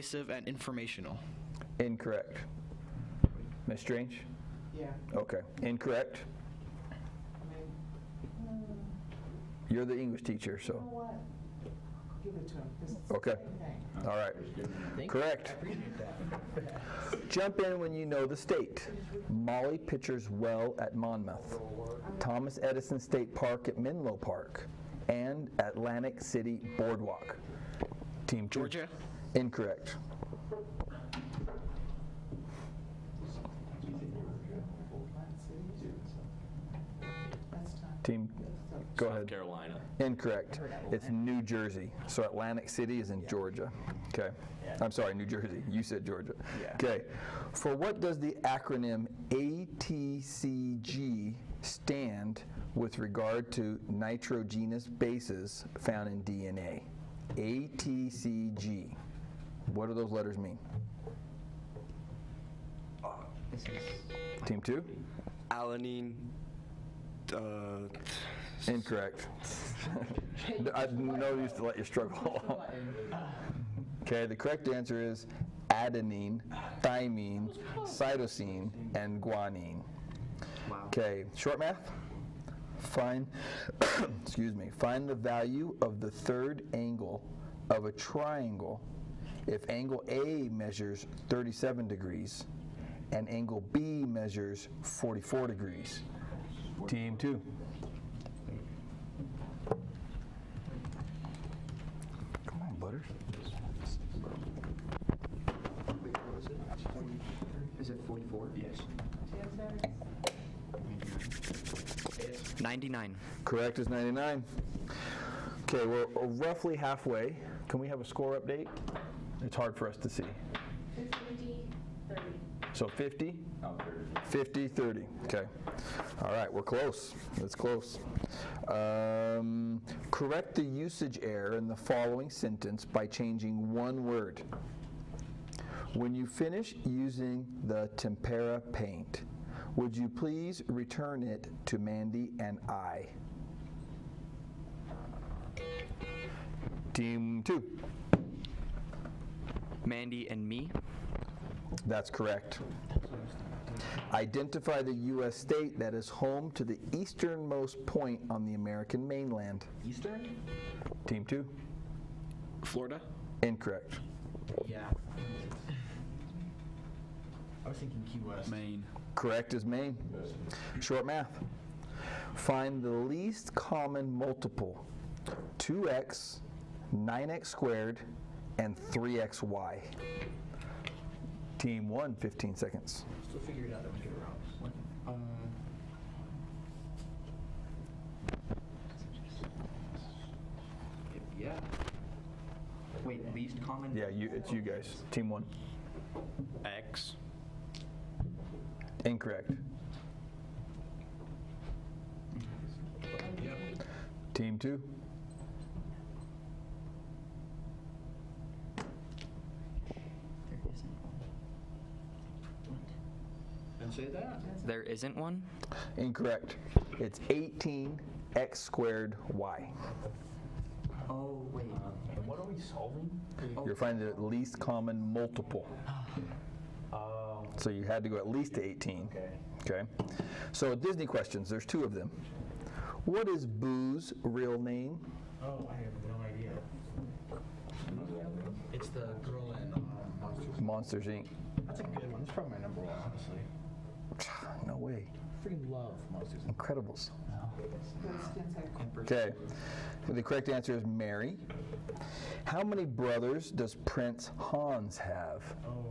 Persuasive and informational. Incorrect. Ms. Strange? Yeah. Okay. Incorrect. You're the English teacher, You know so. what? Give it to him. This is the Okay. same thing. All right. Correct. Jump in when you know the state. Molly pitchers well at Monmouth. Thomas Edison State Park at Menlo Park. And Atlantic City Boardwalk. Team two. Georgia. Incorrect. That's time. Team, go South ahead. Carolina. Incorrect. It's New Jersey. So Atlantic City is in Georgia. Okay. I'm sorry, New Jersey. You said Georgia. Okay. For what does the acronym ATCG stand with regard to nitrogenous bases found in DNA? ATCG. What do those letters mean? Team two? Alanine. Incorrect. I know you used to let you struggle. Okay, the correct answer is adenine, thymine, cytosine, and guanine. Okay, short math. Find, excuse me, find the value of the third angle of a triangle if angle A measures 37 degrees and angle B measures 44 degrees. Team two. Come on, Butters. Is it 44? Yes. 99. Correct is 99. Okay, we're roughly halfway. Can we have a score update? It's hard for us to see. 50, 30. So 50? 50, 30. Okay. All right, we're close. That's close. Correct the usage error in the following sentence by changing one word. When you finish using the tempera paint, would you please return it to Mandy and I? Team two. Mandy and me. That's correct. Identify the U.S. state that is home to the easternmost point on the American mainland. Eastern? Team two. Florida. Incorrect. Yeah. I was thinking Key West. Maine. Correct is Maine. Short math. Find the least common multiple. 2x, 9x squared, and 3xy. Team one, 15 seconds. Still figure it out that we get it wrong. Yeah. Wait, least common? Yeah, it's you guys. Team one. X. Incorrect. Yep. Team two. Don't say that. There isn't one? Incorrect. It's 18x squared y. Oh, wait. What are we solving? You're finding the least common multiple. So you had to go at least to 18. Okay. So Disney questions, there's two of them. What is Boo's real name? Oh, I have no idea. It's the girl in Monsters, Inc. That's a good one. It's probably my number one, honestly. No way. I freaking love Monsters. Incredibles. Good skin Okay. The correct answer is Mary. How many brothers does Prince Hans have? Oh,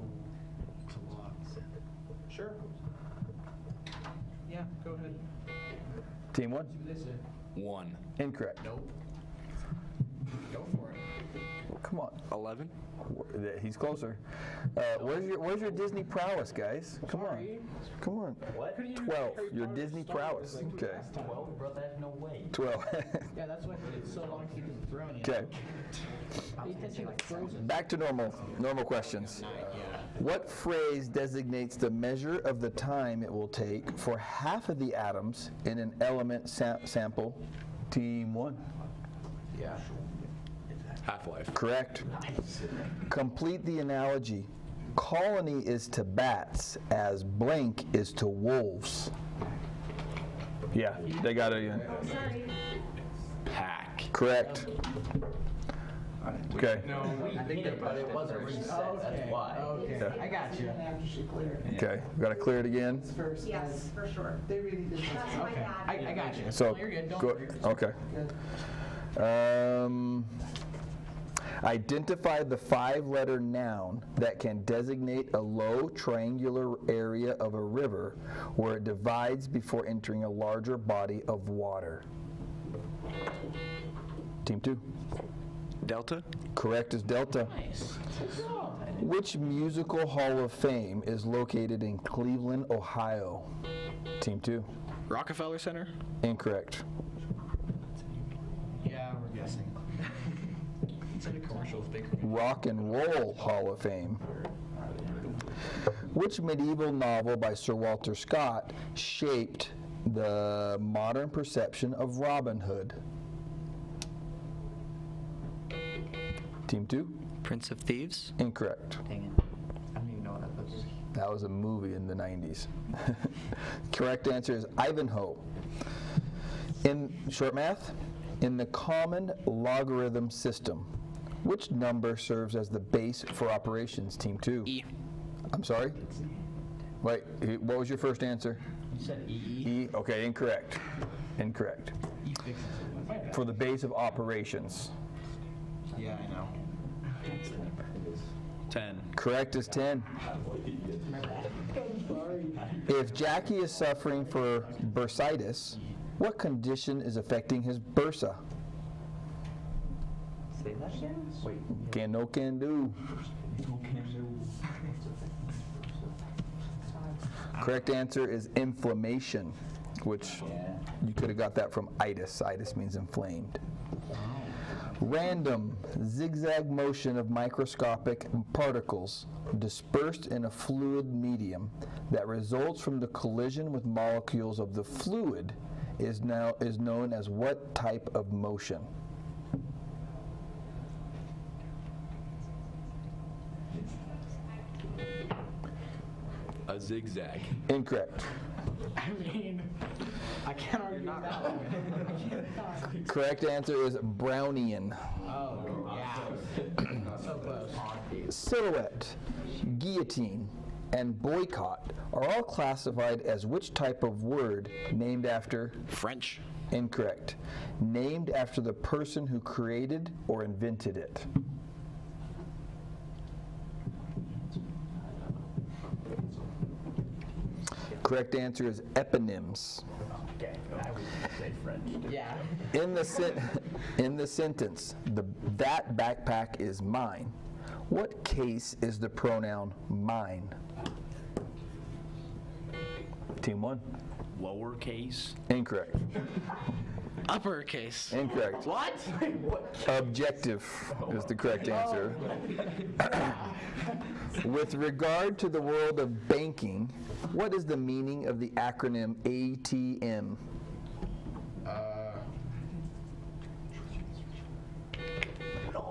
it's a lot. Sure. Yeah, go ahead. Team one? See what they say. 1. Incorrect. Nope. Go for it. Come on. 11? He's closer. Where's your Disney prowess, guys? Come on. Sorry. Come on. What? 12. Your Disney prowess. Okay. 12, bro, that's no way. 12. Yeah, that's why it's so long to keep the throne in. Okay. Pay attention like Frozen. Back to normal questions. What phrase designates the measure of the time it will take for half of the atoms in an element sample? Team one. Yeah. Half-Life. Correct. Complete the analogy. Colony is to bats as blank is to wolves. Yeah, they got it again. Oh, sorry. Pack. Correct. Okay. I think they, but it wasn't reset, that's why. Okay, Yeah. I got you. After she cleared it. Okay, got to clear it again. First, Yes, guys, for sure. they really did this. That's my bad. I got you. So, No, you're good, don't go- worry. okay. Good. Identify the 5-letter noun that can designate a low triangular area of a river where it divides before entering a larger body of water. Team 2. Delta? Correct is Delta. Nice. Which musical hall of fame is located in Cleveland, Ohio? Team 2. Rockefeller Center? Incorrect. Yeah, we're guessing. It's like a commercial with big. Rock and Roll Hall of Fame. Which medieval novel by Sir Walter Scott shaped the modern perception of Robin Hood? Team 2? Prince of Thieves? Incorrect. Dang it. I don't even know what that was. That was a movie in the 90s. Correct answer is Ivanhoe. In short math, in the common logarithm system, which number serves as the base for operations? Team 2. E. I'm sorry? Wait, what was your first answer? You said EE? E? Okay, incorrect. Incorrect. For the base of operations. Yeah, I know. 10. Correct is 10. If Jackie is suffering for bursitis, what condition is affecting his Bursa? Say that again? Wait. Can do. Correct answer is inflammation, which you could have got that from itis. Itis means inflamed. Random zigzag motion of microscopic particles dispersed in a fluid medium that results from the collision with molecules of the fluid is known as what type of motion? A zigzag. Incorrect. I mean, I can't argue with that one. Correct answer is Brownian. Oh, yeah. So close. Silhouette, guillotine, and boycott are all classified as which type of word named after? French? Incorrect. Named after the person who created or invented it. Correct answer is eponyms. Okay, I would say French. Yeah. In the sentence, that backpack is mine. What case is the pronoun mine? Team 1. Lowercase. Incorrect. Uppercase. Incorrect. What? Objective is the correct answer. With regard to the world of banking, what is the meaning of the acronym ATM?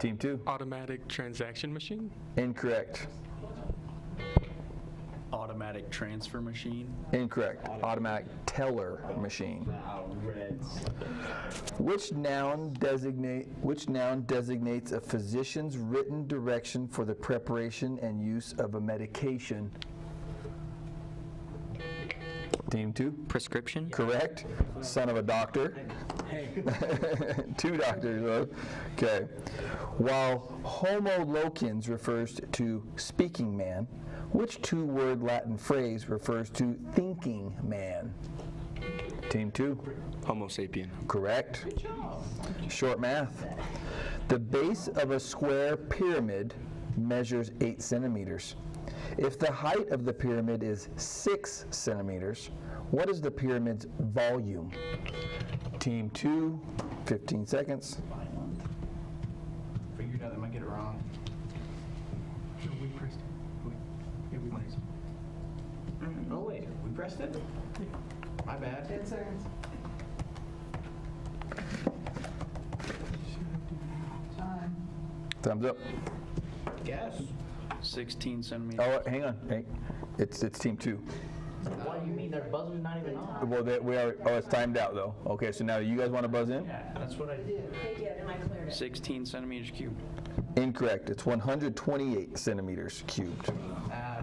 Team 2. Automatic transaction machine? Incorrect. Automatic transfer machine. Incorrect. Automatic teller machine. Which noun designates a physician's written direction for the preparation and use of a medication? Team 2. Prescription? Correct. Son of a doctor. Two doctors, though. Okay. While Homo locans refers to speaking man, which two-word Latin phrase refers to thinking man? Team 2. Homo sapien. Correct. Short math. The base of a square pyramid measures 8 centimeters. If the height of the pyramid is 6 centimeters, what is the pyramid's volume? Team 2, 15 seconds. Figured out I might get it wrong. We pressed it. Yeah, we pressed it. Oh, wait. We pressed it? My bad. 10 seconds. Time. Thumbs up. Guess. 16 centimeters. Oh, hang on. Hey, it's team 2. What do you mean their buzzer's not even on? Well, we are. Oh, it's timed out though. Okay, so now you guys want to buzz in? That's what I did. They did, and I cleared it. 16 centimeters cubed. Incorrect. It's 128 centimeters cubed.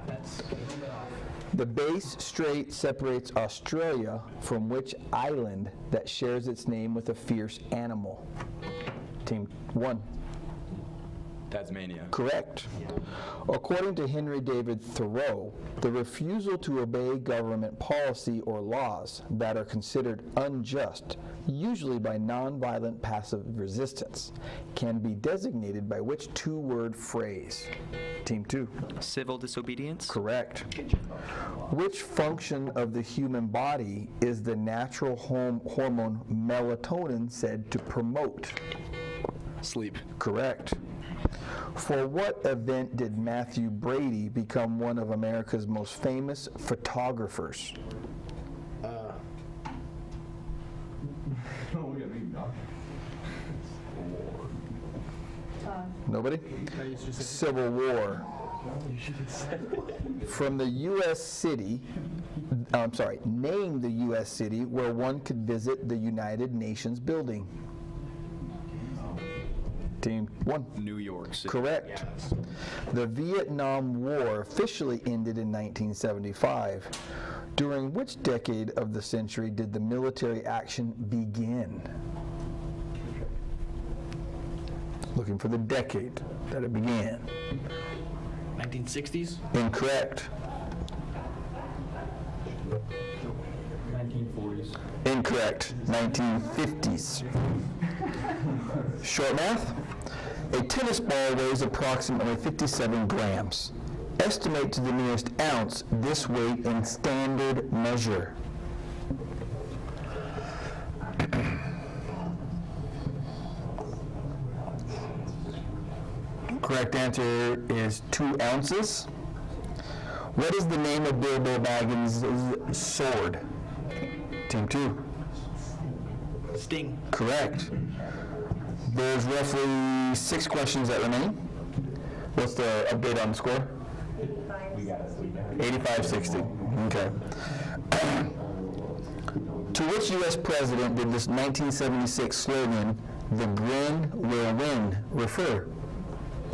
That's a little bit off. The Bass Strait separates Australia from which island that shares its name with a fierce animal? Team 1. Tasmania. Correct. According to Henry David Thoreau, the refusal to obey government policy or laws that are considered unjust, usually by nonviolent passive resistance, can be designated by which two-word phrase? Team 2. Civil disobedience. Correct. Which function of the human body is the natural hormone melatonin said to promote? Sleep. Correct. For what event did Matthew Brady become one of America's most famous photographers? Nobody? Civil War. From the U.S. city, name the U.S. city where one could visit the United Nations building. Team 1. New York City. Correct. The Vietnam War officially ended in 1975. During which decade of the century did the military action begin? Looking for the decade that it began. 1960s? Incorrect. 1940s. Incorrect. 1950s. Short math. A tennis ball weighs approximately 57 grams. Estimate to the nearest ounce this weight in standard measure. Correct answer is 2 ounces. What is the name of Bilbo Baggins' sword? Team 2. Sting. Correct. There's roughly 6 questions that remain. What's the update on the score? 85-60. Okay. To which U.S. president did this 1976 slogan, "The grin will win," refer?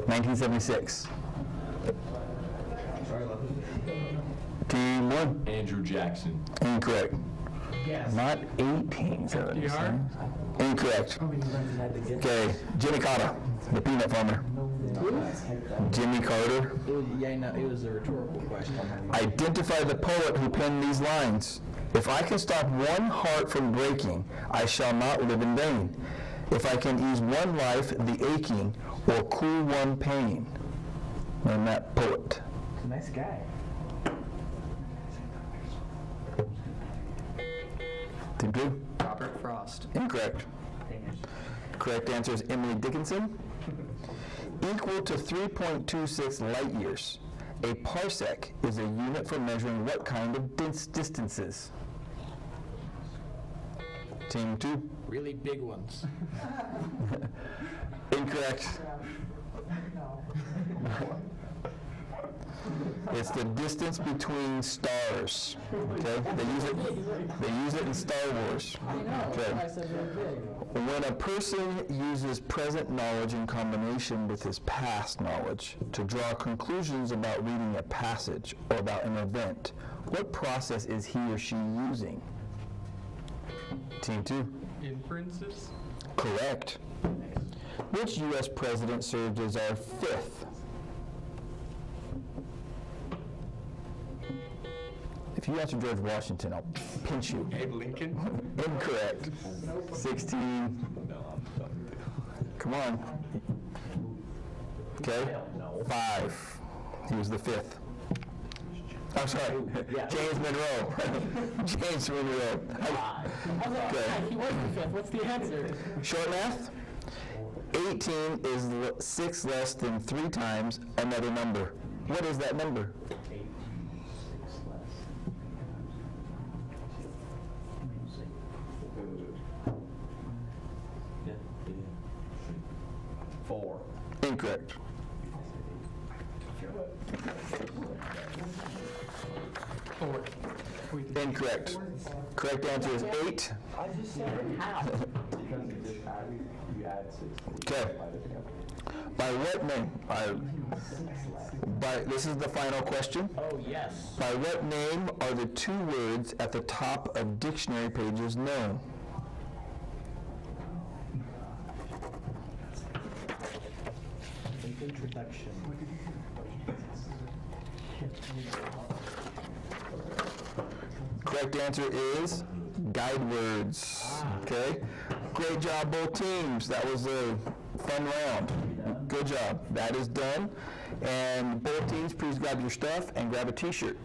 1976. Team 1. Andrew Jackson. Incorrect. Yes. Not 1876. Incorrect. Okay, Jimmy Carter, the peanut farmer. Jimmy Carter. It was a rhetorical question. Identify the poet who penned these lines. If I can stop one heart from breaking, I shall not live in vain. If I can ease one life the aching, or cool one pain. Name that poet. Nice guy. Team 2. Robert Frost. Incorrect. Correct answer is Emily Dickinson. Equal to 3.26 light years. A parsec is a unit for measuring what kind of distances? Team 2. Really big ones. Incorrect. It's the distance between stars. Okay? They use it in Star Wars. Okay. When a person uses present knowledge in combination with his past knowledge to draw conclusions about reading a passage or about an event, what process is he or she using? Team 2. Inferences? Correct. Which U.S. president served as our 5th? If you answer George Washington, I'll pinch you. Abe Lincoln? Incorrect. 16. Come on. Okay. 5. He was the 5th. I'm sorry. James Monroe. James Monroe. Okay. He was the 5th. What's the answer? Short math. 18 is 6 less than 3 times another number. What is that number? 4. Incorrect. incorrect. Incorrect. Correct answer is 8. Okay. By what name? This is the final question. Oh, yes. By what name are the 2 words at the top of dictionary pages known? Introduction. Correct answer is guide words. Okay. Great job, both teams. That was a fun round. Good job. That is done. And both teams, please grab your stuff and grab a t-shirt.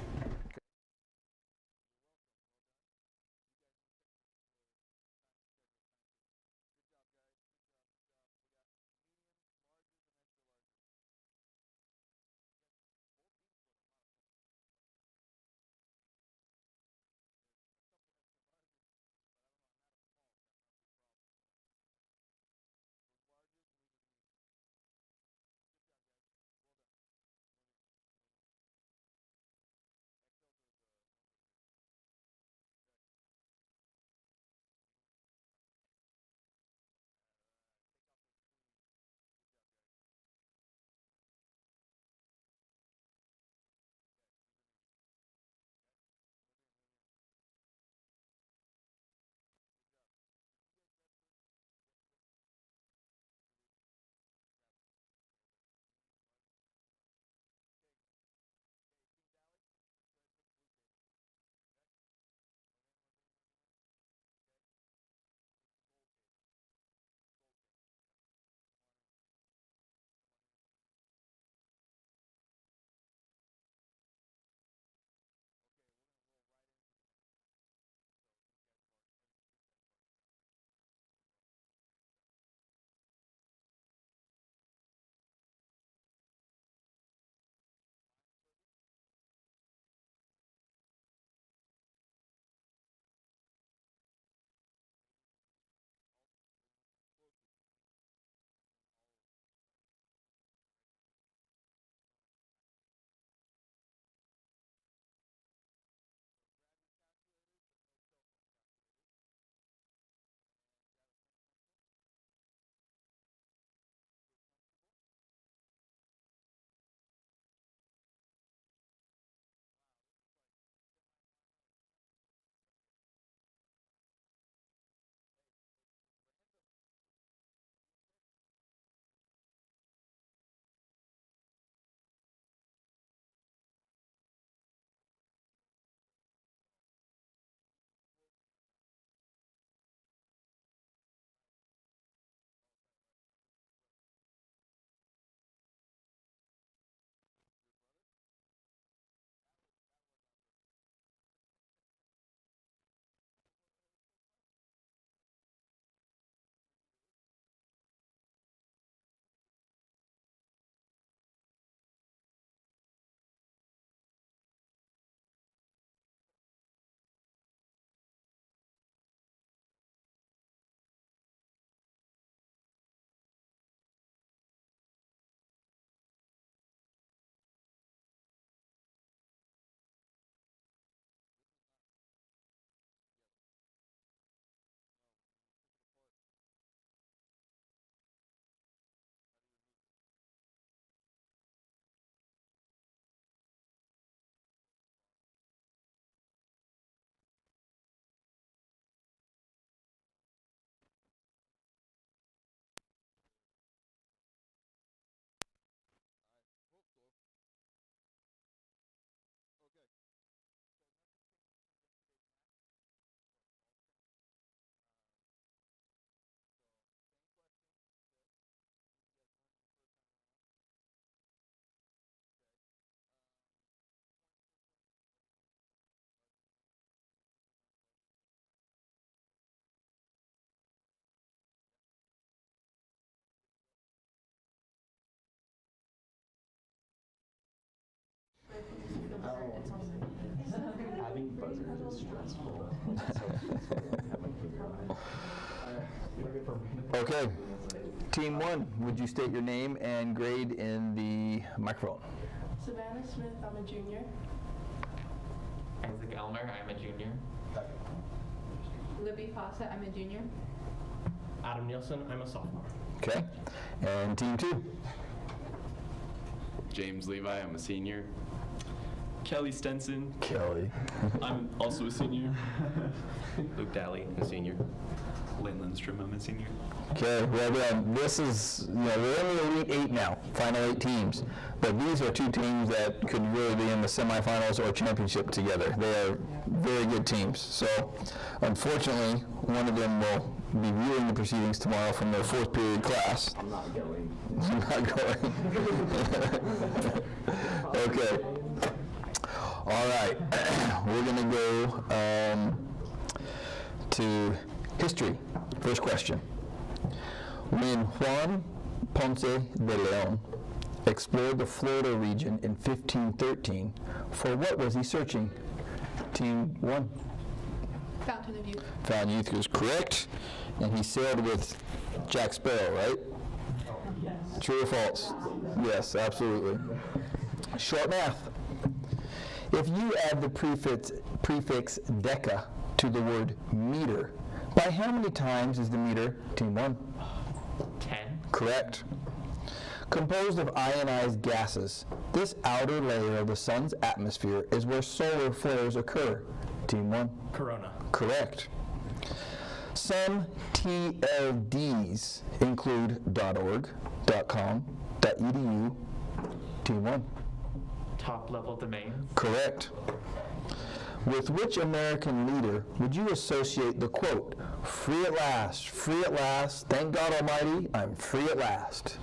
Having buzzers is stressful. Okay. Team 1, would you state your name and grade in the microphone? Savannah Smith, I'm a junior. Isaac Elmer, I'm a junior. Libby Fawcett, I'm a junior. Adam Nielsen, I'm a sophomore. Okay. And Team 2? James Levi, I'm a senior. Kelly Stenson, Kelly. I'm also a senior. Luke Daly, a senior. Lynn Lindstrom, I'm a senior. Okay, well then, this is, we're in the Elite 8 now, final 8 teams. But these are 2 teams that could really be in the semifinals or championship together. They are very good teams. So, unfortunately, one of them will be viewing the proceedings tomorrow from their 4th period class. I'm not going. I'm not going. Okay. All right. We're going to go to history. First question. When Juan Ponce de Leon explored the Florida region in 1513, for what was he searching? Team 1. Fountain of Youth. Found Youth was correct, and he sailed with Jack Sparrow, right? Yes. True or false? Yes, absolutely. Short math. If you add the prefix deca to the word meter, by how many times is the meter? Team 1. 10. Correct. Composed of ionized gases, this outer layer of the sun's atmosphere is where solar flares occur. Team 1. Corona. Correct. Some TLDs include .org, .com, .edu. Team 1. Top level domains. Correct. With which American leader would you associate the quote, free at last, thank God Almighty, I'm free at last?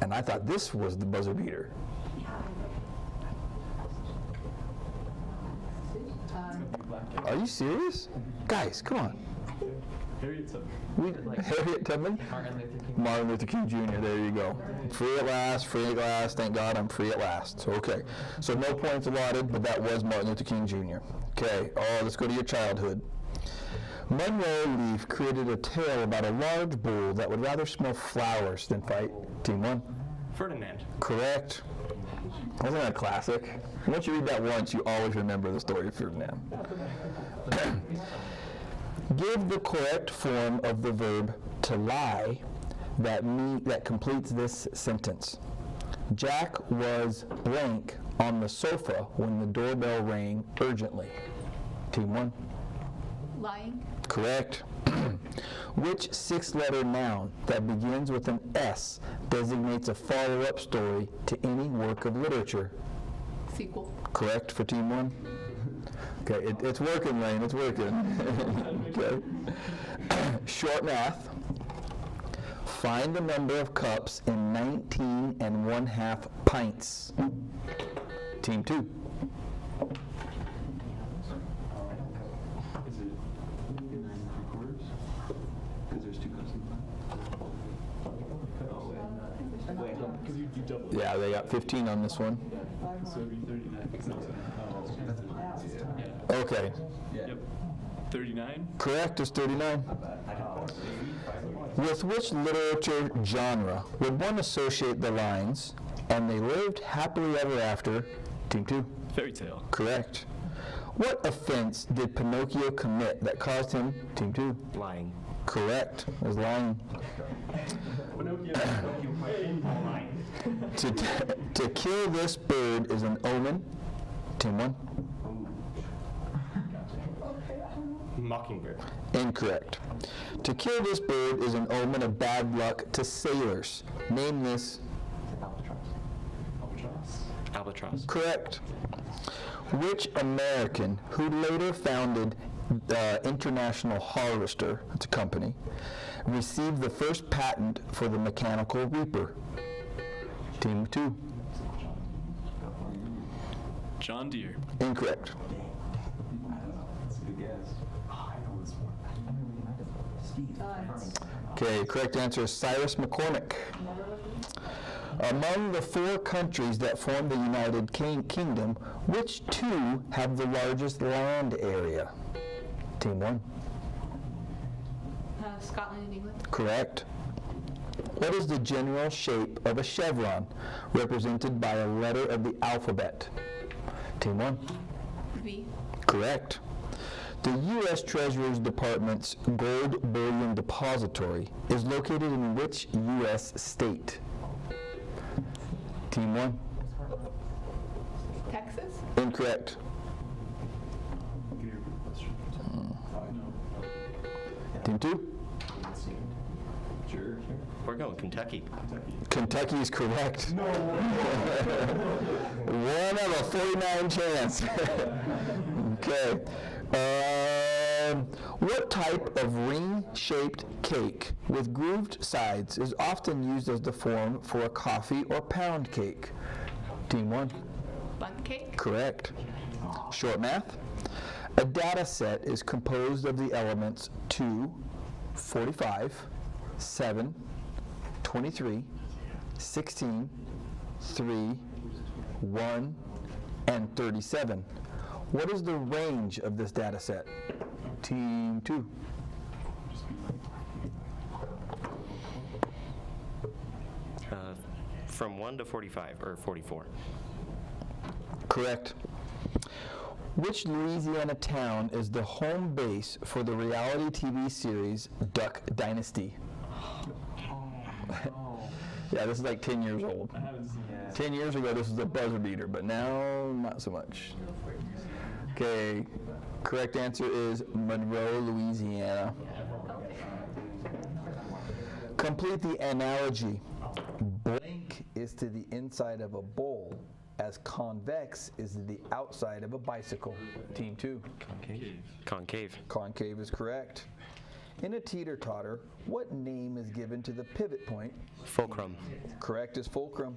And I thought this was the buzzer beater. Are you serious? Guys, come on. Harriet Tubman. Harriet Tubman? Martin Luther King. Martin Luther King Jr., there you go. Free at last, thank God I'm free at last. Okay, so no points allotted, but that was Martin Luther King Jr. Okay, let's go to your childhood. Monroe Leaf created a tale about a large bull that would rather smell flowers than fight. Team 1. Ferdinand. Correct. Wasn't that a classic? Once you read that once, you always remember the story of Ferdinand. Give the correct form of the verb to lie that completes this sentence. Jack was blank on the sofa when the doorbell rang urgently. Team 1. Lying. Correct. Which 6-letter noun that begins with an S designates a follow-up story to any work of literature? Sequel. Correct for Team 1? Okay, it's working, Lane, it's working. Okay. Short math. Find the number of cups in 19 1/2 pints. Team 2. Is it 9 3/4? Because there's 2 cups in the Wait, because you double. Yeah, they got 15 on this one. So it'd be 39. Okay, Yep. 39? correct is 39. With which literature genre would one associate the lines, and they lived happily ever after? Team 2. Fairy tale. Correct. What offense did Pinocchio commit that caused him? Team 2. Lying. Correct. Was lying. To kill this bird is an omen. Team 1. Mockingbird. Incorrect. To kill this bird is an omen of bad luck to sailors. Name this. Albatross. Correct. Which American, who later founded International Harvester, that's a company, received the first patent for the mechanical reaper? Team 2. John Deere. Incorrect. That's a good guess. I know this one. Okay, correct answer is Cyrus McCormick. Among the 4 countries that form the United Kingdom, which 2 have the largest land area? Team 1. Scotland and England. Correct. What is the general shape of a chevron represented by a letter of the alphabet? Team 1. V. Correct. The U.S. Treasury Department's gold bullion depository is located in which U.S. state? Team 1. Texas. Incorrect. Team 2. Sure. We're going Kentucky. Kentucky is correct. No. 1 out of 49 chance. Okay. What type of ring-shaped cake with grooved sides is often used as the form for a coffee or pound cake? Team 1. Bundt cake. Correct. Short math. A data set is composed of the elements 2, 45, 7, 23, 16, 3, 1, and 37. What is the range of this data set? Team 2. From 1 to 45, or 44. Correct. Which Louisiana town is the home base for the reality TV series Duck Dynasty? Yeah, this is like 10 years old. I haven't seen that. 10 years ago, this was a buzzer beater, but now, not so much. Okay, correct answer is Monroe, Louisiana. Complete the analogy. Blank is to the inside of a bowl, as convex is to the outside of a bicycle. Team 2. Concave. Concave is correct. In a teeter-totter, what name is given to the pivot point? Fulcrum. Correct is fulcrum.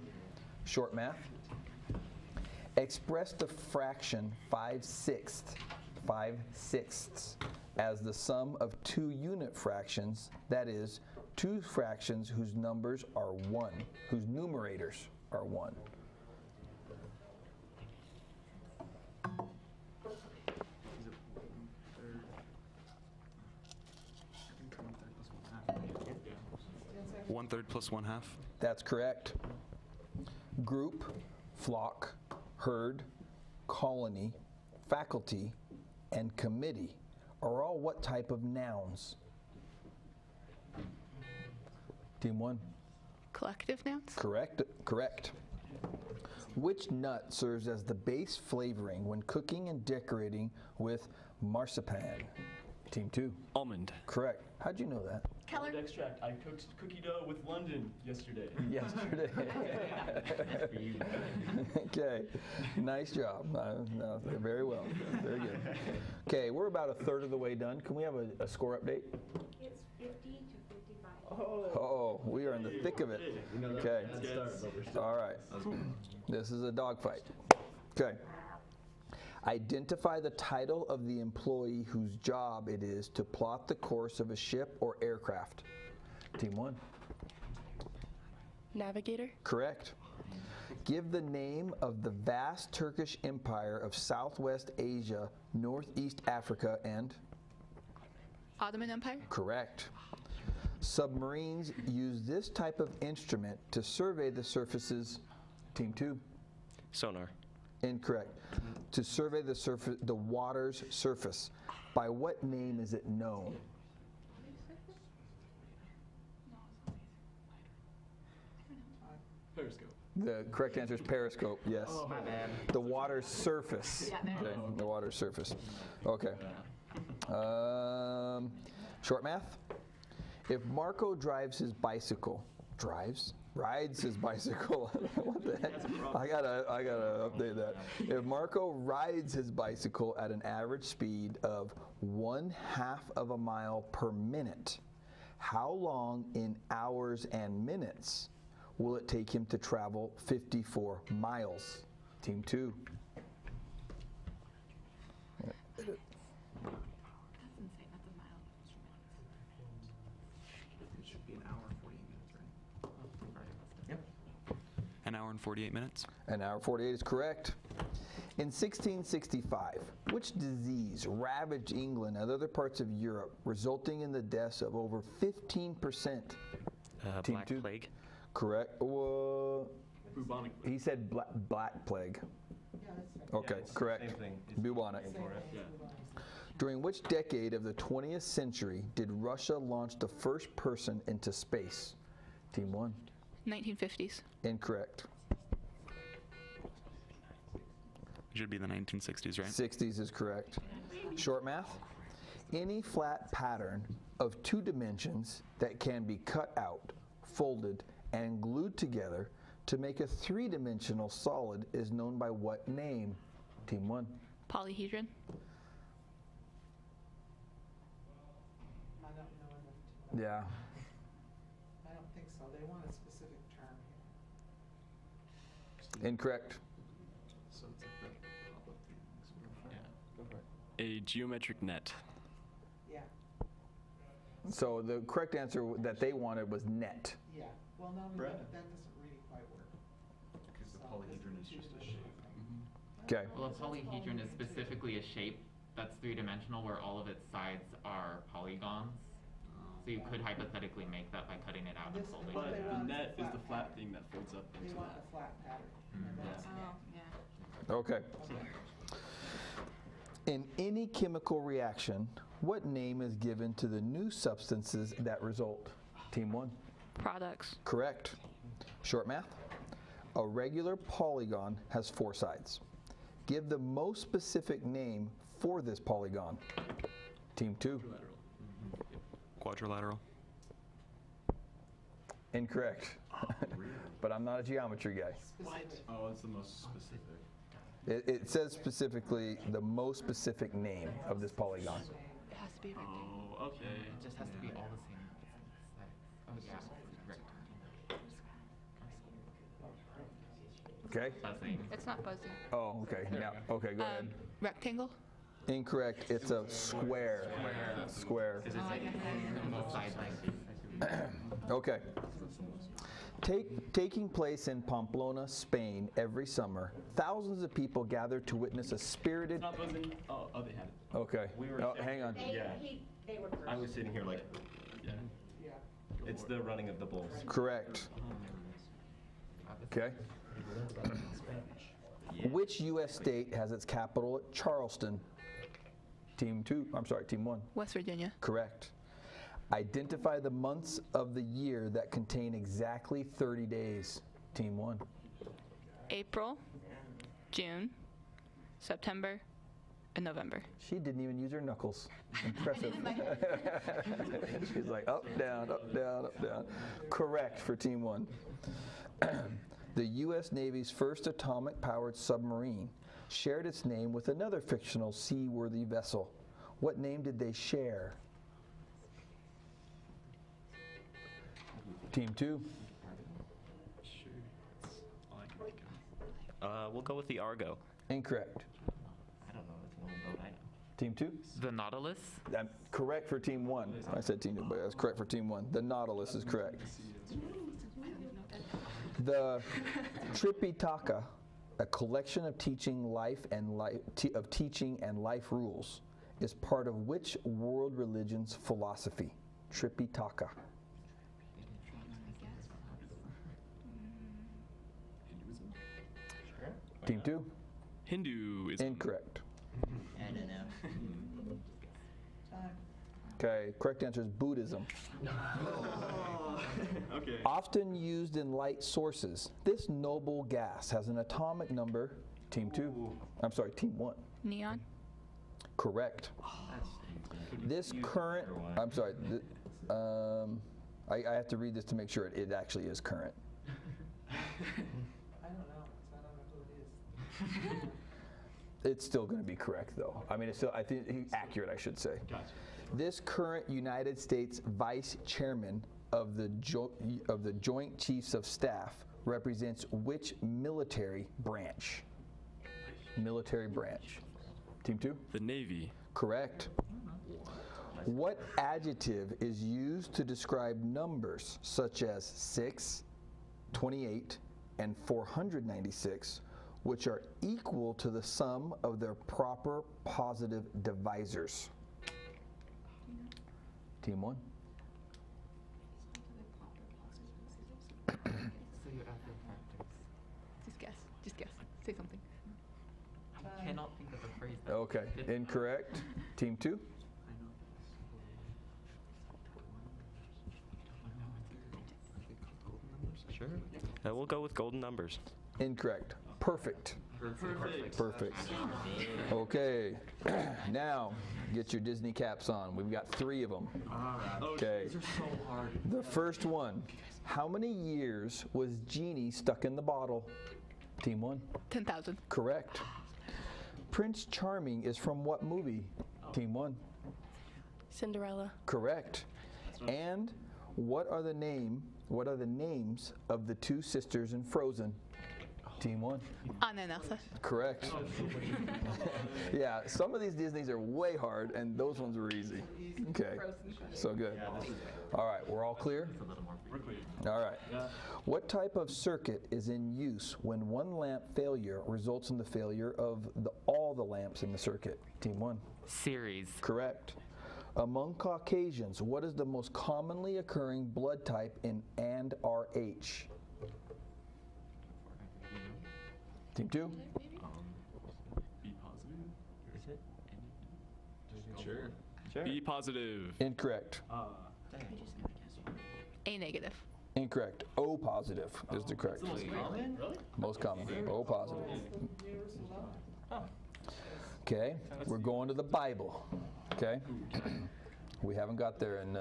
Short math. Express the fraction 5/6 as the sum of two unit fractions, that is, two fractions whose numbers are 1, whose numerators are 1. One third plus 1/2. That's correct. Group, flock, herd, colony, faculty, and committee are all what type of nouns? Team 1. Collective nouns. Correct. Which nut serves as the base flavoring when cooking and decorating with marzipan? Team 2. Almond. Correct. How'd you know that? Keller. Almond extract. I cooked cookie dough with London yesterday. Yesterday. Okay, nice job. No, very well. Very good. Okay, we're about a third of the way done. Can we have a score update? It's 50 to 55. Oh, we are in the thick of it. Okay. All right. This is a dogfight. Okay. Identify the title of the employee whose job it is to plot the course of a ship or aircraft. Team 1. Navigator. Correct. Give the name of the vast Turkish empire of Southwest Asia, Northeast Africa, and? Ottoman Empire. Correct. Submarines use this type of instrument to survey the surfaces. Team 2. Sonar. Incorrect. To survey the water's surface. By what name is it known? Periscope. The correct answer is periscope, yes. Oh, my bad. The water's surface. Yeah, there. Okay, the water's surface. Okay. Short math. If Marco drives his bicycle, rides his bicycle. What the heck? I gotta update that. If Marco rides his bicycle at an average speed of 1/2 of a mile per minute, how long in hours and minutes will it take him to travel 54 miles? Team 2. That's insane. That's a mile. It should be an hour and 48 minutes, right? An hour and 48 minutes. An hour 48 is correct. In 1665, which disease ravaged England and other parts of Europe, resulting in the deaths of over 15%? Team Black 2. Plague. Correct. Bubonic. He said black plague. Okay, correct. Bubonic. Yeah. During which decade of the 20th century did Russia launch the first person into space? Team 1. 1950s. Incorrect. Should be the 1960s, right? 60s is correct. Short math. Any flat pattern of 2 dimensions that can be cut out, folded, and glued together to make a 3-dimensional solid is known by what name? Team 1. Polyhedron. I don't know enough to. Yeah. I don't think so. They want a specific term here. Incorrect. So it's like the pop-up things. Yeah. Go for it. A geometric net. Yeah, So the correct answer that they wanted was net. yeah. Well, no, Brad? that doesn't really quite work. Because the So polyhedron is this just a two-dimensional shape. thing. Okay. Well, a polyhedron is specifically a shape that's 3-dimensional where all of its sides are polygons. So you could hypothetically make that by cutting it out and This- folding But it. they But want the net is flat the flat pattern. thing that folds up They into want that. a flat pattern. Mm, and that's yeah. net. Okay. Okay. In any chemical reaction, what name is given to the new substances that result? Team 1. Products. Correct. Short math. A regular polygon has 4 sides. Give the most specific name for this polygon. Team 2. Quadrilateral. Incorrect. But I'm not a geometry guy. Specific. Oh, it's the most specific. It says specifically the most specific name of this polygon. It has to be a rectangle. Oh, okay. It just has to be all the same size. Oh, yeah. Okay? Buzzing. It's not buzzing. Oh, okay. Now, okay, go ahead. Rectangle. Incorrect. It's a square. Square. Because it's both sides like Okay. Taking place in Pamplona, Spain, every summer, thousands of people gather to witness a spirited. It's not buzzing. Oh, they had it. Okay. We were Oh, sitting- hang on. Yeah. They were first. I was sitting here like, Yeah. Yeah. it's the running of the bulls. Correct. Okay. Which U.S. state has its capital at Charleston? Team 2. I'm sorry, Team 1. West Virginia. Correct. Identify the months of the year that contain exactly 30 days. Team 1. April, June, September, and November. She didn't even use her knuckles. Impressive. She's like up, down, up, down, up, down. Correct for Team 1. The U.S. Navy's first atomic-powered submarine shared its name with another fictional seaworthy vessel. What name did they share? Team 2. Sure. It's all I can think of. We'll go with the Argo. Incorrect. I don't know, that's an old boat I know. Team 2? The Nautilus. Correct for Team 1. I said Team 2, but that's correct for Team 1. The Nautilus is correct. The Tripitaka, a collection of teaching and life rules, is part of which world religion's philosophy? Tripitaka. Hinduism? Team 2? Hinduism. Incorrect. I don't know. Time. Okay, correct answer is Buddhism. Okay. Often used in light sources, this noble gas has an atomic number. Team 2. I'm sorry, Team 1. Neon. Correct. This current, I'm sorry, I have to read this to make sure it actually is current. I don't know, 'cause I don't know who it is. It's still going to be correct though. I mean, it's still, I think, accurate, I should say. Gotcha. This current United States Vice Chairman of the Joint Chiefs of Staff represents which military branch? Military branch. Team 2? The Navy. Correct. What adjective is used to describe numbers such as 6, 28, and 496 which are equal to the sum of their proper positive divisors? Team 1. So you add the factors. Just guess. Just guess. Say something. I cannot think of a phrase that Okay, incorrect. Team 2. Sure. We'll go with golden numbers. Incorrect. Perfect. Perfect. Okay, now get your Disney caps on. We've got 3 of them. Okay. These are so hard. The first one. How many years was Genie stuck in the bottle? Team 1. 10,000. Correct. Prince Charming is from what movie? Team 1. Cinderella. Correct. And what are the names of the 2 sisters in Frozen? Team 1. Anna and Elsa. Correct. Yeah, some of these Disneys are way hard, and those ones were easy. Okay, so good. All right, we're all clear? All right. What type of circuit is in use when one lamp failure results in the failure of all the lamps in the circuit? Team 1. Series. Correct. Among Caucasians, what is the most commonly occurring blood type in and RH? Team 2. B positive. Is it? Sure. B positive. Incorrect. A negative. Incorrect. O positive is the correct. Most common. O positive. Okay, we're going to the Bible. Okay. We haven't got there and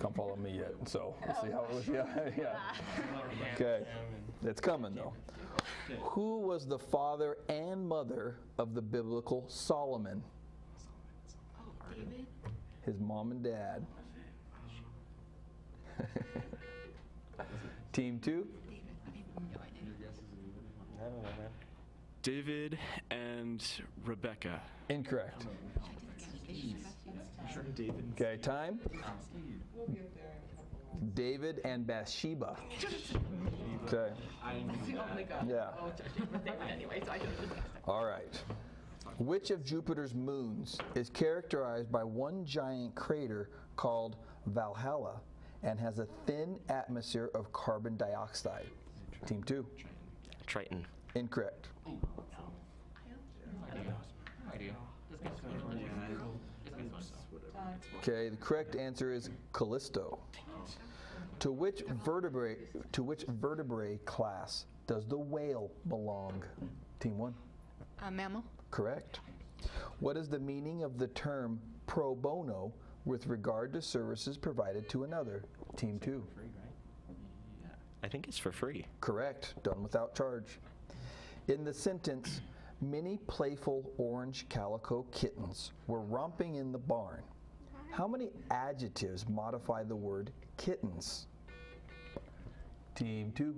Come Follow Me yet, so we'll see how it was. Yeah. Okay, it's coming though. Who was the father and mother of the biblical Solomon? His mom and dad. Team 2. I don't know, man. David and Rebecca. Incorrect. Okay, time. David and Bathsheba. Okay. Yeah. All right. Which of Jupiter's moons is characterized by one giant crater called Valhalla and has a thin atmosphere of carbon dioxide? Team 2. Triton. Incorrect. Okay, the correct answer is Callisto. To which vertebrae class does the whale belong? Team 1. Mammal. Correct. What is the meaning of the term pro bono with regard to services provided to another? Team 2. I think it's for free. Correct. Done without charge. In the sentence, many playful orange calico kittens were romping in the barn, how many adjectives modify the word kittens? Team 2.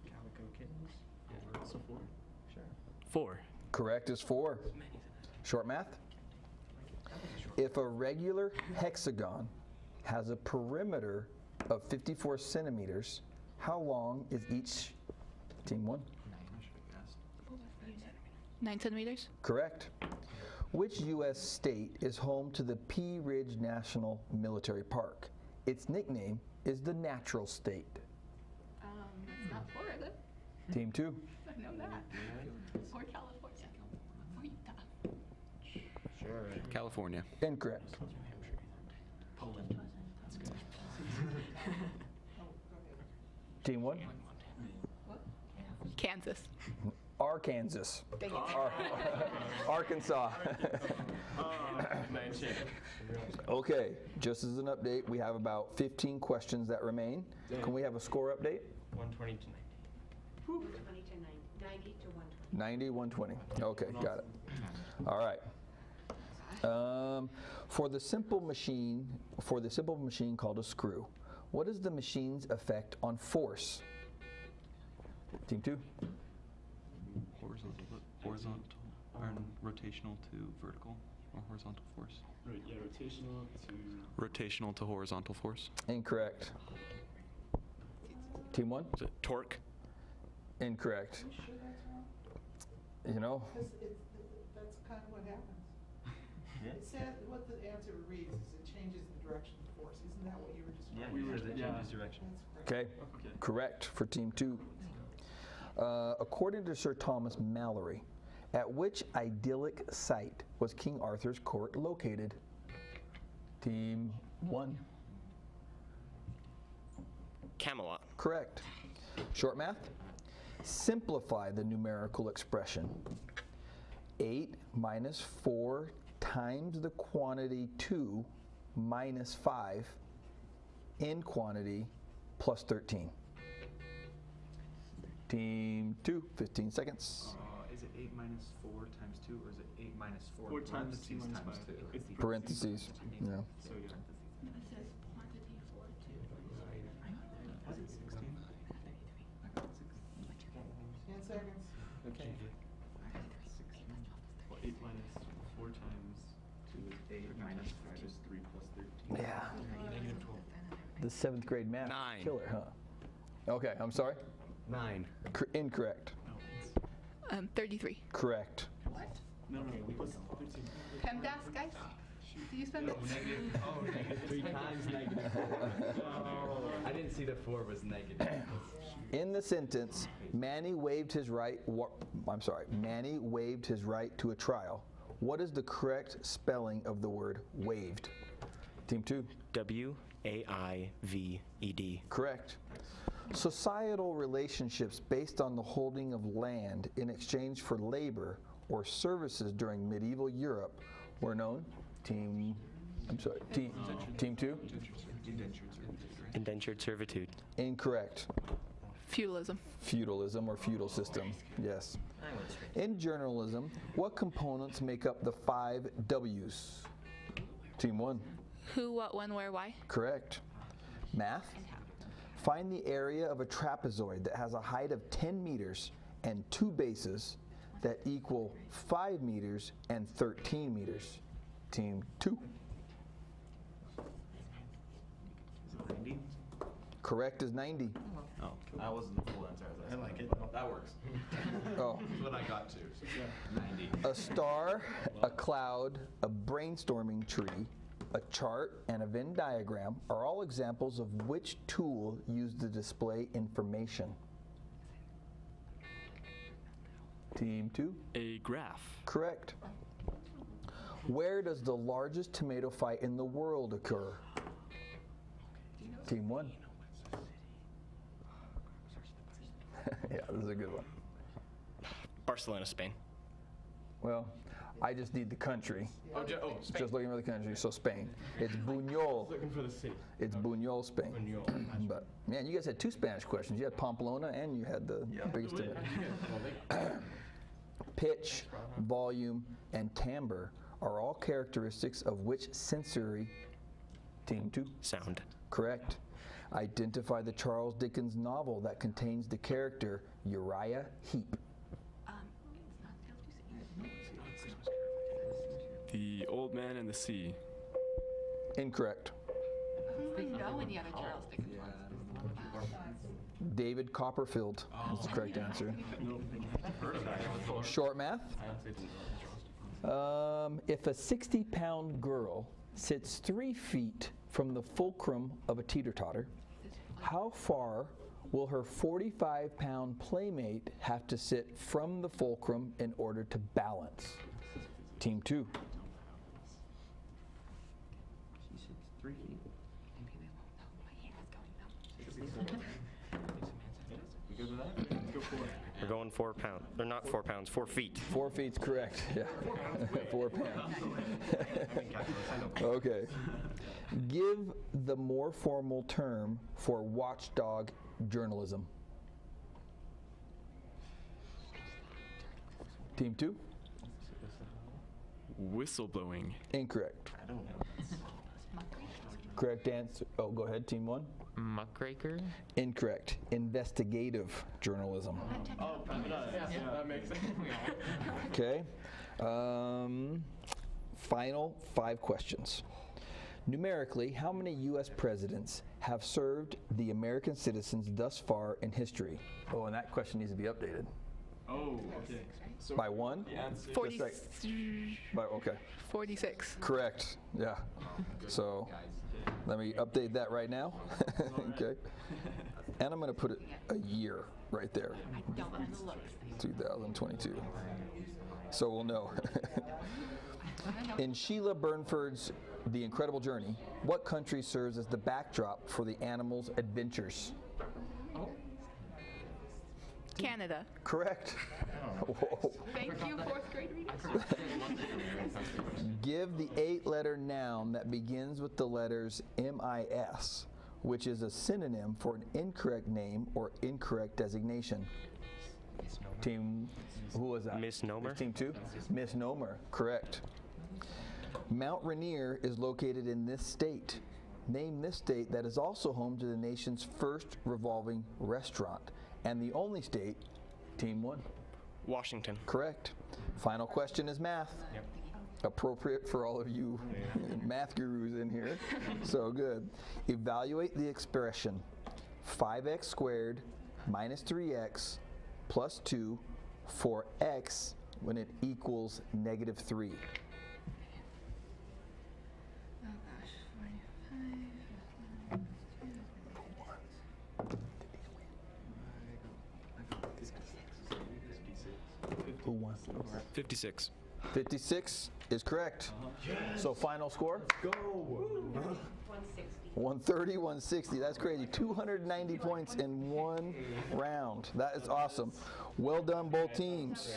Calico kittens. Yeah. So 4. Sure. 4. Correct is 4. Short math? If a regular hexagon has a perimeter of 54 centimeters, how long is each? Team 1. 9 centimeters. Correct. Which U.S. state is home to the Pea Ridge National Military Park? Its nickname is the Natural State. It's not Florida. Team 2. I know that. Or California. Or Utah. Sure. California. Incorrect. Poland. That's good. Team 1. Kansas. Arkansas. Dang it. Arkansas. Okay, just as an update, we have about 15 questions that remain. Can we have a score update? 120 to 90. 20 to 90 to 120. 90, 120. Okay, got it. All right. For the simple machine called a screw, what is the machine's effect on force? Team 2. Horizontal, or rotational to vertical, or horizontal force. Yeah, rotational to... Rotational to horizontal force. Incorrect. Team 1? Is it torque? Incorrect. Are you sure that's wrong? You know, Because that's kind of what happens. It says, what the answer reads is it changes the direction of the force. Isn't that what you were just? Yeah, reading? it says it yeah. changes direction. That's correct. okay, correct for Team 2. According to Sir Thomas Mallory, at which idyllic site was King Arthur's court located? Team 1. Camelot. Correct. Short math. Simplify the numerical expression. 8 minus 4 times the quantity 2 minus 5 in quantity plus 13. Team 2, 15 seconds. Is it 8 minus 4 times 2, or is it 8 minus 4, 4 times 2 parentheses minus times 5. 2? Parentheses. Yeah. So yeah. It says quantity for 10 seconds. Okay. Well, 8 minus 4 times 2 is 8 minus 5 is 3 plus 13. Yeah. Negative 12. The 7th grade math 9. killer, huh? Okay, I'm sorry. 9. Incorrect. 33. Correct. No, plus 13. PEMDAS, guys? Do you spend it? 3 times negative 4. I didn't see the 4 was negative. In the sentence, Manny waived his right. Manny waived his right to a trial. What is the correct spelling of the word waived? Team 2. W-A-I-V-E-D. Correct. Societal relationships based on the holding of land in exchange for labor or services during medieval Europe were known. Team 2. Indentured servitude. Incorrect. Feudalism. Feudalism or feudal system. Yes. In journalism, what components make up the 5 W's? Team 1. Who, what, when, where, why? Correct. Math. Find the area of a trapezoid that has a height of 10 meters and 2 bases that equal 5 meters and 13 meters. Team 2. 90? Correct is 90. Oh, that wasn't the full answer. I like it. That works. Oh. That's what I got to. 90. A star, a cloud, a brainstorming tree, a chart, and a Venn diagram are all examples of which tool used to display information. Team 2. A graph. Correct. Where does the largest tomato fight in the world occur? Team 1. Yeah, this is a good one. Barcelona, Spain. Well, I just need the country. Spain. Just looking for the country, so Spain. It's Buñol. Looking for the city. It's Buñol, Spain. But man, you guys had 2 Spanish questions. You had Pamplona and you had the biggest tomato. Pitch, volume, and timbre are all characteristics of which sensory? Team 2. Sound. Correct. Identify the Charles Dickens novel that contains the character Uriah Heep. The Old Man and the Sea. Incorrect. I don't even know any other Charles Dickens ones. David Copperfield is the correct answer. Short math. If a 60-pound girl sits 3 feet from the fulcrum of a teeter-totter, how far will her 45-pound playmate have to sit from the fulcrum in order to balance? Team 2. She sits 3 feet. You good with that? Let's go for it. We're going 4 pounds. They're not 4 pounds, 4 feet. 4 feet's correct. Yeah. 4 pounds. Okay. Give the more formal term for watchdog journalism. Team 2. Whistleblowing. Incorrect. I don't know. Correct answer. Oh, go ahead, Team 1. Muckraker? Incorrect. Investigative journalism. Oh, yeah, that makes sense. Okay. Final 5 questions. Numerically, how many U.S. presidents have served the American citizens thus far in history? Oh, and that question needs to be updated. Oh, okay. So By one? the answer. 40, Okay. 46. Correct. Yeah. So let me update that right now. Okay. And I'm going to put it a year right there. Don't want to look. 2022. So we'll know. In Sheila Burnford's The Incredible Journey, what country serves as the backdrop for the animal's adventures? Canada. Correct. Whoa. Thank you, 4th grade readers. Give the 8-letter noun that begins with the letters MIS, which is a synonym for an incorrect name or incorrect designation. Team, who was that? Misnomer. Team 2? Misnomer, correct. Mount Rainier is located in this state. Name this state that is also home to the nation's first revolving restaurant and the only state, Team 1. Washington. Correct. Final question is math. Yep. Appropriate for all of you math gurus in here. So good. Evaluate the expression 5x squared minus 3x plus 2 for x when it equals negative 3. Oh gosh, 45. Who won? 56. 56 is correct. So final score? Go. 160. 130, 160. That's crazy. 290 points in one round. That is awesome. Well done, both teams.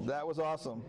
That was awesome.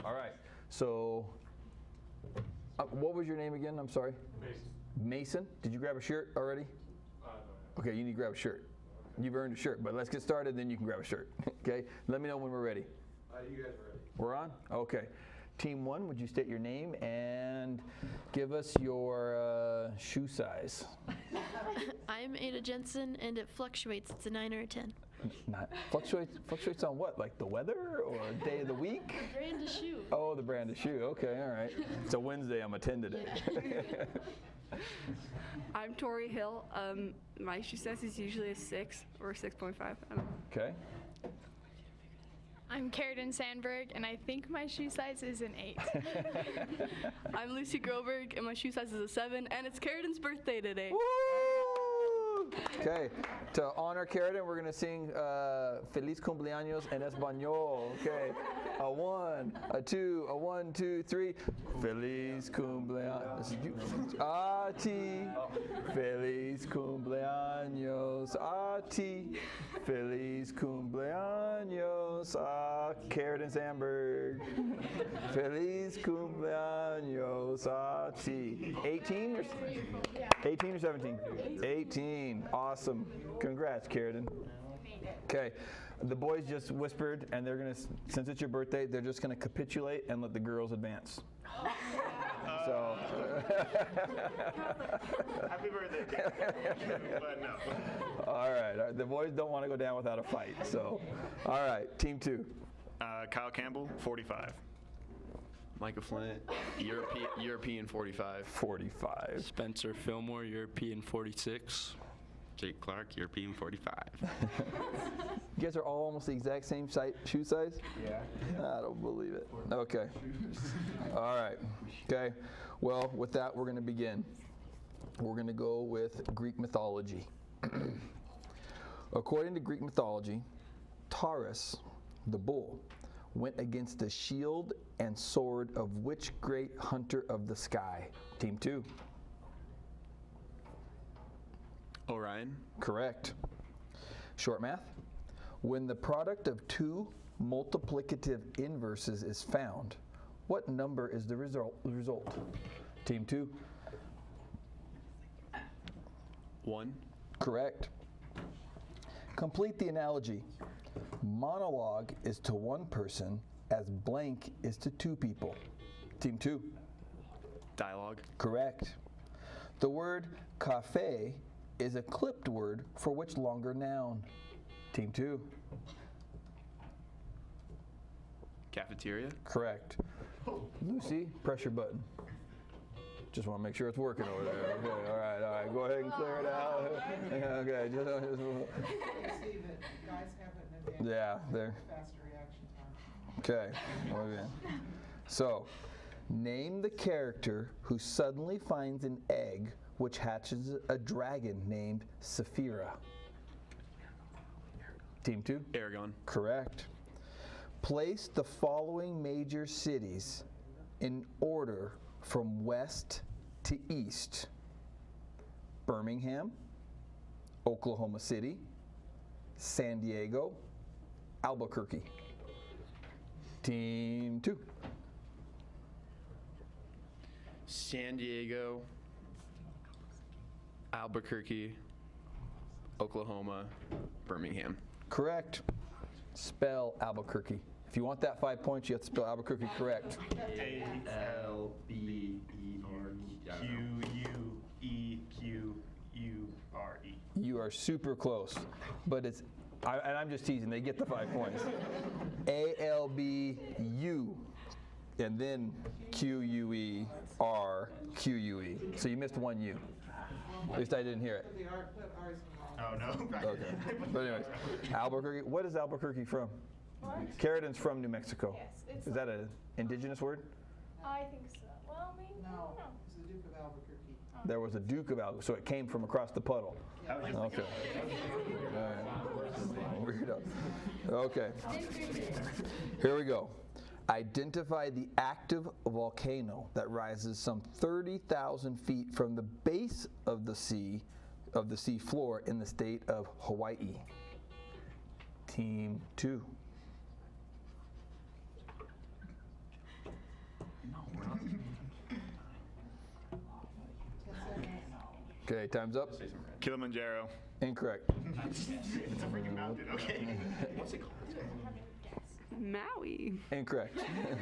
All right. So, what was your name again? I'm sorry. Mason. Did you grab a shirt already? Okay, you need to grab a shirt. You've earned a shirt, but let's get started, then you can grab a shirt. Okay? Let me know when we're ready. You guys are ready. We're on? Okay. Team 1, would you state your name and give us your shoe size? I'm Ada Jensen, and it fluctuates. It's a 9 or a 10. Fluctuates on what? Like the weather or day of the week? The brand of shoe. Oh, the brand of shoe. Okay, all right. It's a Wednesday. I'm a 10 today. I'm Tori Hill. My shoe size is usually a 6 or a 6.5. I don't know. Okay. I'm Carradine Sandberg, and I think my shoe size is an 8. I'm Lucy Groberg, and my shoe size is a 7, and it's Carradine's birthday today. Woo! Okay, to honor Carradine, we're gonna sing Feliz Cumpleaños en Español. Okay, a 1, a 2, a 1, 2, 3. Feliz Cumpleaños. This is you. A ti. Feliz Cumpleaños a ti. Feliz Cumpleaños a Carradine Sandberg. Feliz Cumpleaños a ti. 18 or 17? 18. Awesome. Congrats, Carradine. Okay. The boys just whispered, and they're going to, since it's your birthday, they're just going to capitulate and let the girls advance. So. Happy birthday. But no. All right. The boys don't want to go down without a fight. So, all right. Team 2. Kyle Campbell, 45. Micah Flint, European 45. 45. Spencer Fillmore, European 46. Jake Clark, European 45. You guys are all almost the exact same shoe size? Yeah. I don't believe it. Okay. All right. Okay. Well, with that, we're going to begin. We're going to go with Greek mythology. According to Greek mythology, Taurus, the bull, went against the shield and sword of which great hunter of the sky? Team 2. Orion. Correct. Short math. When the product of 2 multiplicative inverses is found, what number is the result? Team 2. 1. Correct. Complete the analogy. Monologue is to 1 person as blank is to 2 people. Team 2. Dialogue. Correct. The word cafe is a clipped word for which longer noun? Team 2. Cafeteria. Correct. Lucy, press your button. Just want to make sure it's working over there. Okay, all right. Go ahead and clear it out. Okay, just You see that guys have an advantage. yeah, there. Faster reaction time. Okay, okay. So, name the character who suddenly finds an egg which hatches a dragon named Saphira. Team 2? Aragon. Correct. Place the following major cities in order from west to east. Birmingham, Oklahoma City, San Diego, Albuquerque. Team 2. San Diego, Albuquerque, Oklahoma, Birmingham. Correct. Spell Albuquerque. If you want that 5 points, you have to spell Albuquerque correct. Albuquerque. You are super close, but it's, and I'm just teasing, they get the 5 points. ALBU, and then QUERQUE. So you missed 1 U. At least I didn't hear it. The R, put R's in Oh, wrong. no. Okay. But anyways, Albuquerque. What is Albuquerque from? Carradine's from New Mexico. Yes, it's Is that an indigenous word? I think so. Well, maybe. I No, don't know. it's the Duke of Albuquerque. There was a Duke of Albuquerque, so it came from across the puddle. Okay. All right. Weirdo. Okay. Here we go. Identify the active volcano that rises some 30,000 feet from the base of the sea floor in the state of Hawaii. Team 2. Okay, time's up. Kilimanjaro. Incorrect. It's a freaking mountain, okay. What's it called? Maui. Incorrect.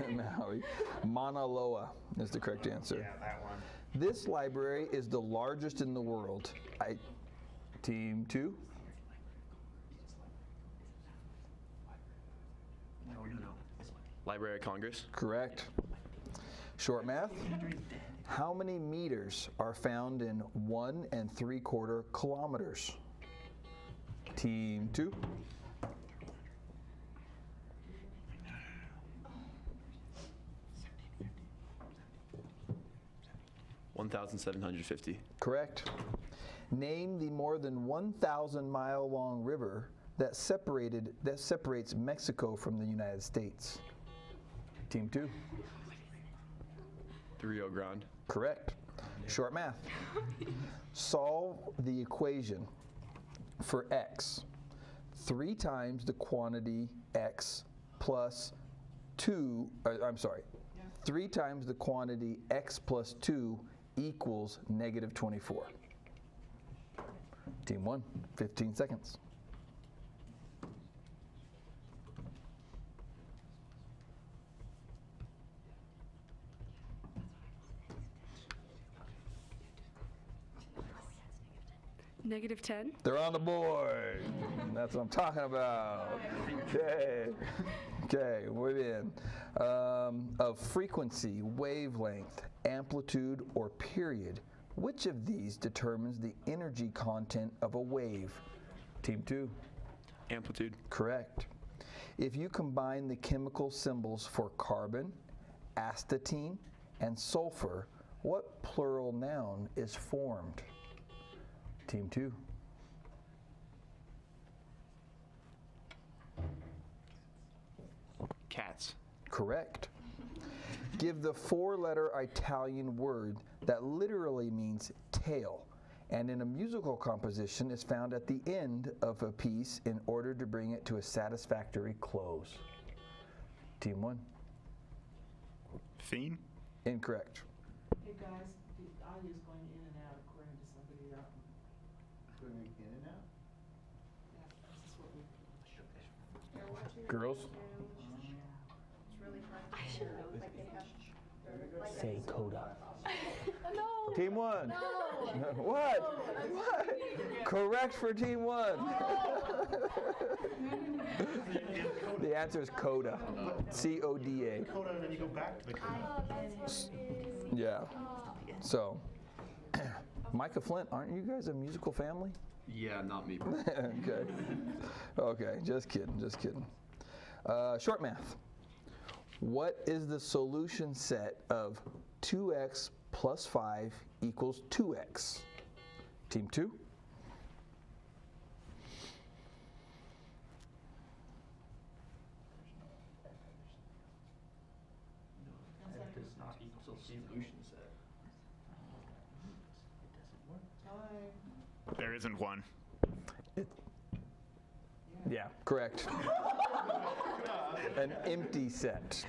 Maui. Mauna Loa is the correct answer. Yeah, that one. This library is the largest in the world. Team 2. No. Library of Congress. Correct. Short math. How many meters are found in 1 3/4 kilometers? Team 2. $1,750. Correct. Name the more than 1,000-mile long river that separates Mexico from the United States. Team 2. The Rio Grande. Correct. Short math. Solve the equation for x. 3 times the quantity x plus 2, 3 times the quantity x plus 2 equals -24. Team 1, 15 seconds. -10. They're on the board. That's what I'm talking about. Okay, we're in. Of frequency, wavelength, amplitude, or period, which of these determines the energy content of a wave? Team 2. Amplitude. Correct. If you combine the chemical symbols for carbon, astatine, and sulfur, what plural noun is formed? Team 2. Cats. Correct. Give the 4-letter Italian word that literally means tail, and in a musical composition is found at the end of a piece in order to bring it to a satisfactory close. Team 1. Theme? Incorrect. Hey guys, the audio's going in and out according to somebody else. Going in and out? Yeah, this is what we. Girls? It's really hard to hear. Like they have. Say coda. No. Team 1. No. What? What? Correct for Team 1. The answer is coda. C-O-D-A. Coda, and then you go back to the coda. Yeah. So, Micah Flint, aren't you guys a musical family? Yeah, not me. Okay. Okay, just kidding, just kidding. Short math. What is the solution set of 2x plus 5 equals 2x? Team 2. That does not equal solution set. There isn't one. Yeah, correct. An empty set.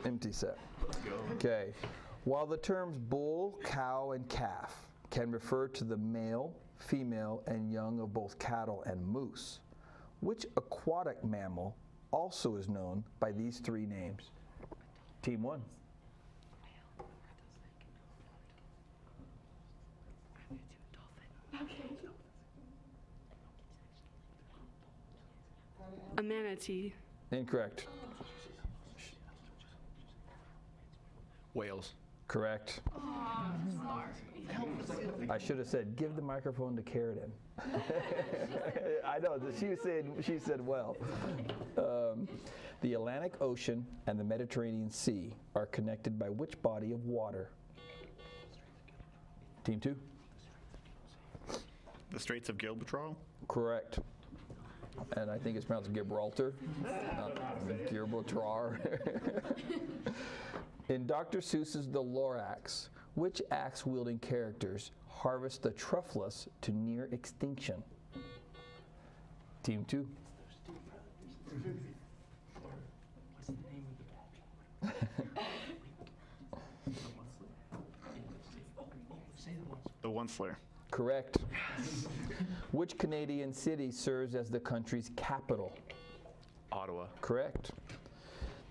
Empty set. Okay. While the terms bull, cow, and calf can refer to the male, female, and young of both cattle and moose, which aquatic mammal also is known by these 3 names? Team 1. A manatee. Incorrect. Whales. Correct. I should have said, give the microphone to Carradine. I know, she said well. The Atlantic Ocean and the Mediterranean Sea are connected by which body of water? Team 2. The Straits of Gibraltar? Correct. And I think it's pronounced Gibraltar, not Gibraltar. In Dr. Seuss's The Lorax, which axe-wielding characters harvest the truffles to near extinction? Team 2. What's the name of the The Onceler. Correct. Which Canadian city serves as the country's capital? Ottawa. Correct.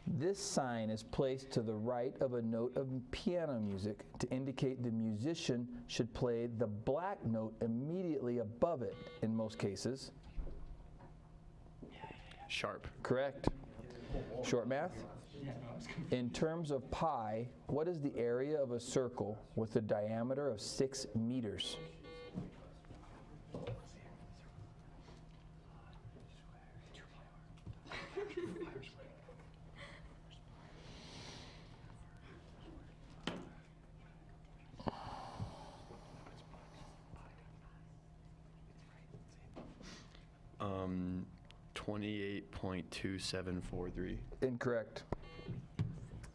This sign is placed to the right of a note of piano music to indicate the musician should play the black note immediately above it in most cases. Sharp. Correct. Short math? In terms of pi, what is the area of a circle with a diameter of 6 meters? Um, 28.2743. Incorrect.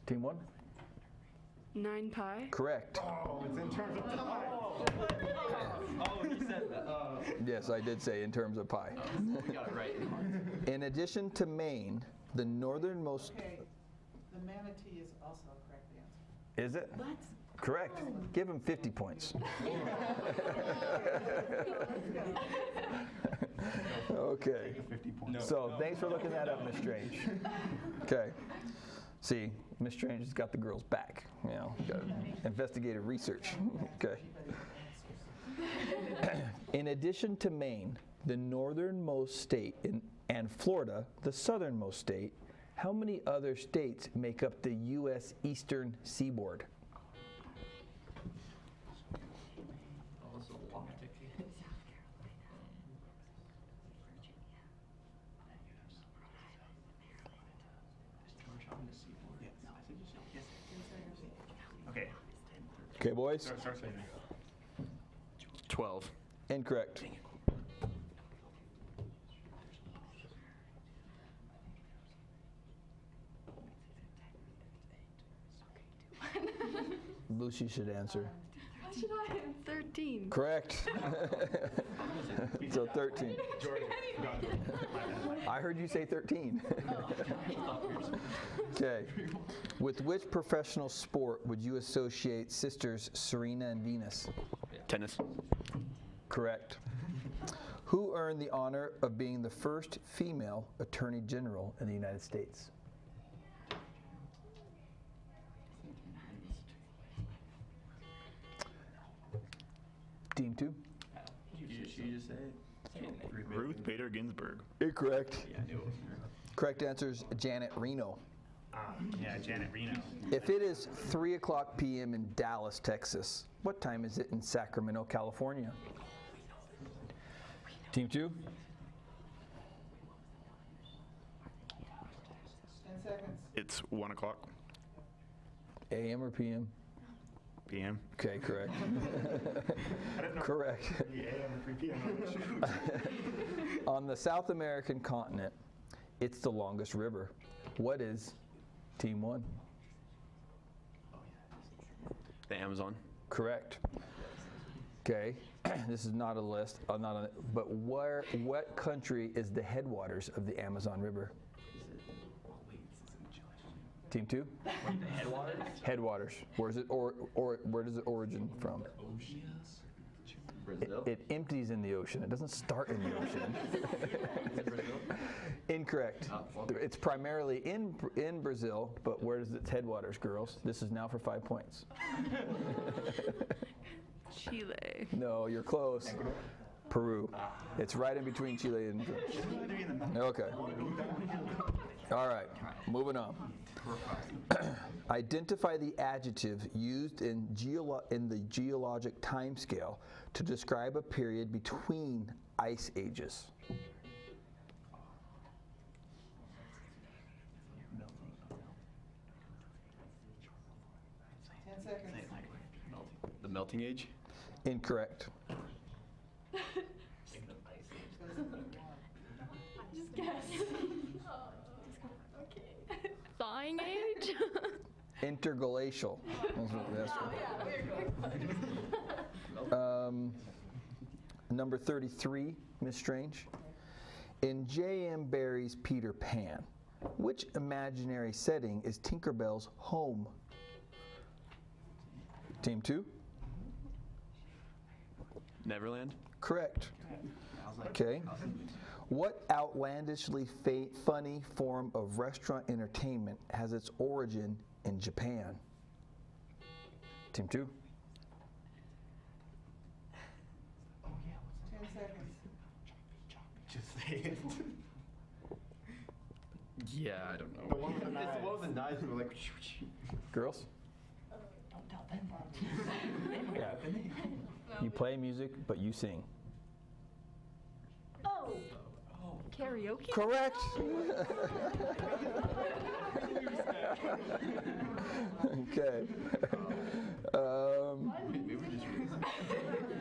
Team 1? 9 pi. Correct. Oh, it's in terms of time. Oh, he said that. Yes, I did say in terms of pi. We got it right. In addition to Maine, the northernmost... Okay, the manatee is also a correct answer. Is it? Correct. Give him 50 points. Okay. So thanks for looking that up, Miss Strange. Okay. See, Miss Strange has got the girls back. You know, got investigative research. Okay. In addition to Maine, the northernmost state, and Florida, the southernmost state, how many other states make up the U.S. eastern seaboard? Okay. Okay, boys? Start saying. 12. Incorrect. Lucy should answer. What should I? 13. Correct. So 13. I heard you say 13. Okay. With which professional sport would you associate sisters Serena and Venus? Tennis. Correct. Who earned the honor of being the first female Attorney General in the United States? Team 2? She just say it? Ruth Bader Ginsburg. Incorrect. Yeah, I knew it was her. Correct answer is Janet Reno. Yeah, Janet Reno. If it is 3 o'clock p.m. in Dallas, Texas, what time is it in Sacramento, California? Team 2? 10 seconds. It's 1 o'clock AM or PM? p.m. Okay, correct. I didn't know. Correct. 3 a.m. or 3 p.m. On the South American continent, it's the longest river. What is Team 1? The Amazon. Correct. Okay, this is not a list, but what country is the headwaters of the Amazon River? Team 2? Headwaters? Headwaters. Where is it, or where does it origin from? Brazil? It empties in the ocean. It doesn't start in the ocean. Is it Brazil? Incorrect. It's primarily in Brazil, but where does its headwaters, girls? This is now for 5 points. Chile. No, you're close. Peru. It's right in between Chile and Peru. Okay. All right, moving on. Identify the adjective used in the geologic time scale to describe a period between ice ages. The melting age? Incorrect. Just guess. Okay. Thawing age? Interglacial. Number 33, Miss Strange. In J.M. Barrie's Peter Pan, which imaginary setting is Tinkerbell's home? Team 2? Neverland? Correct. Okay. What outlandishly funny form of restaurant entertainment has its origin in Japan? Team 2. 10 seconds. Just say it. Yeah, I don't know. The one with the knives. It's the one with the knives and we're like, Girls? Don't tell them. Yeah. You play music, but you sing. Oh. Karaoke? Correct. Okay.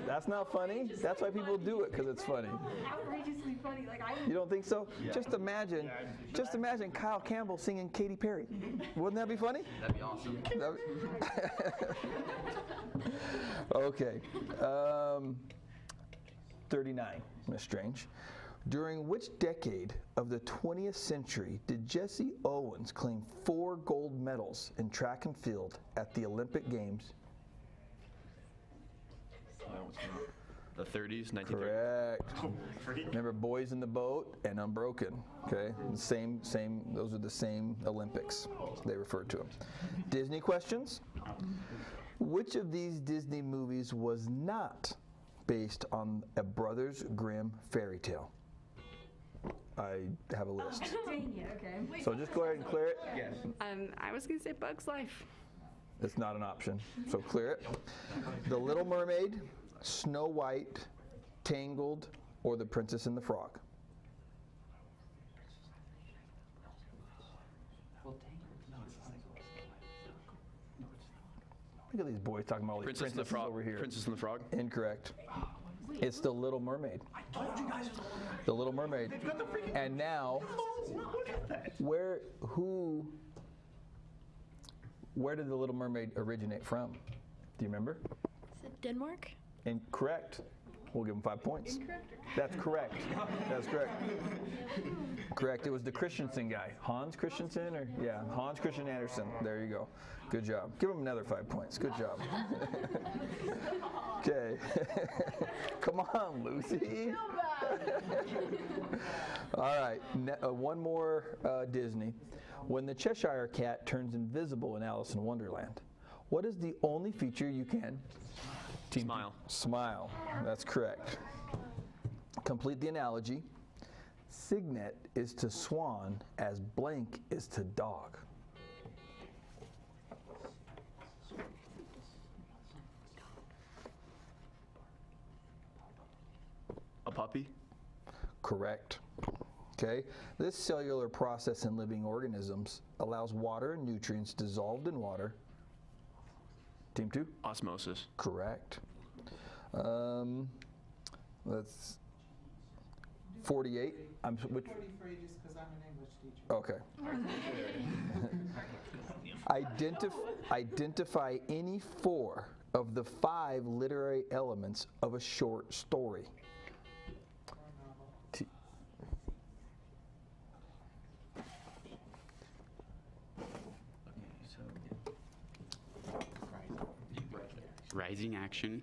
That's not funny. That's why people do it, because it's funny. Outrageously funny. Like I. You don't think so? Just imagine Kyle Campbell singing Katy Perry. Wouldn't that be funny? That'd be awesome. Okay. 39, Miss Strange. During which decade of the 20th century did Jesse Owens claim 4 gold medals in track and field at the Olympic Games? The 30s, 1930s. Correct. Remember Boys in the Boat and Unbroken, okay? Same, those are the same Olympics, they refer to them. Disney questions? Which of these Disney movies was not based on a Brothers Grimm fairy tale? I have a list. Dang it, okay. So just go ahead and clear it. Yes. I was going to say Bug's Life. It's not an option, so clear it. The Little Mermaid, Snow White, Tangled, or The Princess and the Frog? Look at these boys talking about all these Princess and the princesses Frog. over here. Princess and the Frog? Incorrect. It's The Little Mermaid. I told you guys it was The Little Mermaid. They've got the freaking. And now, Look at that. where did The Little Mermaid originate from? Do you remember? Is it Denmark? Incorrect. We'll give him 5 points. That's correct. That's correct. Correct. It was the Christensen guy. Hans Christensen, or yeah, Hans Christian Andersen. There you go. Good job. Give him another 5 points. Good job. Okay. Come on, Lucy. All right. One more Disney. When the Cheshire Cat turns invisible in Alice in Wonderland, what is the only feature you can? Smile. Smile. That's correct. Complete the analogy. Signet is to swan as blank is to dog. A puppy? Correct. Okay. This cellular process in living organisms allows water and nutrients dissolved in water. Team 2? Osmosis. Correct. That's 48. Which? 43 just because I'm an English teacher. Okay. Identify any 4 of the 5 literary elements of a short story. Rising action,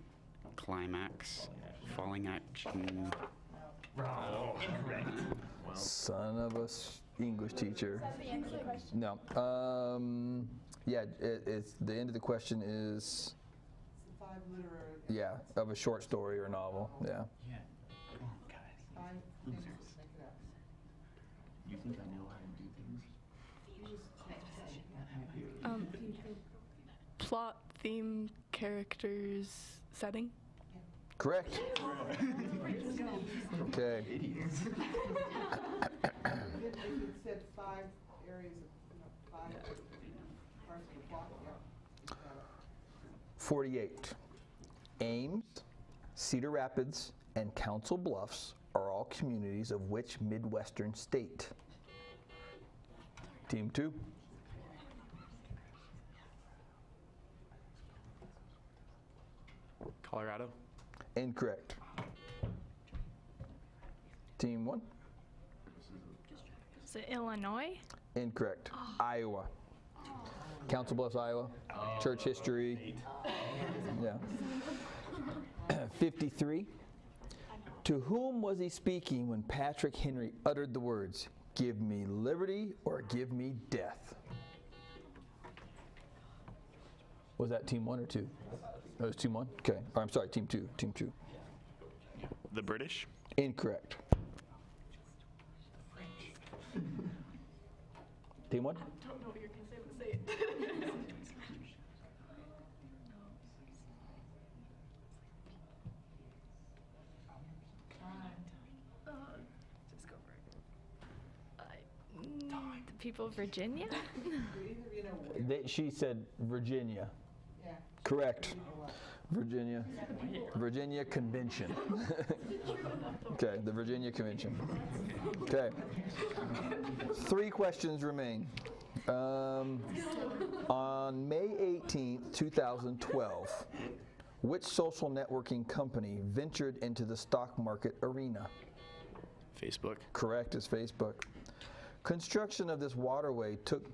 climax, falling action. Son of a English teacher. No. Yeah, it's the end of the question is. It's the 5 literary. Yeah, of a short story or novel. Yeah. Yeah. Come on, guys. 5 things to make it up. You think I know how to do things? Plot, theme, characters, setting. Correct. Okay. If it said 5 areas of, 5 parts of the plot, yeah. 48. Ames, Cedar Rapids, and Council Bluffs are all communities of which Midwestern state? Team 2. Colorado. Incorrect. Team 1. Is it Illinois? Incorrect. Iowa. Council Bluffs, Iowa. Church history. Yeah. 53. To whom was he speaking when Patrick Henry uttered the words, "Give me liberty or give me death"? Was that team 1 or 2? That was team 1? Okay. Or, I'm sorry, team 2. Team 2. The British? Incorrect. Team 1? I don't know what you're going to say, but say it. Just go for it. The people of Virginia? She said Virginia. Yeah. Correct. Virginia. Virginia Convention. Okay, the Virginia Convention. Okay. 3 questions remain. On May 18th, 2012, which social networking company ventured into the stock market arena? Facebook. Correct, is Facebook. Construction of this waterway took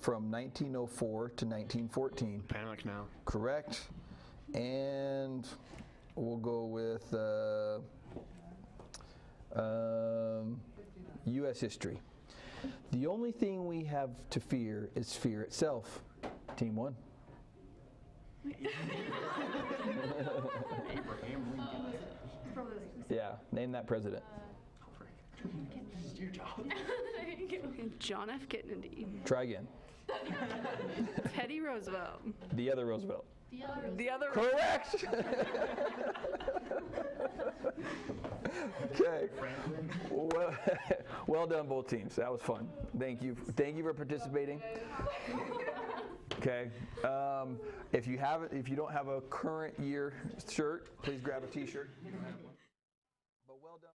from 1904 to 1914. Panama Canal. Correct. And we'll go with U.S. history. The only thing we have to fear is fear itself. Team 1. Yeah, name that president. John F. Kennedy. Try again. Teddy Roosevelt. The other Roosevelt. The other. Correct. Okay. Well done, both teams. That was fun. Thank you. Thank you for participating. Okay. If you don't have a current year shirt, please grab a T-shirt. But well done.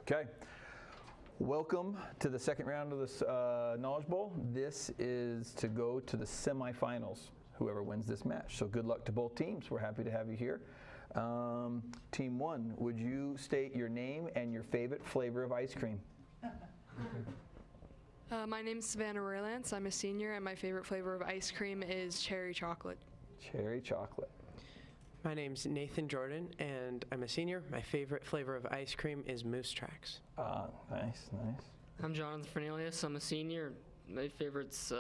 Okay. Welcome to the second round of this Knowledge Bowl. This is to go to the semifinals, whoever wins this match. So good luck to both teams. We're happy to have you here. Team 1, would you state your name and your favorite flavor of ice cream? My name's Savannah Roylance. I'm a senior, and my favorite flavor of ice cream is cherry chocolate. Cherry chocolate. My name's Nathan Jordan, and I'm a senior. My favorite flavor of ice cream is Moose Tracks. Nice, nice. I'm Jonathan Fernelius. I'm a senior. My favorite's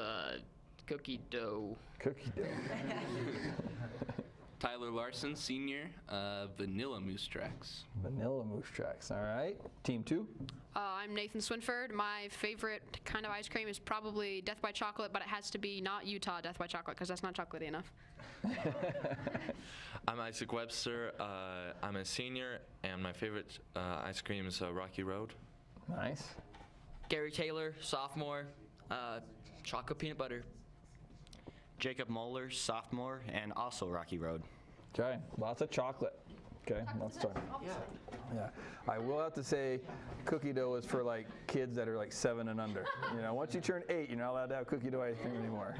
cookie dough. Cookie dough. Tyler Larson, senior, Vanilla Moose Tracks. Vanilla Moose Tracks, all right. Team 2? I'm Nathan Swinford. My favorite kind of ice cream is probably Death by Chocolate, but it has to be not Utah Death by Chocolate because that's not chocolatey enough. I'm Isaac Webster. I'm a senior, and my favorite ice cream is Rocky Road. Nice. Gary Taylor, sophomore, chocolate peanut butter. Jacob Moeller, sophomore, and also Rocky Road. Okay, lots of chocolate. Okay, let's start. Yeah, I will have to say, cookie dough is for like kids that are like 7 and under. You know, once you turn 8, you're not allowed to have cookie dough ice cream anymore.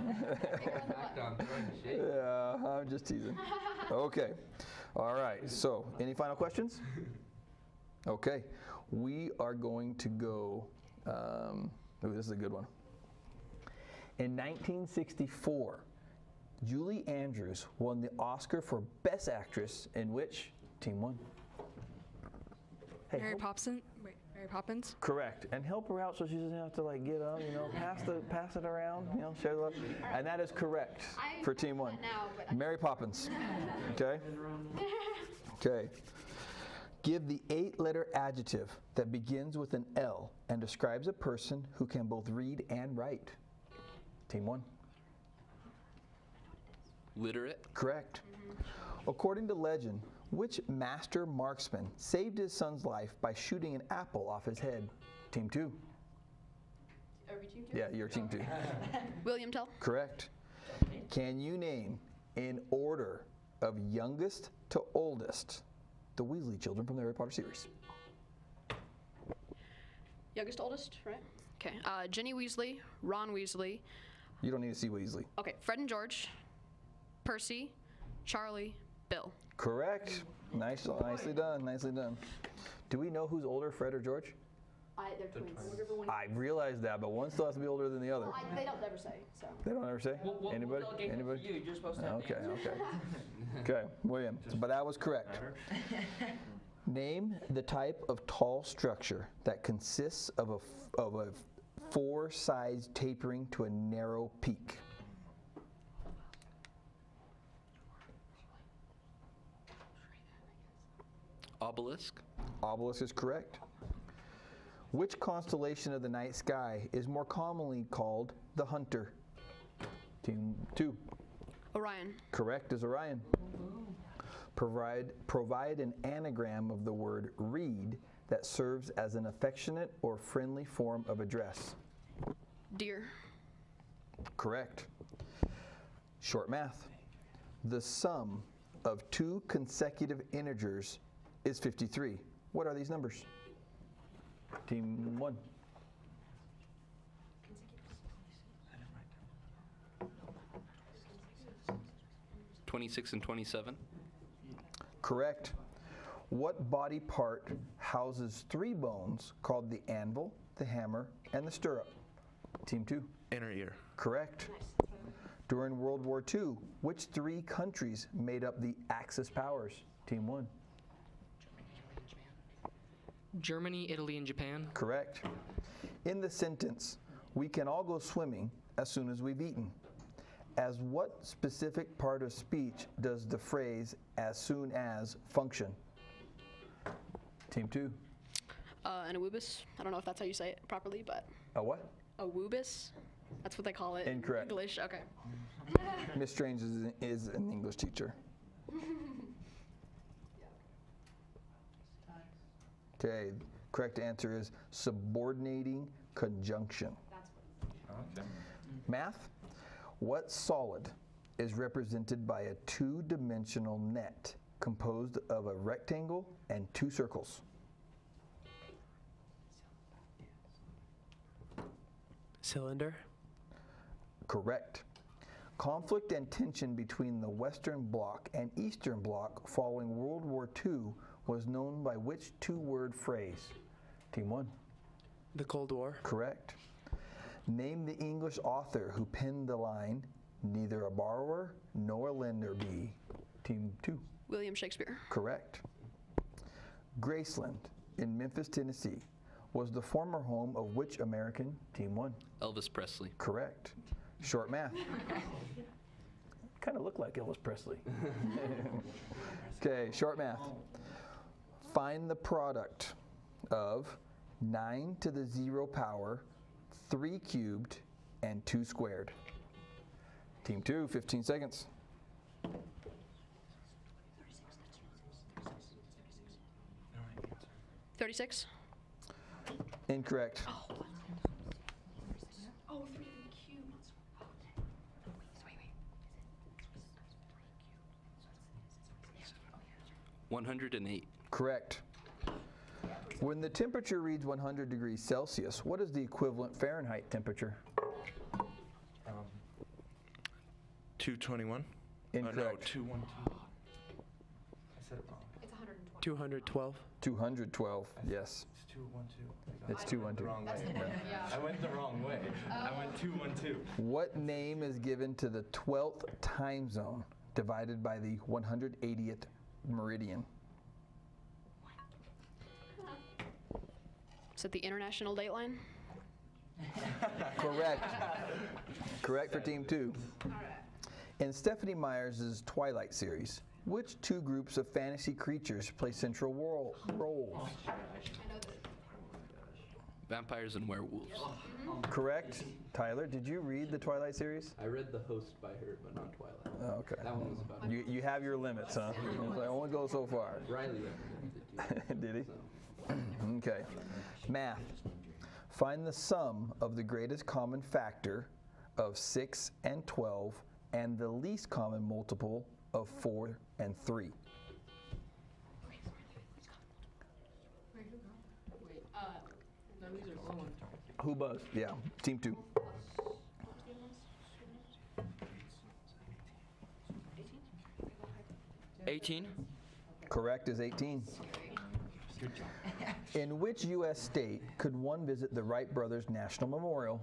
Yeah, I'm just teasing. Okay, all right. So, any final questions? Okay, we are going to go. This is a good one. In 1964, Julie Andrews won the Oscar for Best Actress in which? Team 1. Hey, Mary Poppins? Wait, Mary Poppins? correct. And help her out so she doesn't have to like get up, pass it around, share the love. And that is correct for Team 1. Mary Poppins. Okay? Okay. Give the 8-letter adjective that begins with an L and describes a person who can both read and write. Team 1. Literate. Correct. According to legend, which master marksman saved his son's life by shooting an apple off his head? Team 2. Are we Team 2? Yeah, you're Team 2. William Tell. Correct. Can you name, in order of youngest to oldest, the Weasley children from the Harry Potter series? Youngest, oldest, right? Okay. Ginny Weasley, Ron Weasley. You don't need to see Weasley. Okay. Fred and George, Percy, Charlie, Bill. Correct. Nicely done. Nicely done. Do we know who's older, Fred or George? They're twins. I realized that, but one still has to be older than the other. They don't ever say, so. They don't ever say? Anybody? Anybody? You're supposed to have Okay. Okay, William. But that was correct. Name the type of tall structure that consists of a 4-sides tapering to a narrow peak. Obelisk. Obelisk is correct. Which constellation of the night sky is more commonly called the Hunter? Team 2. Orion. Correct is Orion. Provide an anagram of the word read that serves as an affectionate or friendly form of address. Dear. Correct. Short math. The sum of 2 consecutive integers is 53. What are these numbers? Team 1. 26 and 27. Correct. What body part houses 3 bones called the anvil, the hammer, and the stirrup? Team 2. Inner ear. Correct. During World War II, which 3 countries made up the Axis powers? Team 1. Germany, Italy, and Japan. Correct. In the sentence, we can all go swimming as soon as we've eaten. As what specific part of speech does the phrase as soon as function? Team 2. An awoobus. I don't know if that's how you say it properly, but. A what? A woobus. That's what they call it. Incorrect. In English. Okay. Miss Strange is an English teacher. Okay, correct answer is subordinating conjunction. Okay. Math. What solid is represented by a 2-dimensional net composed of a rectangle and 2 circles? Cylinder. Correct. Conflict and tension between the Western Bloc and Eastern Bloc following World War II was known by which two-word phrase? Team 1. The Cold War. Correct. Name the English author who penned the line, "Neither a borrower nor a lender be." Team 2. William Shakespeare. Correct. Graceland in Memphis, Tennessee was the former home of which American? Team 1. Elvis Presley. Correct. Short math. Kind of look like Elvis Presley. Okay, short math. Find the product of 9 to the 0 power, 3 cubed, and 2 squared. Team 2, 15 seconds. $36. Incorrect. Oh, 3 cubed. 108. Correct. When the temperature reads 100 degrees Celsius, what is the equivalent Fahrenheit temperature? 221? Incorrect. No, 212. I said it wrong. It's 120. 212. 212, yes. It's 212. It's 212. Wrong way. Yeah. I went the wrong way. I went 212. What name is given to the 12th time zone divided by the 180th meridian? Is it the International Dateline? Correct. Correct for Team 2. In Stephanie Meyers' Twilight series, which two groups of fantasy creatures play central roles? Vampires and werewolves. Correct. Tyler, did you read the Twilight series? I read The Host by her, but not Twilight. Oh, okay. That one was about You have your limits, huh? I only go so far. Riley Did he? Okay. Math. Find the sum of the greatest common factor of 6 and 12 and the least common multiple of 4 and 3. Who buzzed? Yeah, Team 2. 18. Correct is 18. In which U.S. state could one visit the Wright Brothers National Memorial?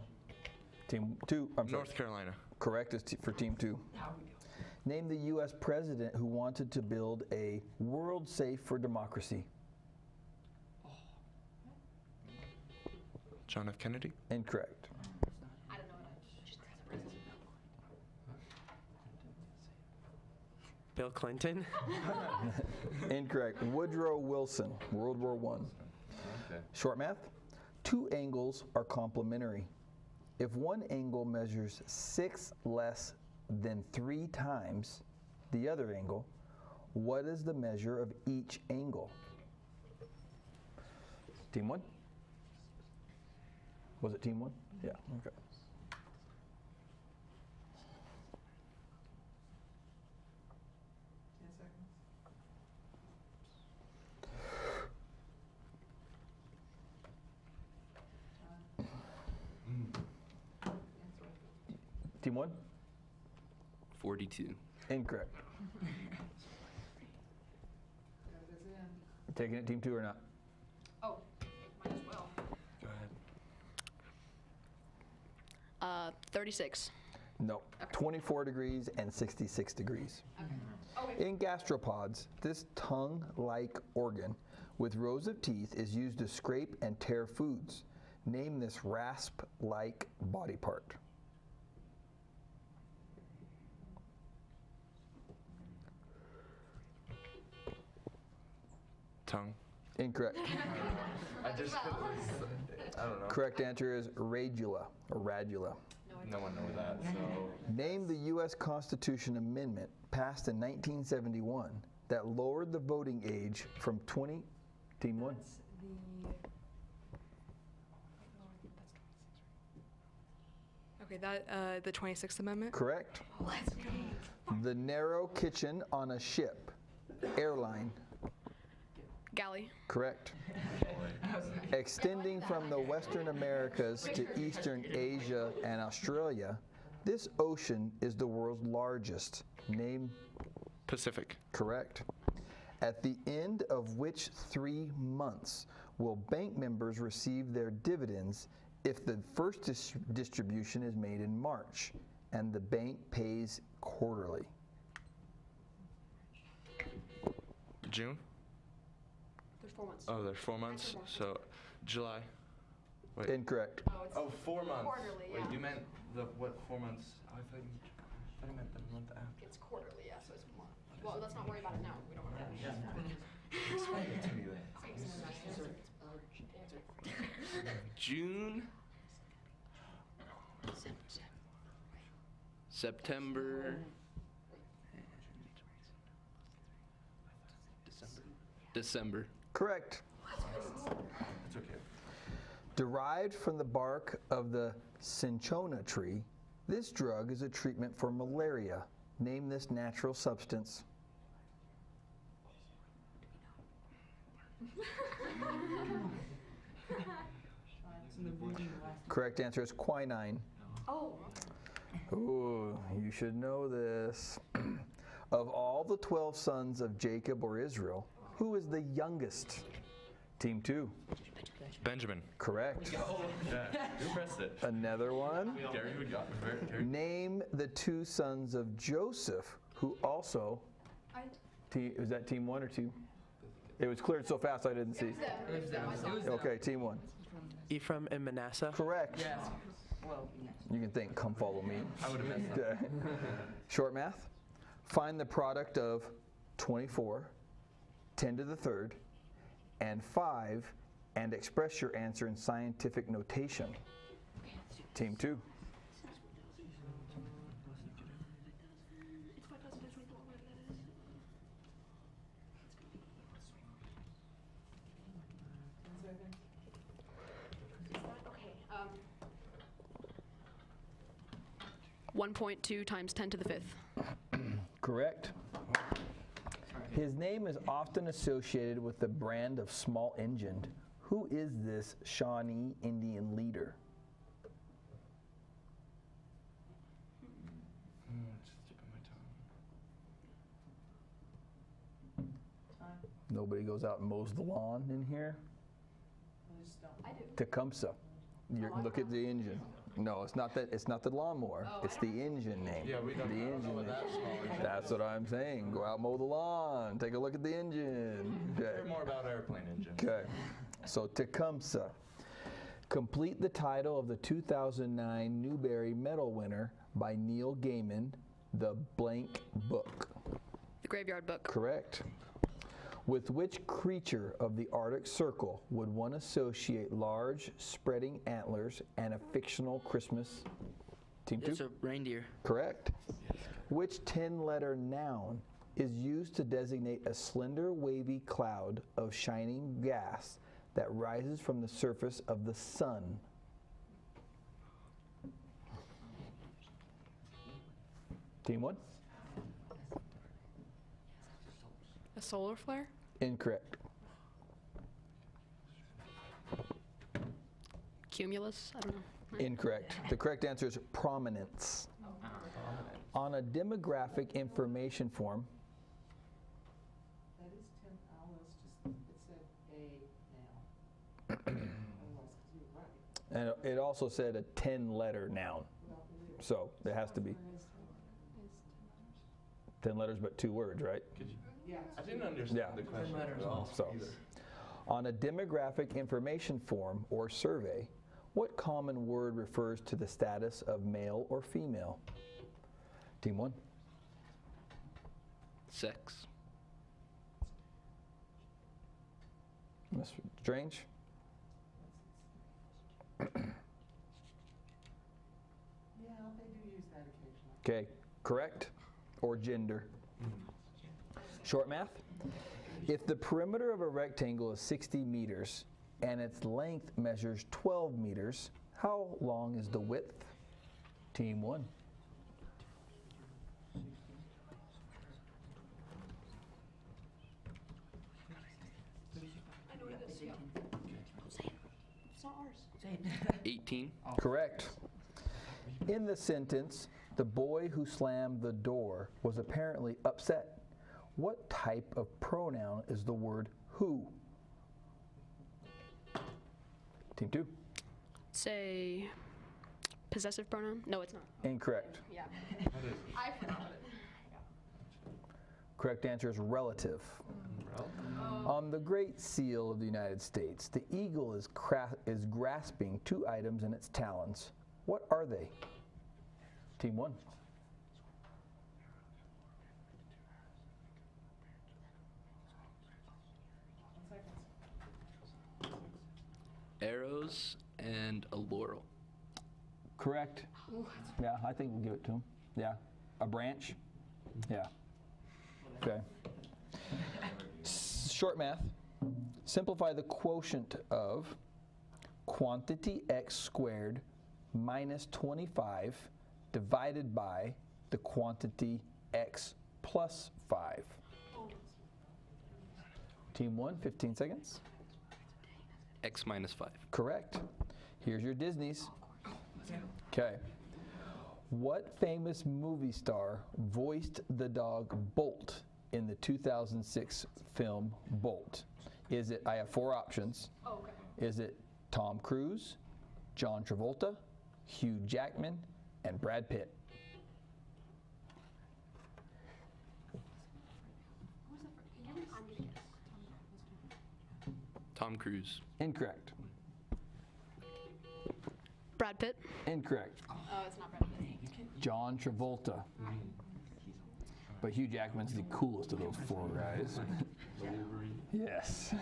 Team 2. North Carolina. Correct is for Team 2. Name the U.S. president who wanted to build a world safe for democracy. John F. Kennedy. Incorrect. Bill Clinton. Incorrect. Woodrow Wilson, World War I. Okay. Short math. Two angles are complementary. If one angle measures 6 less than 3 times the other angle, what is the measure of each angle? Team 1? Was it Team 1? Yeah, okay. Team 1? 42. Incorrect. Taking it Team 2 or not? Oh, might as well. Go ahead. 36. No. 24 degrees and 66 degrees. Okay. In gastropods, this tongue-like organ with rows of teeth is used to scrape and tear foods. Name this rasp-like body part. Tongue. Incorrect. I just I don't know. Correct answer is radula or radula. No one knows that, so. Name the U.S. Constitution Amendment passed in 1971 that lowered the voting age from 20. Team 1. Okay, that the 26th Amendment. Correct. Let's go. The narrow kitchen on a ship, airline. Galley. Correct. Extending from the Western Americas to Eastern Asia and Australia, this ocean is the world's largest. Name? Pacific. Correct. At the end of which 3 months will bank members receive their dividends if the first distribution is made in March and the bank pays quarterly? June? There's 4 months. Oh, there's 4 months. So July. Wait. Incorrect. Oh, 4 months. Quarterly, Wait, yeah. you meant the what? 4 months? Oh, I thought you meant the month after. It's quarterly, yeah, so it's more. Well, let's not worry about it now. We don't want to. Explain it to me then. June. September. December. Correct. It's okay. Derived from the bark of the cinchona tree, this drug is a treatment for malaria. Name this natural substance. Correct answer is quinine. Oh. Ooh, you should know this. Of all the 12 sons of Jacob or Israel, who is the youngest? Team 2. Benjamin. Correct. Yeah, you pressed it. Another one. Gary, who got it? Name the 2 sons of Joseph, who also. Was that team 1 or 2? It was cleared so fast I didn't see. Okay, team 1. Ephraim and Manasseh. Correct. Yeah. Well, You can think, come follow me. I would have messed Okay. Short math. Find the product of 24, 10 to the third, and 5, and express your answer in scientific notation. Team 2. Okay. 1.2 times 10 to the 5th. Correct. His name is often associated with the brand of small engined. Who is this Shawnee Indian leader? Nobody goes out and mows the lawn in here? I do. Tecumseh. Look at the engine. No, it's not that. It's not the lawnmower. It's the engine name. Yeah, we don't know what that small engine is. That's what I'm saying. Go out, mow the lawn. Take a look at the engine. Okay. Hear more about airplane engines. Okay. So Tecumseh. Complete the title of the 2009 Newbery Medal winner by Neil Gaiman, The Blank Book. The Graveyard Book. Correct. With which creature of the Arctic Circle would one associate large, spreading antlers and a fictional Christmas? Team 2? It's a reindeer. Correct. Which 10-letter noun is used to designate a slender, wavy cloud of shining gas that rises from the surface of the sun? Team 1? A solar flare? Incorrect. Cumulus? I don't know. Incorrect. The correct answer is prominence. On a demographic information form, That is 10 hours, just, it said A now. Otherwise, 'cause you're right. and it also said a 10-letter noun. So it has to be 10 letters but 2 words, right? Yeah. I didn't understand the question at all. So, either. on a demographic information form or survey, what common word refers to the status of male or female? Team 1? Sex. Ms. Strange? Yeah, they do use that occasionally. Okay, correct or gender? Short math. If the perimeter of a rectangle is 60 meters and its length measures 12 meters, how long is the width? Team 1. It's not ours. 18. Correct. In the sentence, the boy who slammed the door was apparently upset. What type of pronoun is the word who? Team 2. Say possessive pronoun? No, it's not. Incorrect. Yeah. I forgot it. Correct answer is relative. On the Great Seal of the United States, the eagle is grasping two items in its talons. What are they? Team 1. Arrows and a laurel. Correct. Yeah, I think we'll give it to him. Yeah. A branch? Yeah. Okay. Short math. Simplify the quotient of quantity x squared minus 25 divided by the quantity x plus 5. Team 1, 15 seconds. X minus 5. Correct. Here's your Disneys. Okay. What famous movie star voiced the dog Bolt in the 2006 film Bolt? Is it, I have 4 options. Oh, okay. Is it Tom Cruise, John Travolta, Hugh Jackman, and Brad Pitt? Tom Cruise. Incorrect. Brad Pitt. Incorrect. Oh, it's not Brad Pitt. John Travolta. But Hugh Jackman's the coolest of those 4 guys. Yes.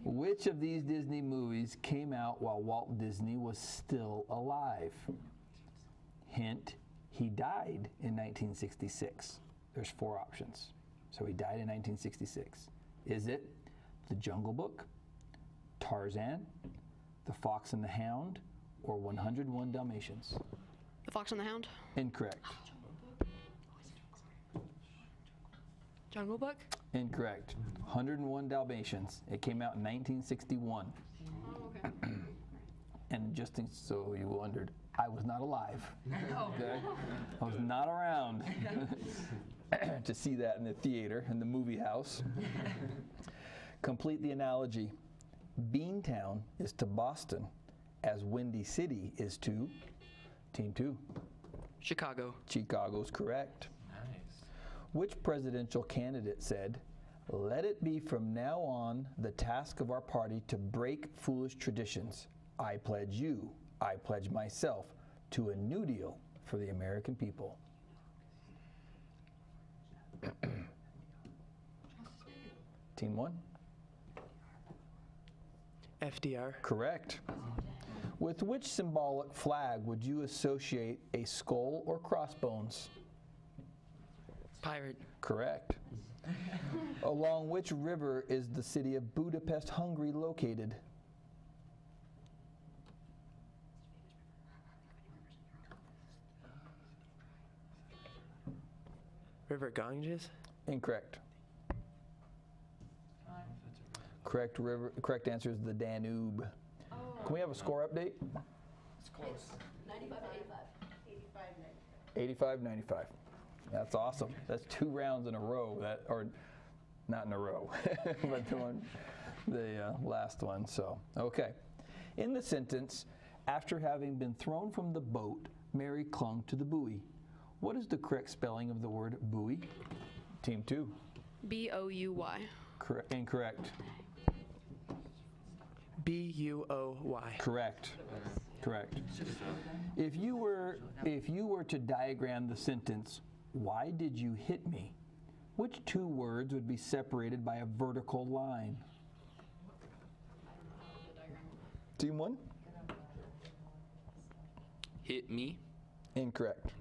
Which of these Disney movies came out while Walt Disney was still alive? Hint, he died in 1966. There's 4 options. So he died in 1966. Is it The Jungle Book, Tarzan, The Fox and the Hound, or 101 Dalmatians? The Fox and the Hound. Incorrect. Jungle Book? Incorrect. 101 Dalmatians. It came out in 1961. Oh, okay. And just so you wondered, I was not alive. Okay? I was not around to see that in the theater, in the movie house. Complete the analogy. Beantown is to Boston as Windy City is to Team 2. Chicago. Chicago's correct. Nice. Which presidential candidate said, "Let it be from now on the task of our party to break foolish traditions. I pledge you, I pledge myself to a new deal for the American people"? Team 1. FDR. Correct. With which symbolic flag would you associate a skull or crossbones? Pirate. Correct. Along which river is the city of Budapest, Hungary located? River Ganges? Incorrect. Correct answer is the Danube. Oh. Can we have a score update? It's close. 95 to 85. 85-95. That's awesome. That's 2 rounds in a row. Or not in a row, but the last one. So, okay. In the sentence, after having been thrown from the boat, Mary clung to the buoy. What is the correct spelling of the word buoy? Team 2. B-O-U-Y. Incorrect. B-U-O-Y. Correct. If you were to diagram the sentence, "Why did you hit me?" which 2 words would be separated by a vertical line? Team 1? Hit me. Incorrect.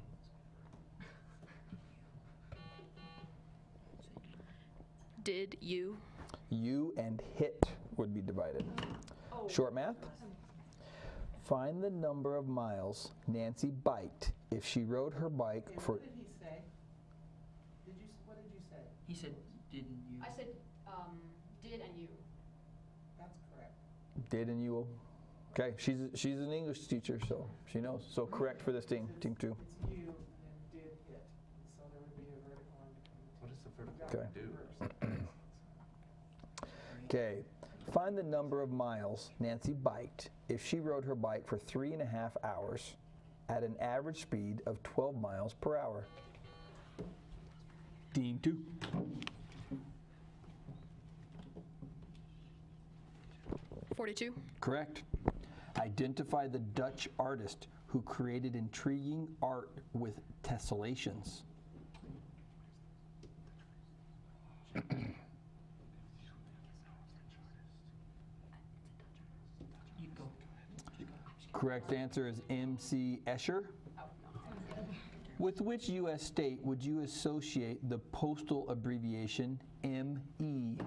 Did you? You and hit would be divided. Short math? Find the number of miles Nancy biked if she rode her bike for... What did he say? What did you say? He said, didn't you? I said, did and you. That's correct. Did and you will. Okay, she's an English teacher, so she knows. So correct for this team, team 2. It's you, and then did it. And so there would be a vertical line between the two. What does the vertical Okay. Okay, find the number of miles Nancy biked if she rode her bike for 3.5 hours at an average speed of 12 miles per hour. Team 2. $42. Correct. Identify the Dutch artist who created intriguing art with tessellations. Correct answer is M.C. Escher. With which U.S. state would you associate the postal abbreviation M.E.?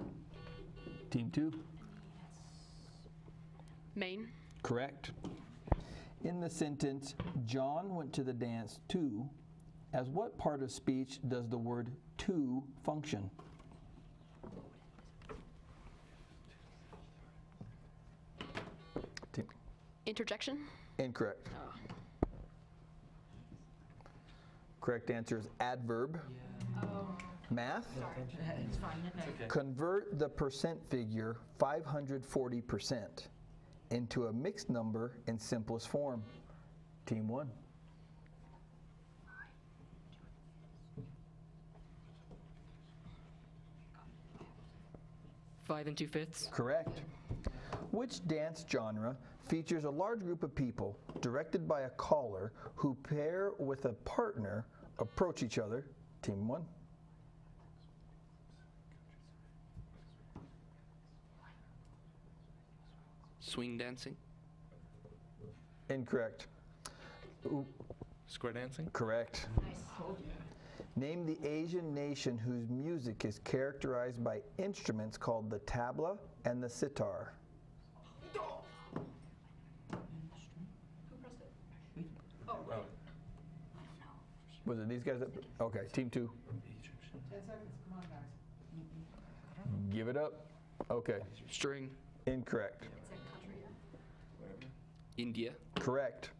Team 2. Maine. Correct. In the sentence, John went to the dance too, as what part of speech does the word to function? Interjection. Incorrect. Correct answer is adverb. Math. It's fine. Convert the percent figure 540% into a mixed number in simplest form. Team 1. Five and 2/5. Correct. Which dance genre features a large group of people directed by a caller who pair with a partner approach each other? Team 1. Swing dancing. Incorrect. Ooh. Square dancing? Correct. Name the Asian nation whose music is characterized by instruments called the tabla and the sitar. Was it these guys that? Okay, team 2. 10 seconds, come on, guys. Give it up. Okay. String. Incorrect. India. Correct.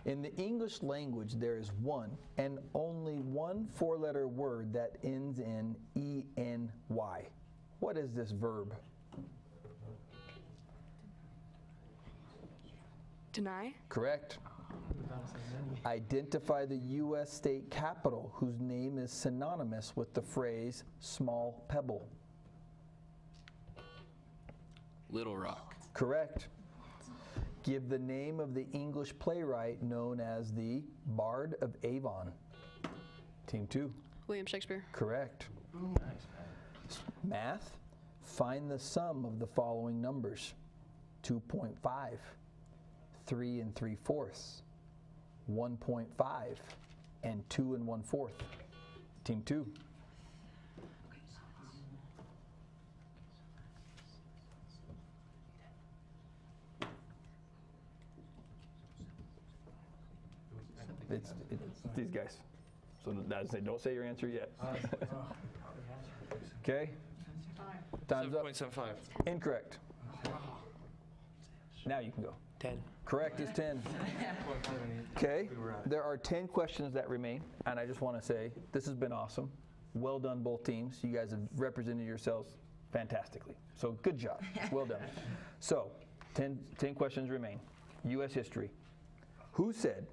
In the English language, there is one and only one 4-letter word that ends in E-N-Y. What is this verb? Deny. Correct. Identify the U.S. state capital whose name is synonymous with the phrase small pebble. Little Rock. Correct. Give the name of the English playwright known as the Bard of Avon. Team 2. William Shakespeare. Correct. Math. Find the sum of the following numbers. 2.5, 3 3/4, 1.5, and 2 1/4. Team 2. It's these guys. So don't say your answer yet. Okay? Time's up. 7.75. Incorrect. Now you can go. 10. Correct is 10. Okay, there are 10 questions that remain, and I just want to say this has been awesome. Well done, both teams. You guys have represented yourselves fantastically. So good job. Well done. So 10 questions remain. U.S. history. Who said,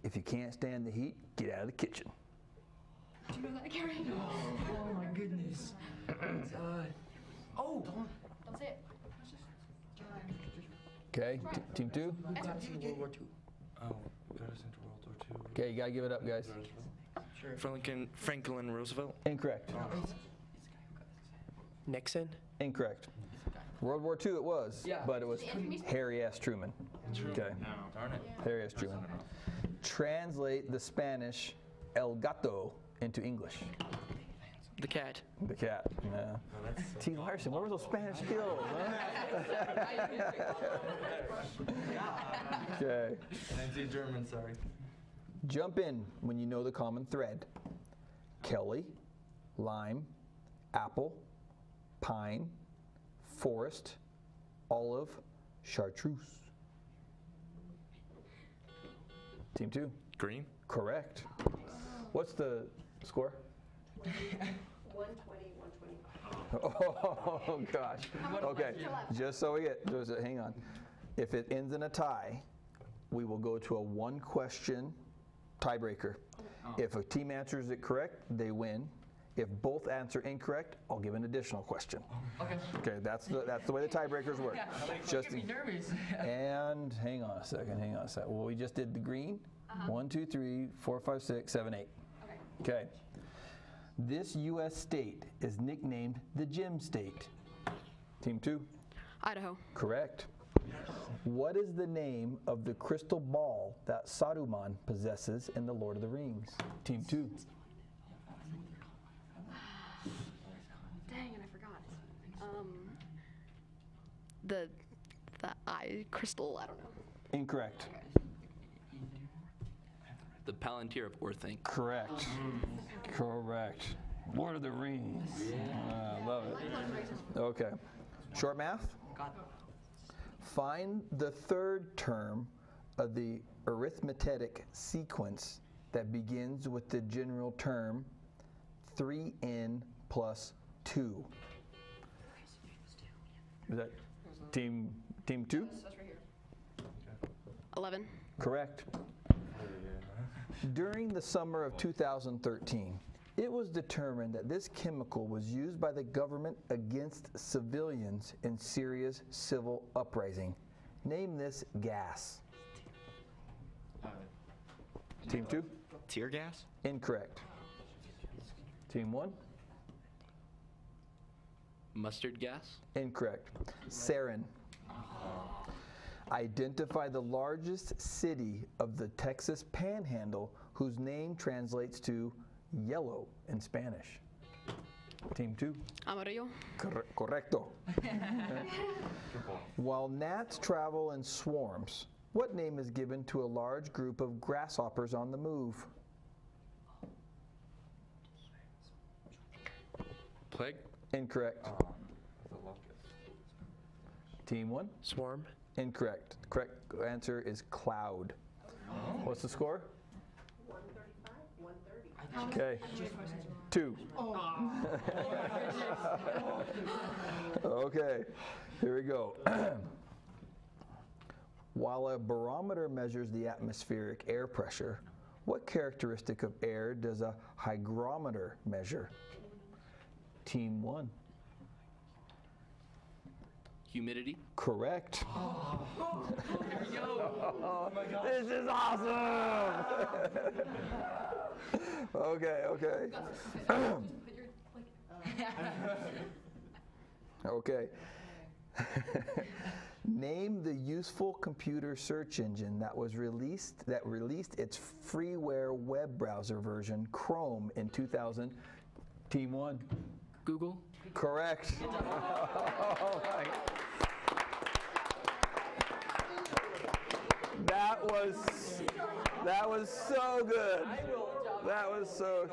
if you can't stand the heat, get out of the kitchen? Do you know that, Gary? Oh my goodness. Don't say it. Okay, team 2. Who got us into World War II? Oh, who got us into World War II? Okay, you gotta give it up, guys. Franklin Roosevelt. Incorrect. Nixon. Incorrect. World War II it was, but it was Harry S. Truman. Okay. Darn it. Harry S. Truman. Translate the Spanish El Gato into English. The cat. The cat. No. T. Larson, where were those Spanish skills? Okay. Nancy German, sorry. Jump in when you know the common thread. Kelly, lime, apple, pine, forest, olive, chartreuse. Team 2. Green. Correct. What's the score? 120, 125. Oh gosh. Okay, just so we get, hang on. If it ends in a tie, we will go to a one-question tiebreaker. If a team answers it correct, they win. If both answer incorrect, I'll give an additional question. Okay, that's the way the tiebreakers work. Just me nervous. and hang on a second. Well, we just did the green. 1, 2, 3, 4, 5, 6, 7, 8. Okay. This U.S. state is nicknamed the Gem State. Team 2. Idaho. Correct. What is the name of the crystal ball that Saruman possesses in The Lord of the Rings? Team 2. Dang it, I forgot. The eye crystal, I don't know. Incorrect. The Palantir of Orthanc. Correct. Correct. Lord of the Rings. I love it. Okay. Short math? Find the third term of the arithmetic sequence that begins with the general term 3n plus 2. Is that team 2? That's right here. 11. Correct. During the summer of 2013, it was determined that this chemical was used by the government against civilians in Syria's civil uprising. Name this gas. Team 2? Tear gas? Incorrect. Team 1? Mustard gas? Incorrect. Sarin. Identify the largest city of the Texas Panhandle whose name translates to yellow in Spanish. Team 2. Amarillo. Correcto. While gnats travel in swarms, what name is given to a large group of grasshoppers on the move? Plague. Incorrect. Team 1. Swarm. Incorrect. The correct answer is cloud. What's the score? 135, 130. Okay. 2. Okay, here we go. While a barometer measures the atmospheric air pressure, what characteristic of air does a hygrometer measure? Team 1. Humidity? Correct. Oh my God. This is awesome! Okay. Okay. Name the useful computer search engine that released its freeware web browser version, Chrome, in 2000. Team 1. Google. Correct. That was so good. That was so.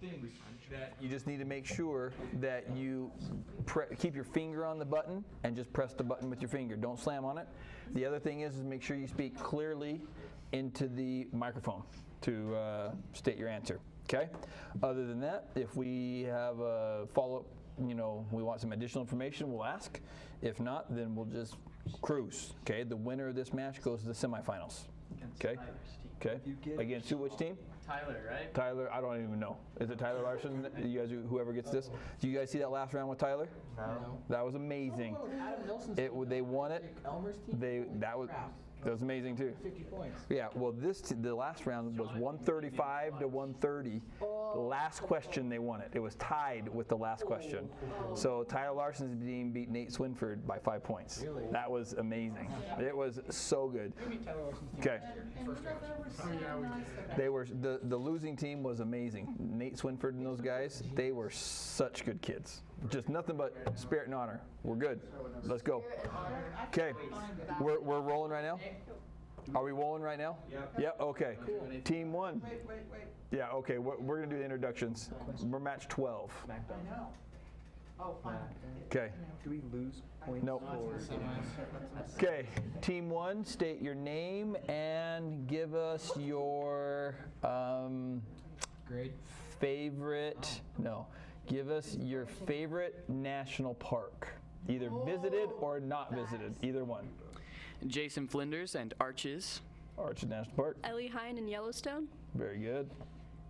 things that You just need to make sure that you keep your finger on the button and just press the button with your finger. Don't slam on it. The other thing is make sure you speak clearly into the microphone to state your answer. Okay? Other than that, if we have a follow-up, we want some additional information, we'll ask. If not, then we'll just cruise. Okay? The winner of this match goes to the semifinals. Okay? Okay. Against which team? Tyler, right? Tyler, I don't even know. Is it Tyler Larson? You guys, whoever gets this. Do you guys see that last round with Tyler? No. That was amazing. Adam Nelson's They won it. Elmer's team? That was amazing too. 50 points. Yeah. Well, the last round was 135 to 130. The last question they won it. It was tied with the last question. So Tyler Larson's team beat Nate Swinford by 5 points. Really? That was amazing. It was so good. Okay. They were the losing team was amazing. Nate Swinford and those guys, they were such good kids. Just nothing but spirit and honor. We're good. Let's go. Okay. We're rolling right now? Are we rolling right now? Yep. Okay. Team 1. Wait. Yeah, okay. We're going to do the introductions. We're match 12. I know. Oh, fine. Okay. Do we lose points? Nope. Okay. Team 1, state your name and give us your Grade? favorite. No. Give us your favorite national park. Either visited or not visited. Either one. Jason Flinders and Arches. Arches National Park. Ellie Hine in Yellowstone. Very good.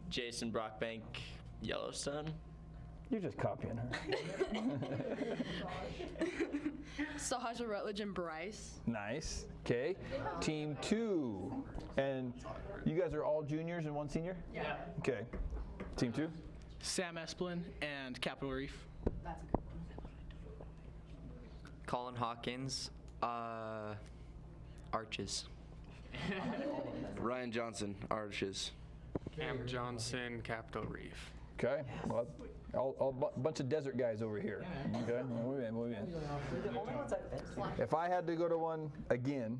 Jason Brockbank, Yellowstone. You're just copying her. Sahaja Rutledge and Bryce. Nice. Okay. Team 2. And you guys are all juniors and one senior? Yeah. Okay. Team 2? Sam Esplin and Capitol Reef. That's a good one. Colin Hawkins, Arches. Ryan Johnson, Arches. Cam Johnson, Capitol Reef. Okay. Well, a bunch of desert guys over here. Okay. Move in. If I had to go to one again,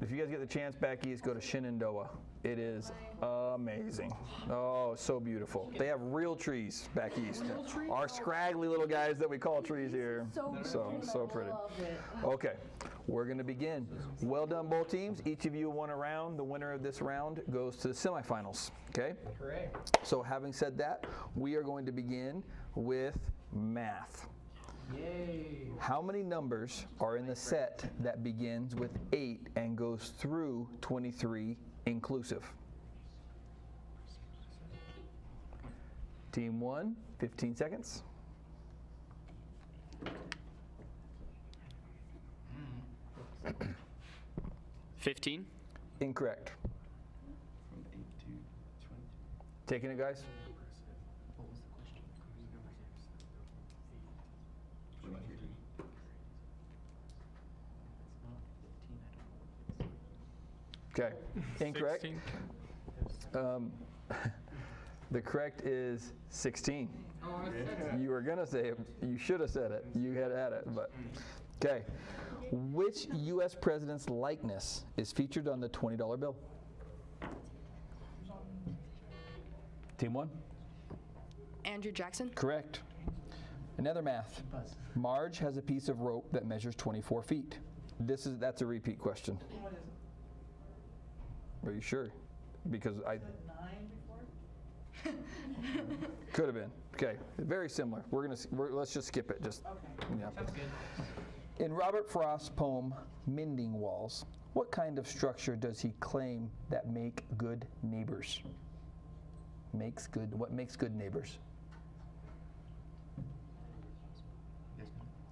if you guys get the chance back east, go to Shenandoah. It is amazing. Oh, so beautiful. They have real trees back east. Our scraggly little guys that we call trees here. So pretty. Okay, we're going to begin. Well done, both teams. Each of you won a round. The winner of this round goes to the semifinals. Okay? Correct. So having said that, we are going to begin with math. Yay. How many numbers are in the set that begins with 8 and goes through 23 inclusive? Team 1, 15 seconds. Mm. 15. Incorrect. From 8 to 20. Taking it, guys? What was the question? 23. Okay. Incorrect. 16. The correct is 16. You were going to say it. You should have said it. You had it. But okay. Which U.S. president's likeness is featured on the $20 bill? Team 1? Andrew Jackson. Correct. Another math. Marge has a piece of rope that measures 24 feet. That's a repeat question. Are you sure? Because I 9 before? could have been. Okay, very similar. Let's just skip it. Just yeah. Sounds good. In Robert Frost's poem *Mending Walls*, what kind of structure does he claim that make good neighbors? What makes good neighbors?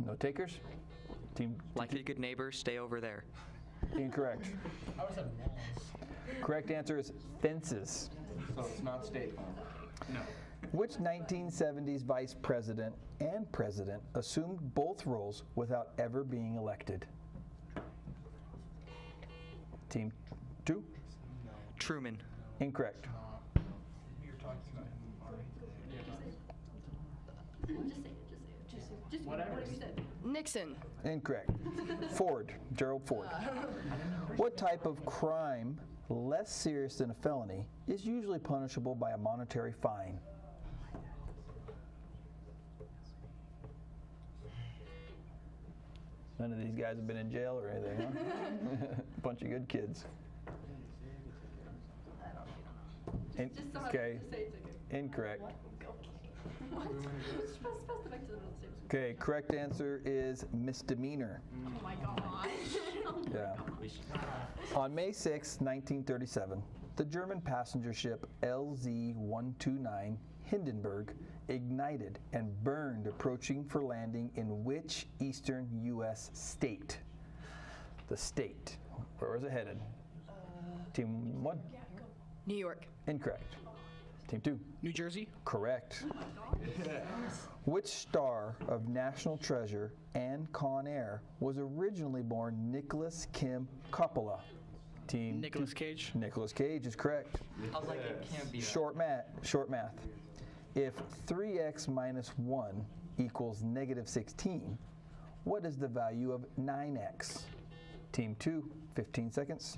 No takers? Team. Like a good neighbor, stay over there. Incorrect. I always had walls. Correct answer is fences. So it's not State Farm. No. Which 1970s vice president and president assumed both roles without ever being elected? Team 2? Truman. Incorrect. You're talking about Just whatever. Nixon. Incorrect. Ford. Gerald Ford. What type of crime less serious than a felony, is usually punishable by a monetary fine? None of these guys have been in jail or anything, huh? Bunch of good kids. Okay, incorrect. Okay, correct answer is misdemeanor. Oh my gosh. Yeah. On May 6, 1937, the German passenger ship LZ-129 Hindenburg ignited and burned approaching for landing in which eastern U.S. state? The state. Where was it headed? Team 1? New York. Incorrect. Team 2? New Jersey? Correct. Which star of National Treasure and Con Air was originally born Nicholas Kim Coppola? Team Nicolas Cage. Nicolas Cage is correct. I was like, it can't be that. Short math. If 3x minus 1 equals negative 16, what is the value of 9x? Team 2, 15 seconds.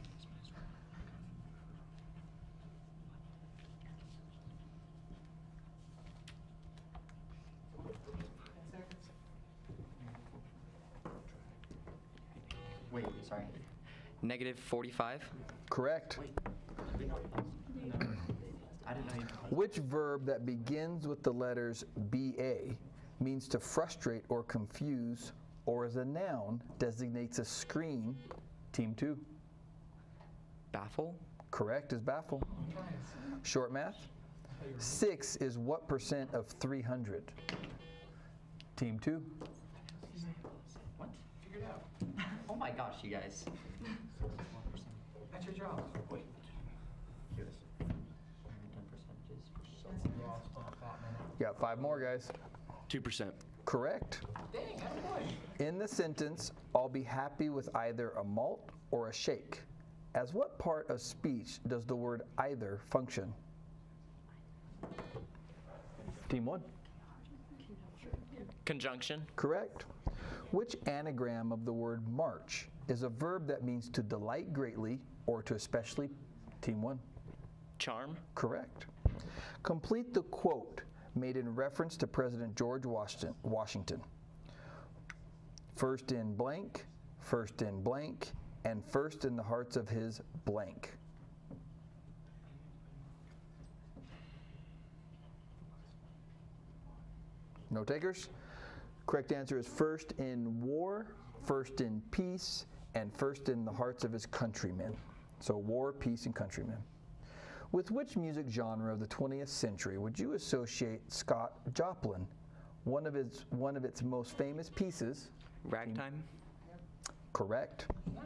Wait, sorry. Negative 45. Correct. I didn't know you. Which verb that begins with the letters BA means to frustrate or confuse, or as a noun designates a screen? Team 2. Baffle. Correct is baffle. Short math. 6 is what percent of 300? Team 2. What? Figure it out. Oh my gosh, you guys. That's your job. Wait. Hear this. 10 percentages. Got 5 more, guys. 2%. Correct. Dang, boy. In the sentence, I'll be happy with either a malt or a shake. As what part of speech does the word either function? Team 1. Conjunction. Correct. Which anagram of the word march is a verb that means to delight greatly or to especially? Team 1. Charm. Correct. Complete the quote made in reference to President George Washington. First in blank, first in blank, and first in the hearts of his blank. No takers? Correct answer is first in war, first in peace, and first in the hearts of his countrymen. So war, peace, and countrymen. With which music genre of the 20th century would you associate Scott Joplin? One of its most famous pieces. Ragtime. Correct. Nice.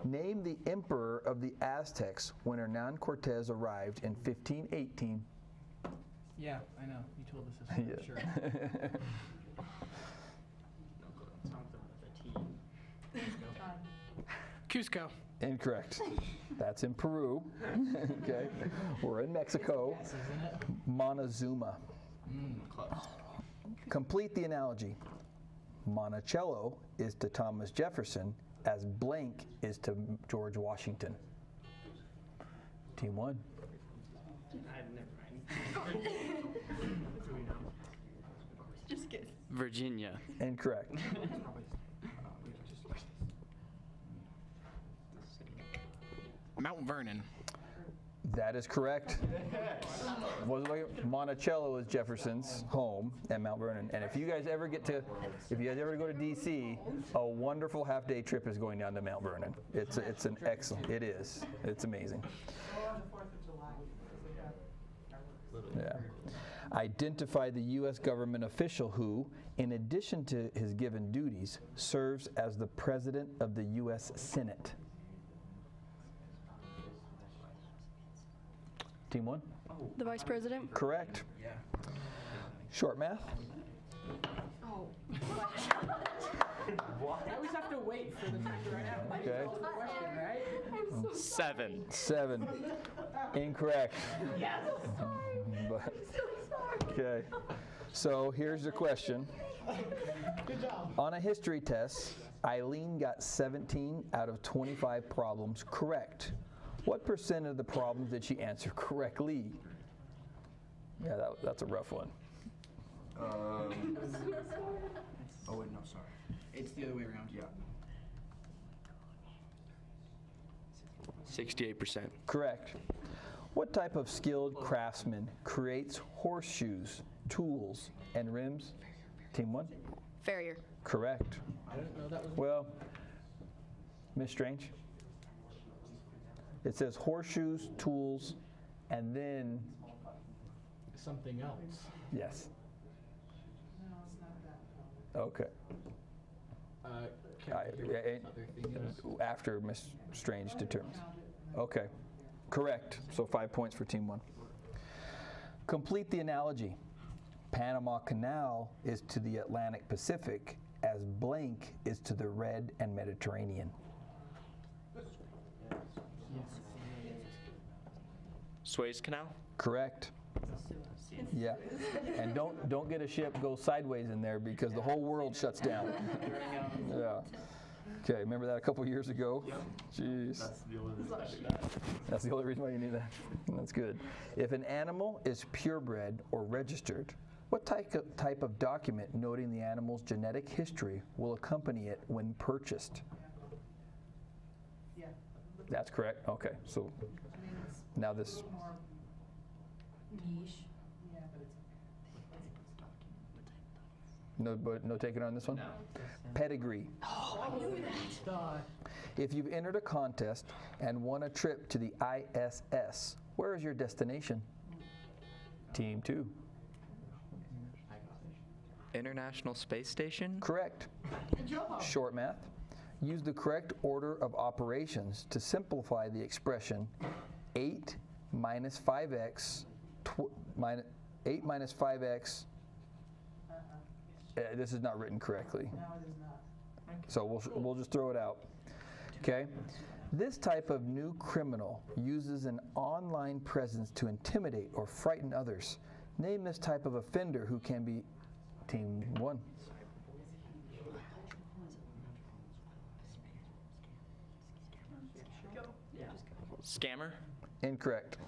Name the emperor of the Aztecs when Hernan Cortez arrived in 1518. Yeah, I know. You told us this. Yeah. Sure. Cusco. Incorrect. That's in Peru. Okay. We're in Mexico. Yes, isn't it? Montezuma. Close. Complete the analogy. Monticello is to Thomas Jefferson as blank is to George Washington. Team 1. Just kidding. Virginia. Incorrect. Mount Vernon. That is correct. Monticello is Jefferson's home at Mount Vernon. And if you guys ever go to DC, a wonderful half-day trip is going down to Mount Vernon. It's an excellent. It is. It's amazing. Yeah. Identify the U.S. government official who, in addition to his given duties, serves as the president of the U.S. Senate. Team 1? The vice president? Correct. Yeah. Short math? Oh. I always have to wait for the time to run out. Okay. The question, right? 7. 7. Incorrect. Yes. But, okay. So here's the question. Good job. On a history test, Eileen got 17 out of 25 problems correct. What percent of the problems did she answer correctly? Yeah, that's a rough one. Oh wait, no, sorry. It's the other way around. Yeah. 68%. Correct. What type of skilled craftsman creates horseshoes, tools, and rims? Team 1? Farrier. Correct. I didn't know that was. Well, Miss Strange? It says horseshoes, tools, and then, Something else. yes. No, it's not that. Okay. After Miss Strange determines. Okay. Correct. So 5 points for Team 1. Complete the analogy. Panama Canal is to the Atlantic Pacific as blank is to the Red and Mediterranean. Suez Canal? Correct. Yeah. And don't get a ship go sideways in there because the whole world shuts down. Yeah. Okay, remember that a couple years ago? Yep. Jeez. That's the only reason I do that. That's the only reason why you need that. That's good. If an animal is purebred or registered, what type of document noting the animal's genetic history will accompany it when purchased? Yeah. That's correct. Okay, so now this. Niche. Yeah, but it's. No taking on this one? No. Pedigree. Oh, I knew that. If you've entered a contest and won a trip to the ISS, where is your destination? Team 2. International Space Station? Correct. Good job. Short math. Use the correct order of operations to simplify the expression 8 minus 5x 8 minus 5x. This is not written correctly. No, it is not. So we'll just throw it out. Okay? This type of new criminal uses an online presence to intimidate or frighten others. Name this type of offender who can be Team 1. Scammer? Incorrect.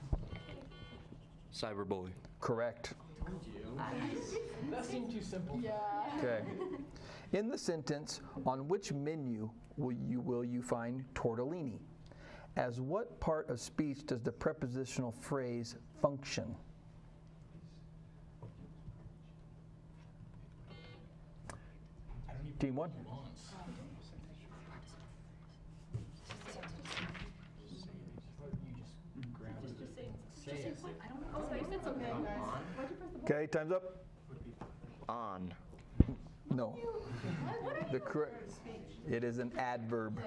Cyberbully. Correct. That seemed too simple. Yeah. Okay. In the sentence, on which menu will you find tortellini? As what part of speech does the prepositional phrase function? Team 1. Okay, time's up. On. No. The correct. It is an adverb.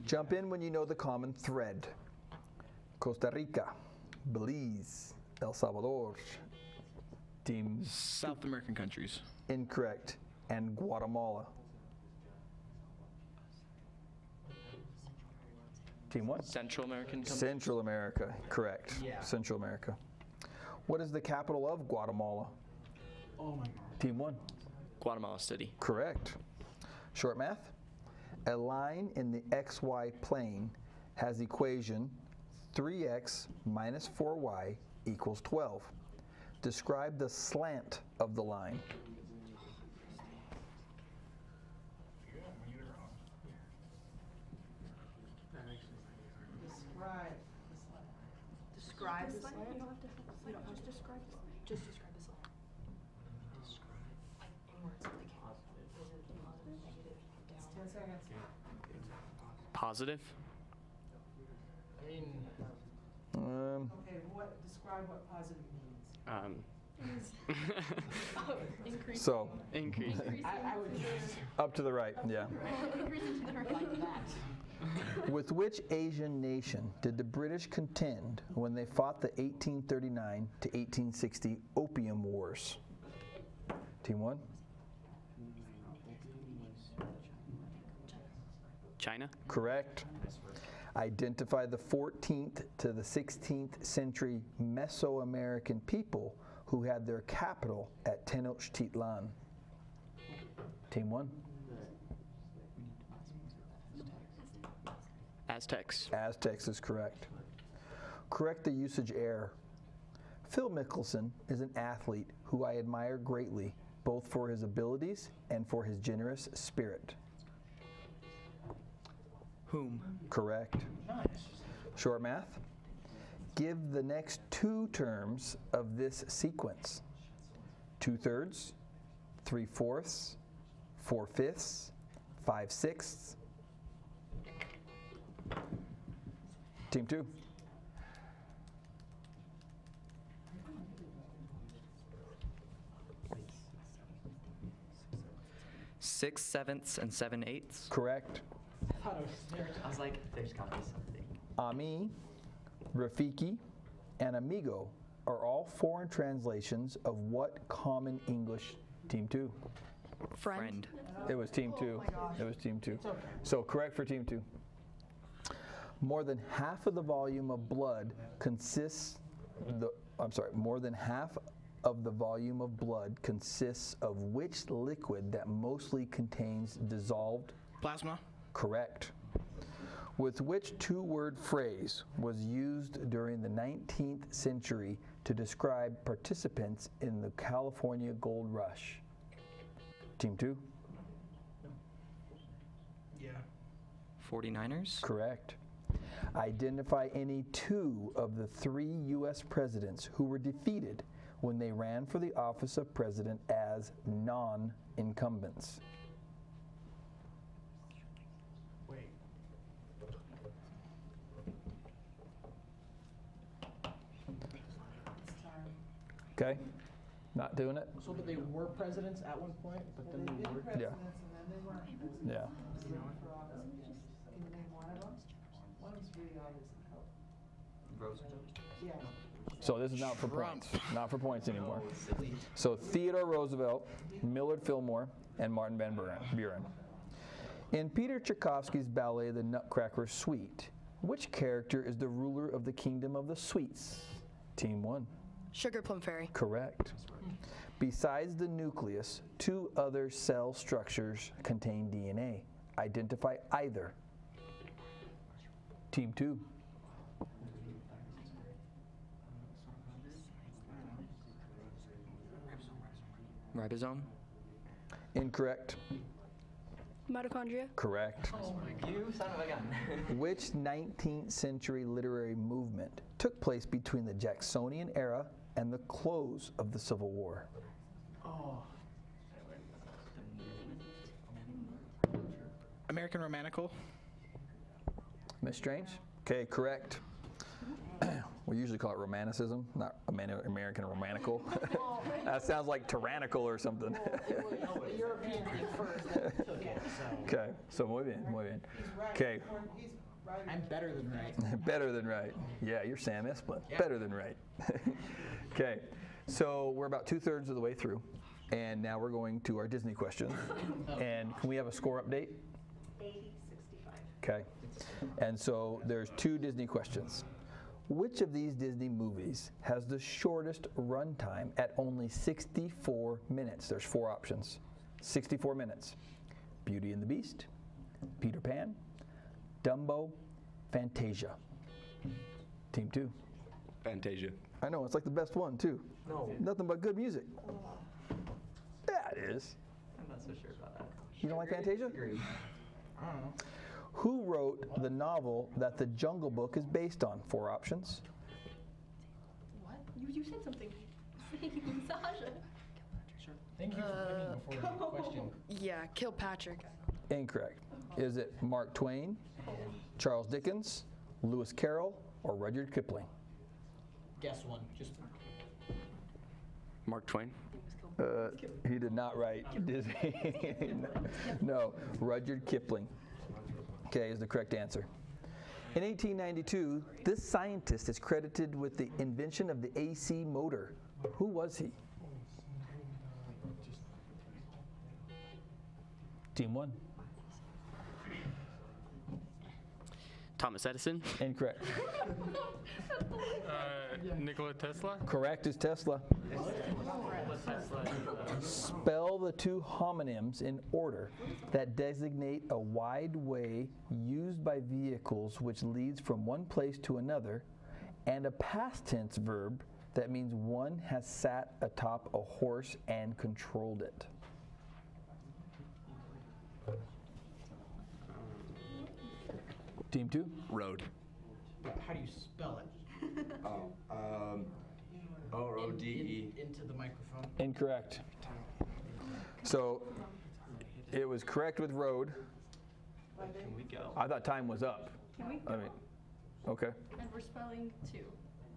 Jump in when you know the common thread. Costa Rica, Belize, El Salvador. Team South American countries. Incorrect. And Guatemala. Team 1? Central American countries. Central America, correct. Yeah. Central America. What is the capital of Guatemala? Oh my God. Team 1? Guatemala City. Correct. Short math. A line in the xy plane has equation 3x minus 4y equals 12. Describe the slant of the line. Describe the slant. You don't have to describe the slant. Just describe the slant. Like in words, like positive, negative, down. 10 seconds. Positive? I mean, okay, describe what positive means. Increase. So, Increase. I would use. up to the right, yeah. Increasing to the right. Like that. With which Asian nation did the British contend when they fought the 1839 to 1860 Opium Wars? Team 1? China? Correct. Identify the 14th to the 16th century Mesoamerican people who had their capital at Tenochtitlan. Team 1? Aztecs. Aztecs is correct. Correct the usage error. Phil Mickelson is an athlete who I admire greatly, both for his abilities and for his generous spirit. Whom? Correct. Short math. Give the next two terms of this sequence. 2/3, 3/4, 4/5, 5/6. Team 2. Six sevenths and 7/8. Correct. I was like, there's gotta be something. Ami, Rafiki, and Amigo are all foreign translations of what common English? Team 2. Friend. It was Team 2. It was Team 2. So correct for Team 2. More than half of the volume of blood consists more than half of the volume of blood consists of which liquid that mostly contains dissolved? Plasma. Correct. With which two-word phrase was used during the 19th century to describe participants in the California Gold Rush? Team 2. Yeah. 49ers? Correct. Identify any two of the 3 U.S. presidents who were defeated when they ran for the office of president as non-incumbents. Wait. Okay? Not doing it? So, but they were presidents at one point, but then they were Yeah. presidents and then they weren't. Yeah. Can you name one of them? One was really obvious. Yeah. So this is not for points. Not for points anymore. So Theodore Roosevelt, Millard Fillmore, and Martin Van Buren. In Peter Tchaikovsky's ballet The Nutcracker Suite, which character is the ruler of the kingdom of the sweets? Team 1. Sugar Plum Fairy. Correct. Besides the nucleus, 2 other cell structures contain DNA. Identify either. Team 2. Ribosome? Incorrect. Mitochondria. Correct. You son of a gun. Which 19th century literary movement took place between the Jacksonian era and the close of the Civil War? Oh. American Romantical. Miss Strange? Okay, correct. We usually call it Romanticism, not American Romantical. That sounds like tyrannical or something. The European thing first, then we took it, so. Okay, so muy bien, muy bien. Okay. I'm better than right. Better than right. Yeah, you're Sam Esplin. Better than right. Okay, so we're about 2/3 of the way through, and now we're going to our Disney questions. And can we have a score update? 80-65. Okay, and so there's 2 Disney questions. Which of these Disney movies has the shortest runtime at only 64 minutes? There's 4 options. 64 minutes. Beauty and the Beast, Peter Pan, Dumbo, Fantasia. Team 2. Fantasia. I know, it's like the best one too. No. Nothing but good music. Yeah, it is. I'm not so sure about that. You don't like Fantasia? Agree. I don't know. Who wrote the novel that The Jungle Book is based on? 4 options. What? You said something. Sasha. Sure. Thank you for picking before the question. Yeah, Kilpatrick. Incorrect. Is it Mark Twain, Charles Dickens, Lewis Carroll, or Rudyard Kipling? Guess one. Just Mark Twain. He did not write Disney. No, Rudyard Kipling. Okay, is the correct answer. In 1892, this scientist is credited with the invention of the AC motor. Who was he? Team 1. Thomas Edison. Incorrect. Nikola Tesla. Correct is Tesla. Spell the two homonyms in order that designate a wide way used by vehicles which leads from one place to another, and a past tense verb that means one has sat atop a horse and controlled it. Team 2? Road. How do you spell it? O-O-D-E. Into the microphone. Incorrect. So it was correct with road. Can we go? I thought time was up. Can we I mean, okay. And we're spelling two.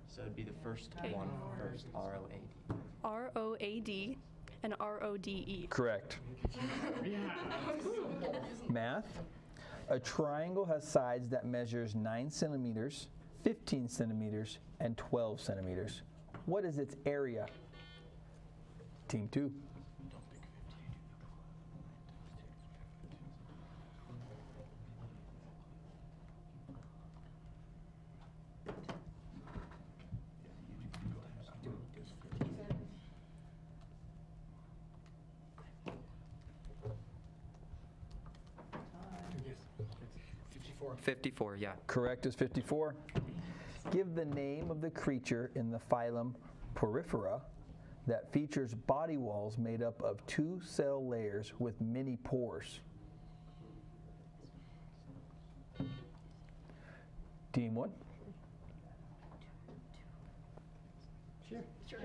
So it'd be the first Okay. one first. R-O-A-D. R-O-A-D and R-O-D-E. Correct. Math. A triangle has sides that measures 9 centimeters, 15 centimeters, and 12 centimeters. What is its area? Team 2. $54. 54, yeah. Correct is 54. Give the name of the creature in the phylum Porifera that features body walls made up of 2 cell layers with many pores. Team 1. Sure.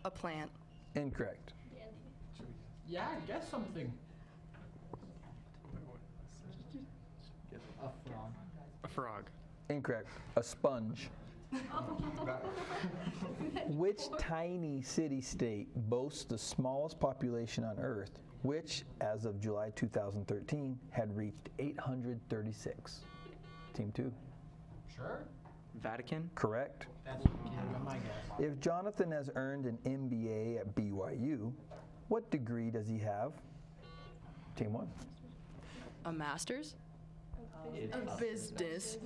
A plant. Incorrect. Yeah, guess something. A frog. A frog. Incorrect. A sponge. Which tiny city-state boasts the smallest population on Earth, which, as of July 2013, had reached 836? Team 2. Sure. Vatican? Correct. That's my guess. If Jonathan has earned an MBA at BYU, what degree does he have? Team 1. A master's? Of business.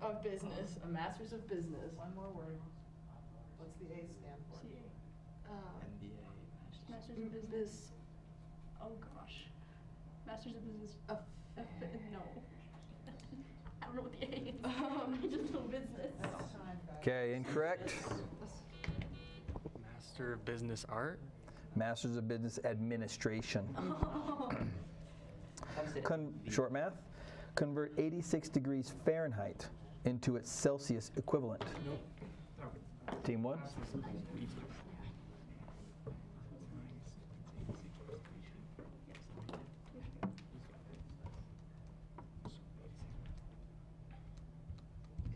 Of business. A master's of business. One more word. What's the A stand for? Master's of business. Oh gosh. Master's of business. No. I don't know what the A is. I just know business. Okay, incorrect. Master of Business Art. Masters of Business Administration. Short math. Convert 86 degrees Fahrenheit into its Celsius equivalent. Nope. Team 1.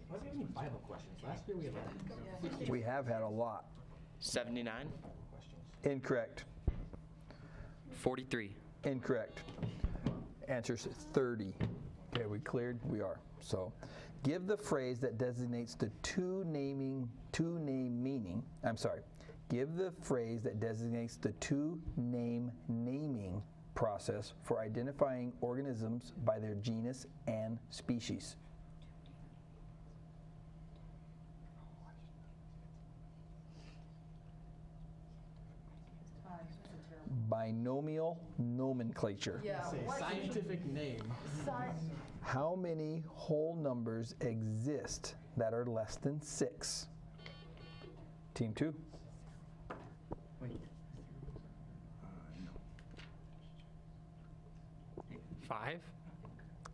Why do we have any Bible questions? Last year we had We have had a lot. 79? Incorrect. 43. Incorrect. Answer's 30. Okay, we cleared? We are. So, give the phrase that designates the Give the phrase that designates the two-name naming process for identifying organisms by their genus and species. Binomial nomenclature. Yeah, scientific name. How many whole numbers exist that are less than 6? Team 2. Wait. 5.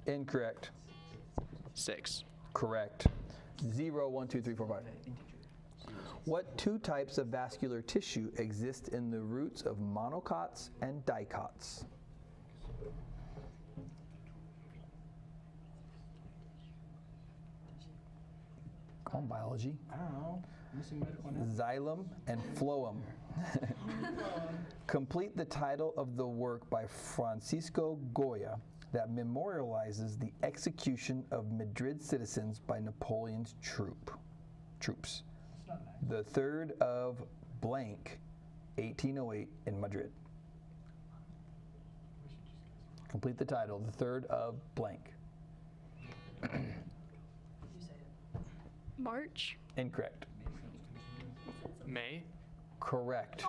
Incorrect. 6. Correct. 0, 1, 2, 3, 4, 5. What 2 types of vascular tissue exist in the roots of monocots and dicots? Come on, biology. I don't know. Missing medical anatomy. Xylem and phloem. Complete the title of the work by Francisco Goya that memorializes the execution of Madrid citizens by Napoleon's troops. The 3rd of blank, 1808 in Madrid. Complete the title, the 3rd of blank. March. Incorrect. May. Correct.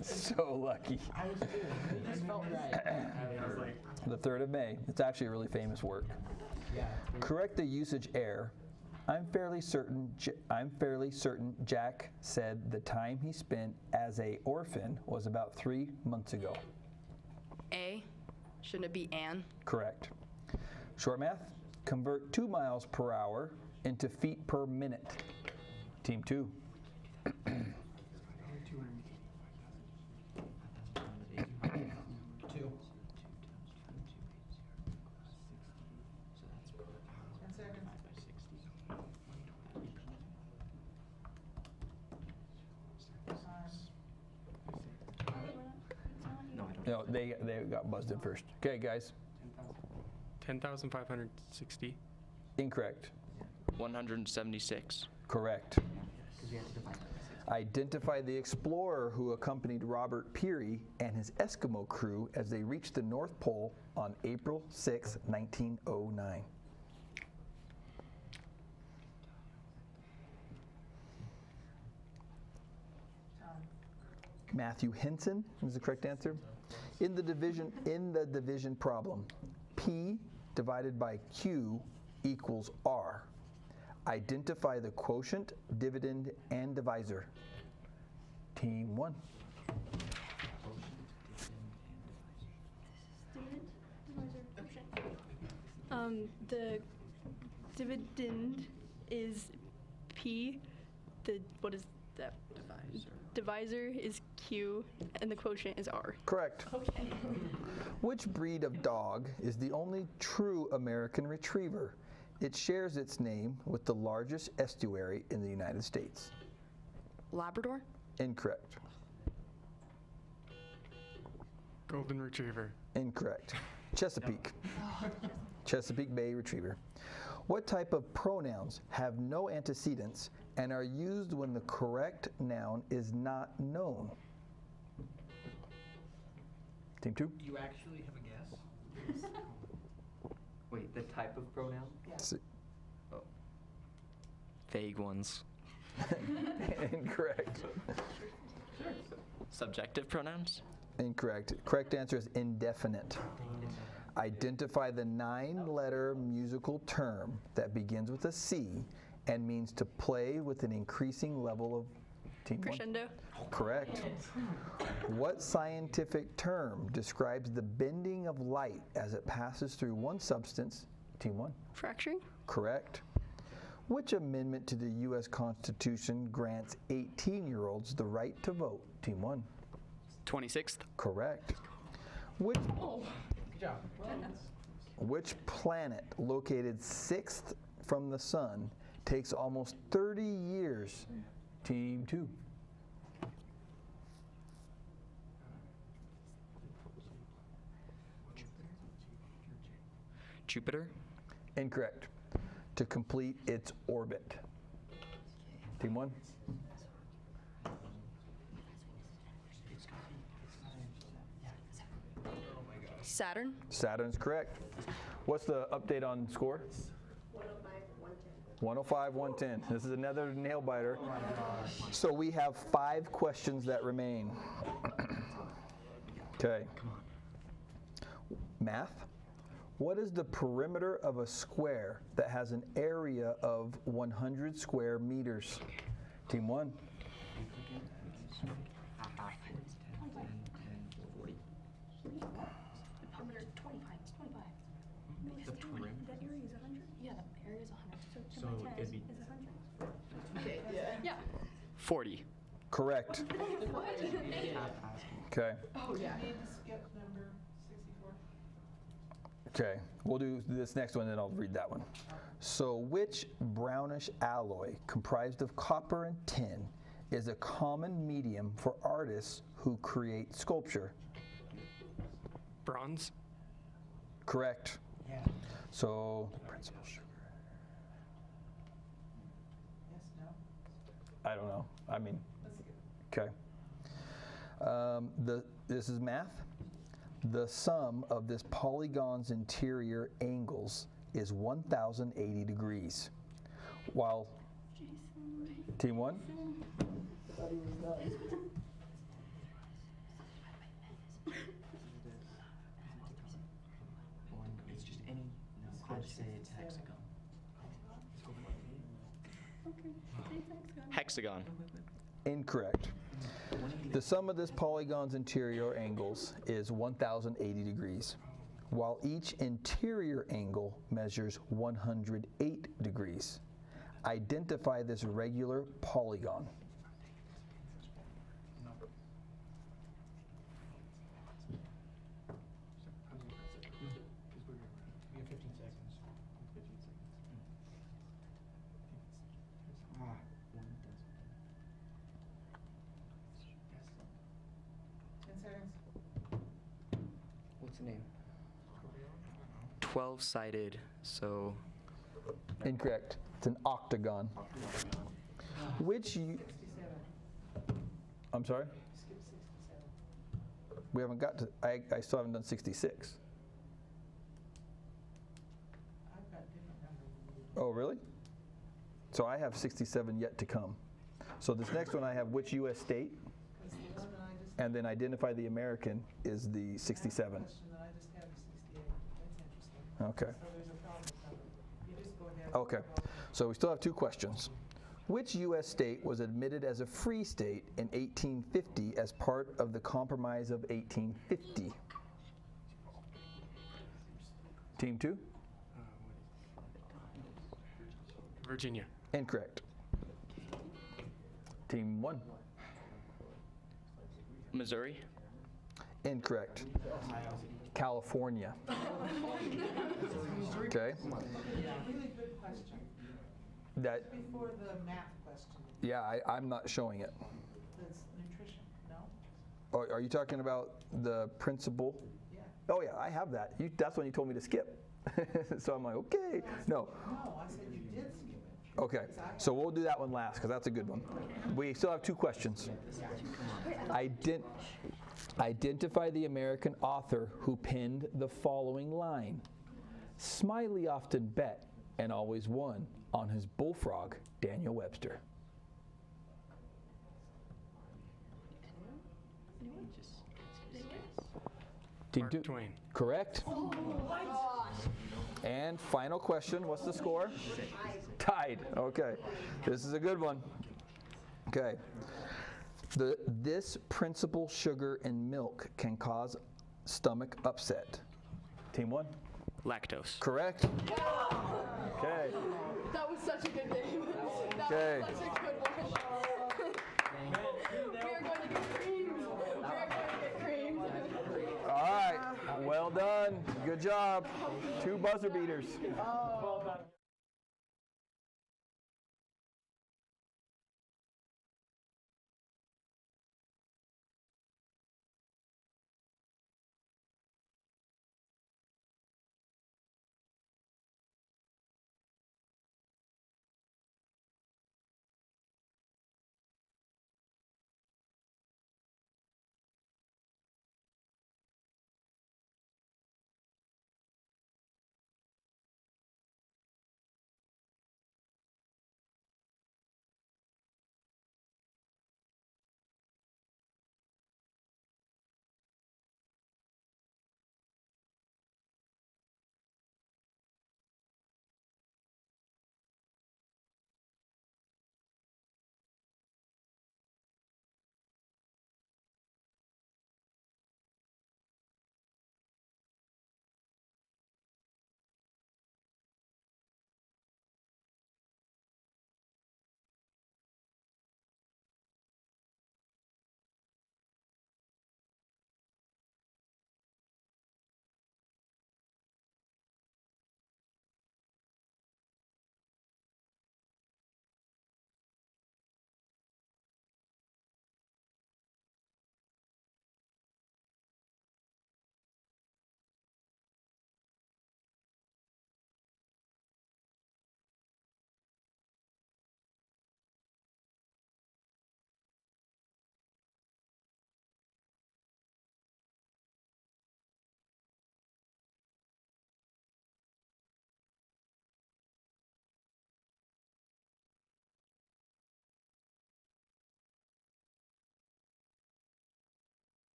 So lucky. The 3rd of May. It's actually a really famous work. Correct the usage error. I'm fairly certain Jack said the time he spent as a orphan was about 3 months ago. A. Shouldn't it be Anne? Correct. Short math. Convert 2 miles per hour into feet per minute. Team 2. No, they got buzzed in first. Okay, guys. 10,560. Incorrect. 176. Correct. Identify the explorer who accompanied Robert Peary and his Eskimo crew as they reached the North Pole on April 6, 1909. Matthew Henson is the correct answer. In the division problem, P divided by Q equals R. Identify the quotient, dividend, and divisor. Team 1. The dividend is P. What is that? Divisor is Q, and the quotient is R. Correct. Okay. Which breed of dog is the only true American retriever? It shares its name with the largest estuary in the United States. Labrador? Incorrect. Golden Retriever. Incorrect. Chesapeake. Chesapeake Bay Retriever. What type of pronouns have no antecedents and are used when the correct noun is not known? Team 2. You actually have a guess? Wait, the type of pronoun? Oh. Vague ones. Incorrect. Subjective pronouns? Incorrect. Correct answer is indefinite. Identify the 9-letter musical term that begins with a C and means to play with an increasing level of team 1. Crescendo. Correct. What scientific term describes the bending of light as it passes through one substance? Team 1. Fracturing. Correct. Which amendment to the U.S. Constitution grants 18-year-olds the right to vote? Team 1. 26th. Correct. Which Good job. Which planet located 6th from the sun takes almost 30 years? Team 2. Jupiter? Incorrect. To complete its orbit. Team 1. Saturn? Saturn's correct. What's the update on score? 105, 110. This is another nail biter. So we have 5 questions that remain. Okay. Math. What is the perimeter of a square that has an area of 100 square meters? Team 1. That area is 100? Yeah, the area is 100. So 10 So by 10 it'd be- is 100. Okay, yeah. 40. Correct. Okay. Oh, yeah. Need to skip number 64. Okay. We'll do this next one, then I'll read that one. So which brownish alloy comprised of copper and tin is a common medium for artists who create sculpture? Bronze. Correct. Yeah. So principal sugar. Yes, no? I don't know. I mean, Let's skip. okay. This is math. The sum of this polygon's interior angles is 1,080 degrees, while Jason. Team 1? It's just any. No, I'd say it's hexagon. Hexagon. Incorrect. The sum of this polygon's interior angles is 1,080 degrees, while each interior angle measures 108 degrees. Identify this regular polygon. You have 15 seconds. 10 seconds. What's the name? 12-sided, so Incorrect. It's an octagon. Which you... I'm sorry? We haven't got to... I still haven't done 66. I've got different numbers. Oh, really? So I have 67 yet to come. So this next one I have which U.S. state, Because the one that I just and then identify the American is the 67. question that I just had was 68. That's interesting. Okay. So there's a problem with that. You just go ahead. Okay. So we still have two questions. Which U.S. state was admitted as a free state in 1850 as part of the Compromise of 1850? Team 2? Virginia. Incorrect. Team 1? Missouri. Incorrect. California. Okay. Yeah, really good question. That, Before the math question, yeah, I'm not showing it. that's nutrition, no? Oh, are you talking about the principle? Yeah. Oh yeah, I have that. That's when you told me to skip. So I'm like, okay. No. No, I said you did skip it. Okay. So we'll do that one last because that's a good one. We still have two questions. Identify the American author who penned the following line. Smiley often bet and always won on his bullfrog, Daniel Webster. Team 2. Twain. Correct. And final question, what's the score? Tied. Okay. This is a good one. Okay. This principal sugar in milk can cause stomach upset. Team 1? Lactose. Correct. Okay. That was such a good game. That Okay. was such a good one. We are going to get creamed. We are going to get creamed. All right. Well done. Good job. 2 buzzer beaters.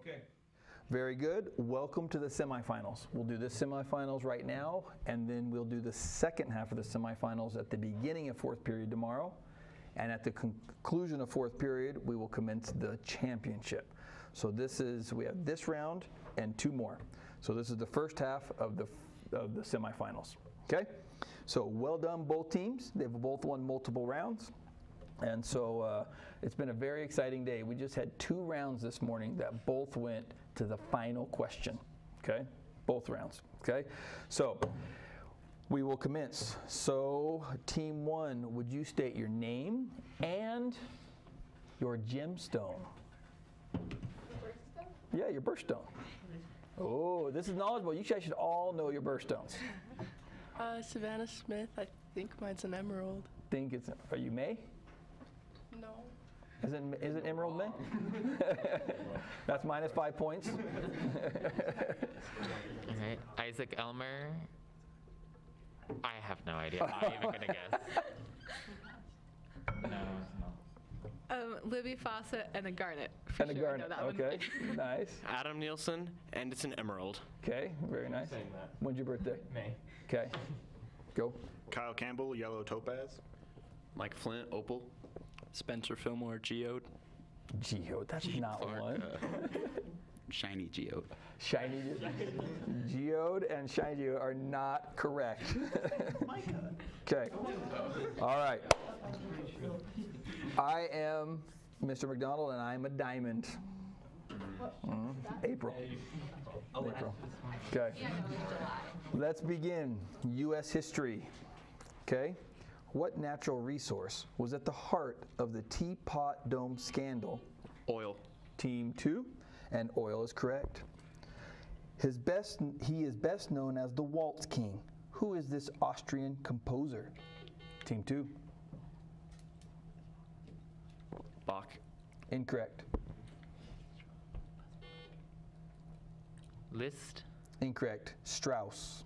Okay. Very good. Welcome to the semifinals. We'll do the semifinals right now, and then we'll do the second half of the semifinals at the beginning of fourth period tomorrow. And at the conclusion of fourth period, we will commence the championship. So we have this round and 2 more. So this is the first half of the semifinals. Okay? So well done, both teams. They've both won multiple rounds. And so it's been a very exciting day. We just had 2 rounds this morning that both went to the final question. Okay? Both rounds. Okay? So we will commence. So team 1, would you state your name and your gemstone? Yeah, your birthstone. Oh, this is knowledgeable. You guys should all know your birthstones. Savannah Smith. I think mine's an emerald. Are you May? No. Is it Emerald May? That's minus 5 points. All right, Isaac Elmer. I have no idea. I'm not even gonna guess. No. Libby Fawcett and a garnet. And a garnet. Okay. Nice. Adam Nielsen, and it's an emerald. Okay. Very nice. When's your birthday? May. Okay. Go. Kyle Campbell, yellow topaz. Mike Flint, opal. Spencer Fillmore, geode. Geode. That's not one. Shiny geode. Shiny geode and shiny geode are not correct. Okay. All right. I am Mr. McDonald, and I'm a diamond. April. April. Okay. Let's begin. U.S. history. Okay. What natural resource was at the heart of the Teapot Dome scandal? Oil. Team 2, and oil is correct. He is best known as the Waltz King. Who is this Austrian composer? Team 2. Bach. Incorrect. Liszt. Incorrect. Strauss.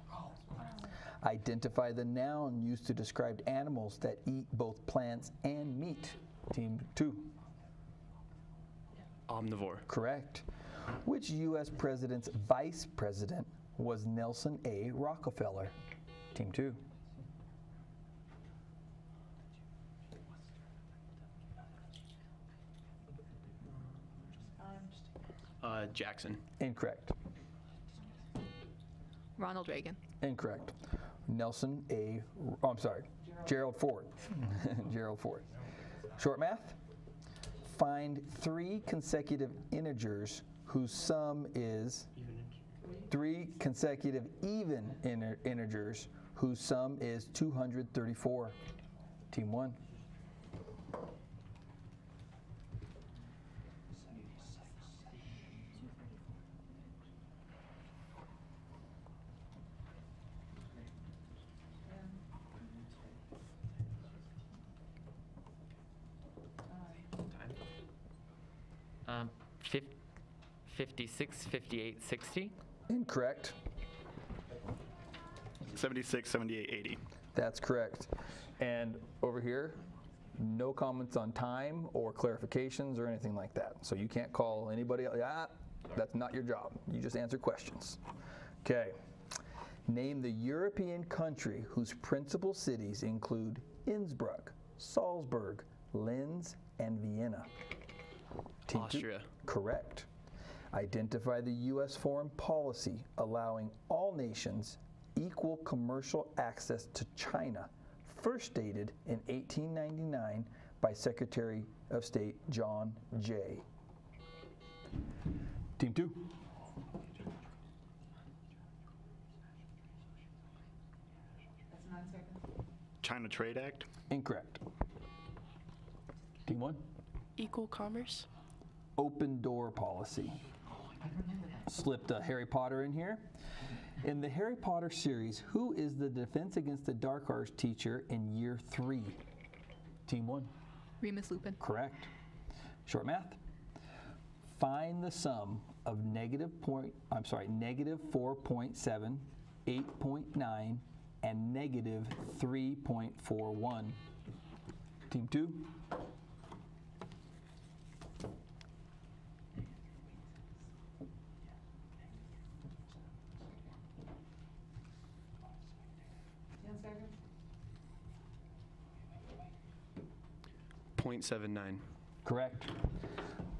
Identify the noun used to describe animals that eat both plants and meat. Team 2. Omnivore. Correct. Which U.S. president's vice president was Nelson A. Rockefeller? Team 2. Jackson. Incorrect. Ronald Reagan. Incorrect. Gerald Ford. Gerald Ford. Short math. Find 3 consecutive integers whose sum is 3 consecutive even integers whose sum is 234. Team 1. Um, 56, 58, 60. Incorrect. 76, 78, 80. That's correct. And over here, no comments on time or clarifications or anything like that. So you can't call anybody else. That's not your job. You just answer questions. Okay. Name the European country whose principal cities include Innsbruck, Salzburg, Linz, and Vienna. Team Austria. 2. Correct. Identify the U.S. foreign policy allowing all nations equal commercial access to China, first stated in 1899 by Secretary of State John Jay. Team 2. That's 9 seconds. China Trade Act. Incorrect. Team 1. Equal commerce. Open door policy. Slipped Harry Potter in here. In the Harry Potter series, who is the Defense Against the Dark Arts teacher in year 3? Team 1. Remus Lupin. Correct. Short math. Find the sum of -4.7, 8.9, and -3.41. Team 2. .79. Correct.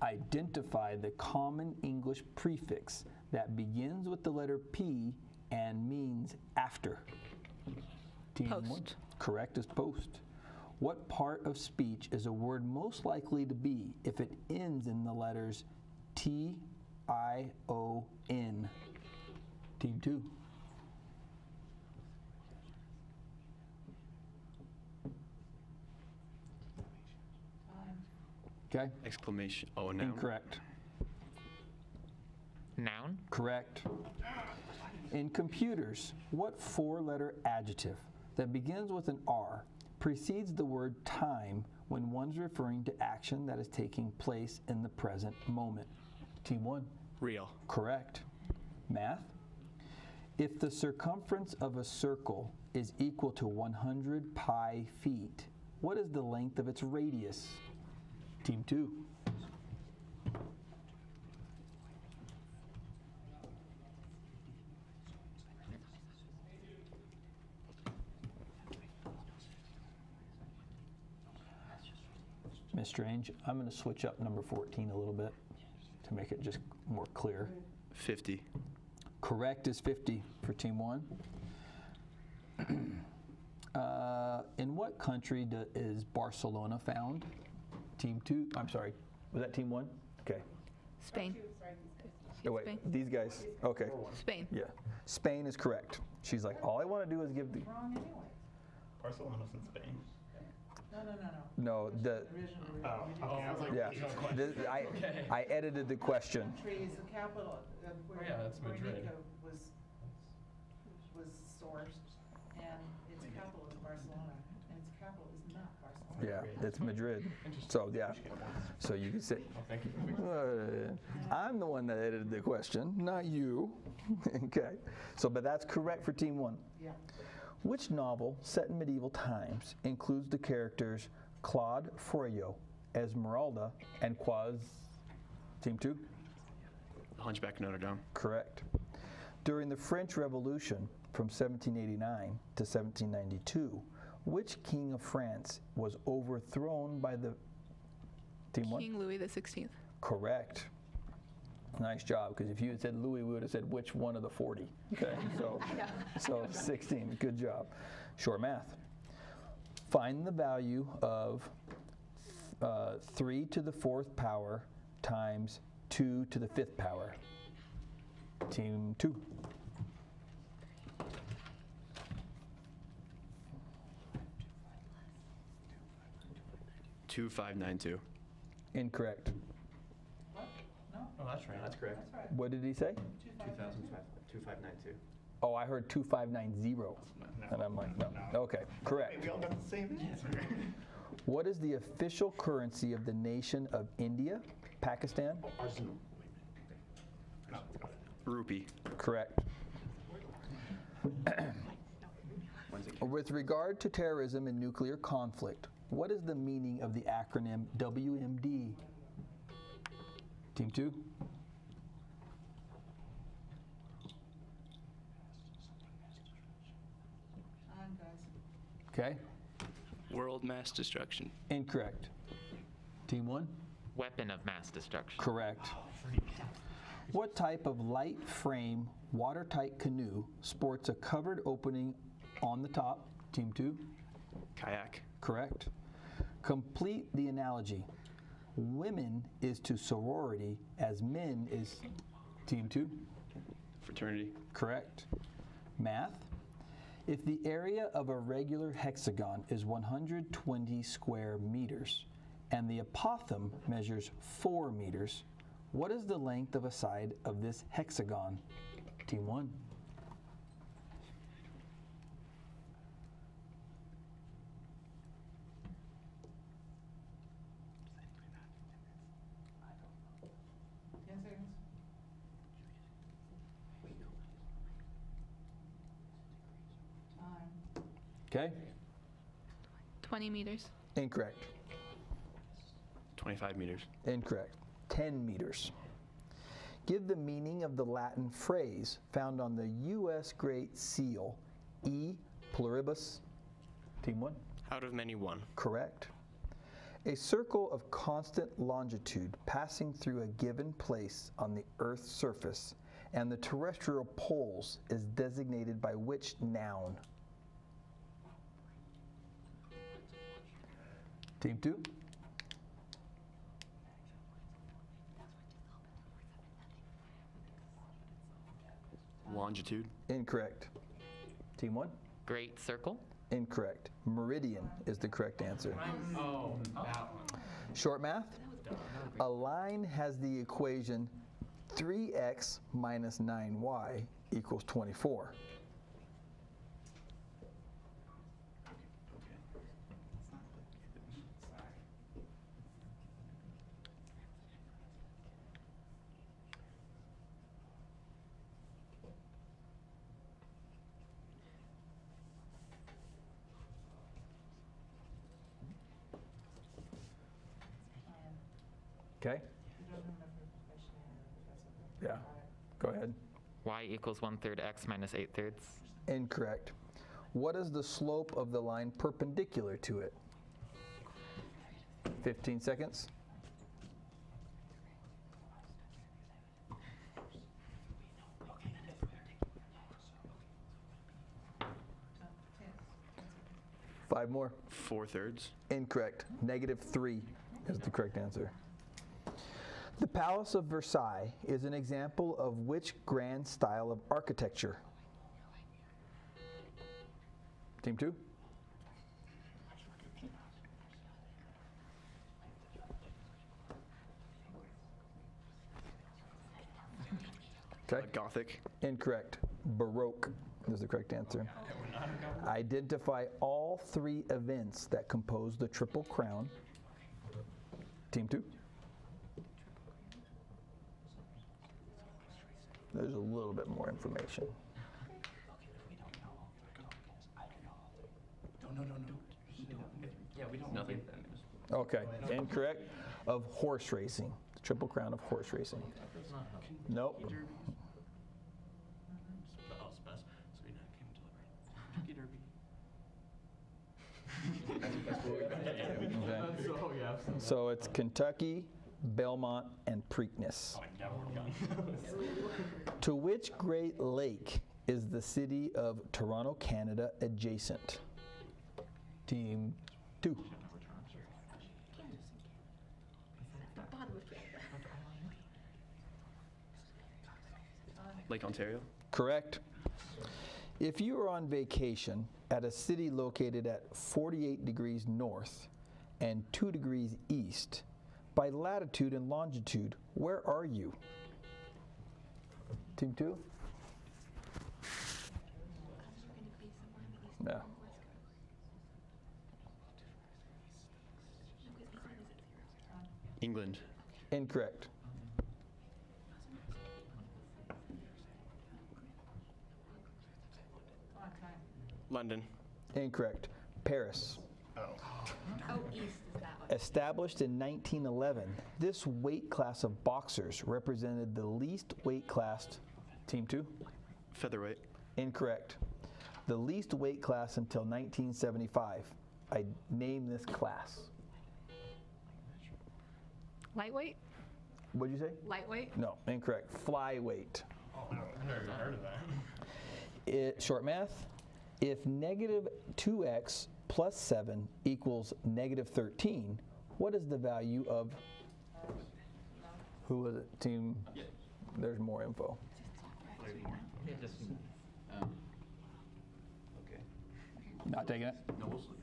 Identify the common English prefix that begins with the letter P and means after. Team Post. 1. Correct is post. What part of speech is a word most likely to be if it ends in the letters T, I, O, N? Team 2. Okay. Exclamation. Oh, noun. Incorrect. Noun? Correct. In computers, what four-letter adjective that begins with an R precedes the word time when one's referring to action that is taking place in the present moment? Team 1. Real. Correct. Math. If the circumference of a circle is equal to 100 pi feet, what is the length of its radius? Team 2. Ms. Strange, I'm going to switch up number 14 a little bit to make it just more clear. 50. Correct is 50 for Team 1. In what country is Barcelona found? Team 2, I'm sorry, was that Team 1? Okay. Spain. Oh, wait, Spain. these guys, okay. Spain. Yeah, Spain is correct. She's like, all I want to do is give the, Wrong anyway. Barcelona's in Spain. no, the, Oh, okay. I was like, yeah. I edited the question. Country is the capital of where yeah, that's Madrid. Nico was sourced, and its capital is Barcelona, and its capital is not Barcelona. Yeah, it's Madrid. So, yeah. So you can say, Thank you. I'm the one that edited the question, not you. Okay. So, but that's correct for Team 1. Yeah. Which novel set in medieval times includes the characters Claude Frollo, Esmeralda, and Quaz? Team 2? Hunchback of Notre Dame. Correct. During the French Revolution from 1789 to 1792, which king of France was overthrown by the Team 1? King Louis XVI. Correct. Nice job, because if you had said Louis, we would have said which one of the 40. Okay, so 16. Good job. Short math. Find the value of 3 to the 4th power times 2 to the 5th power. Team 2. $2,592. Incorrect. Oh, that's right. That's correct. What did he say? 2,592. Oh, I heard 2590. And I'm like, no. Okay, correct. We all got the same answer. What is the official currency of the nation of India, Pakistan? Rupee. Correct. With regard to terrorism and nuclear conflict, what is the meaning of the acronym WMD? Team 2? On, guys. Okay. World mass destruction. Incorrect. Team 1? Weapon of mass destruction. Correct. What type of light frame, watertight canoe sports a covered opening on the top? Team 2? Kayak. Correct. Complete the analogy. Women is to sorority as men is Team 2? Fraternity. Correct. Math. If the area of a regular hexagon is 120 square meters and the apothem measures 4 meters, what is the length of a side of this hexagon? Team 1. Okay. 20 meters. Incorrect. 25 meters. Incorrect. 10 meters. Give the meaning of the Latin phrase found on the U.S. Great Seal, E pluribus. Team 1. Out of many one. Correct. A circle of constant longitude passing through a given place on the Earth's surface and the terrestrial poles is designated by which noun? Team 2. Longitude. Incorrect. Team 1. Great circle. Incorrect. Meridian is the correct answer. Oh, that one. Short math. A line has the equation 3x minus 9y equals 24. Okay? Yeah, go ahead. Y equals 1/3 x minus 8/3. Incorrect. What is the slope of the line perpendicular to it? 15 seconds. Five more. 4/3. Incorrect. -3 is the correct answer. The Palace of Versailles is an example of which grand style of architecture? Team 2. Okay. Gothic. Incorrect. Baroque is the correct answer. Identify all 3 events that compose the Triple Crown. Team 2. There's a little bit more information. Yeah, we don't nothing. Okay, incorrect. Of horse racing. The Triple Crown of horse racing. Nope. So it's Kentucky, Belmont, and Preakness. To which Great Lake is the city of Toronto, Canada adjacent? Team 2. Lake Ontario. Correct. If you are on vacation at a city located at 48 degrees north and 2 degrees east, by latitude and longitude, where are you? Team 2? No. England. Incorrect. London. Incorrect. Paris. Oh, east is that one. Established in 1911, this weight class of boxers represented the least weight class. Team 2? Featherweight. Incorrect. The least weight class until 1975. I named this class. Lightweight? What'd you say? Lightweight? No, incorrect. Flyweight. Oh, I've never even heard of that. Short math. If -2x plus 7 equals -13, what is the value of, who was it? Team, there's more info. Okay. Not taking it? No, we'll sleep.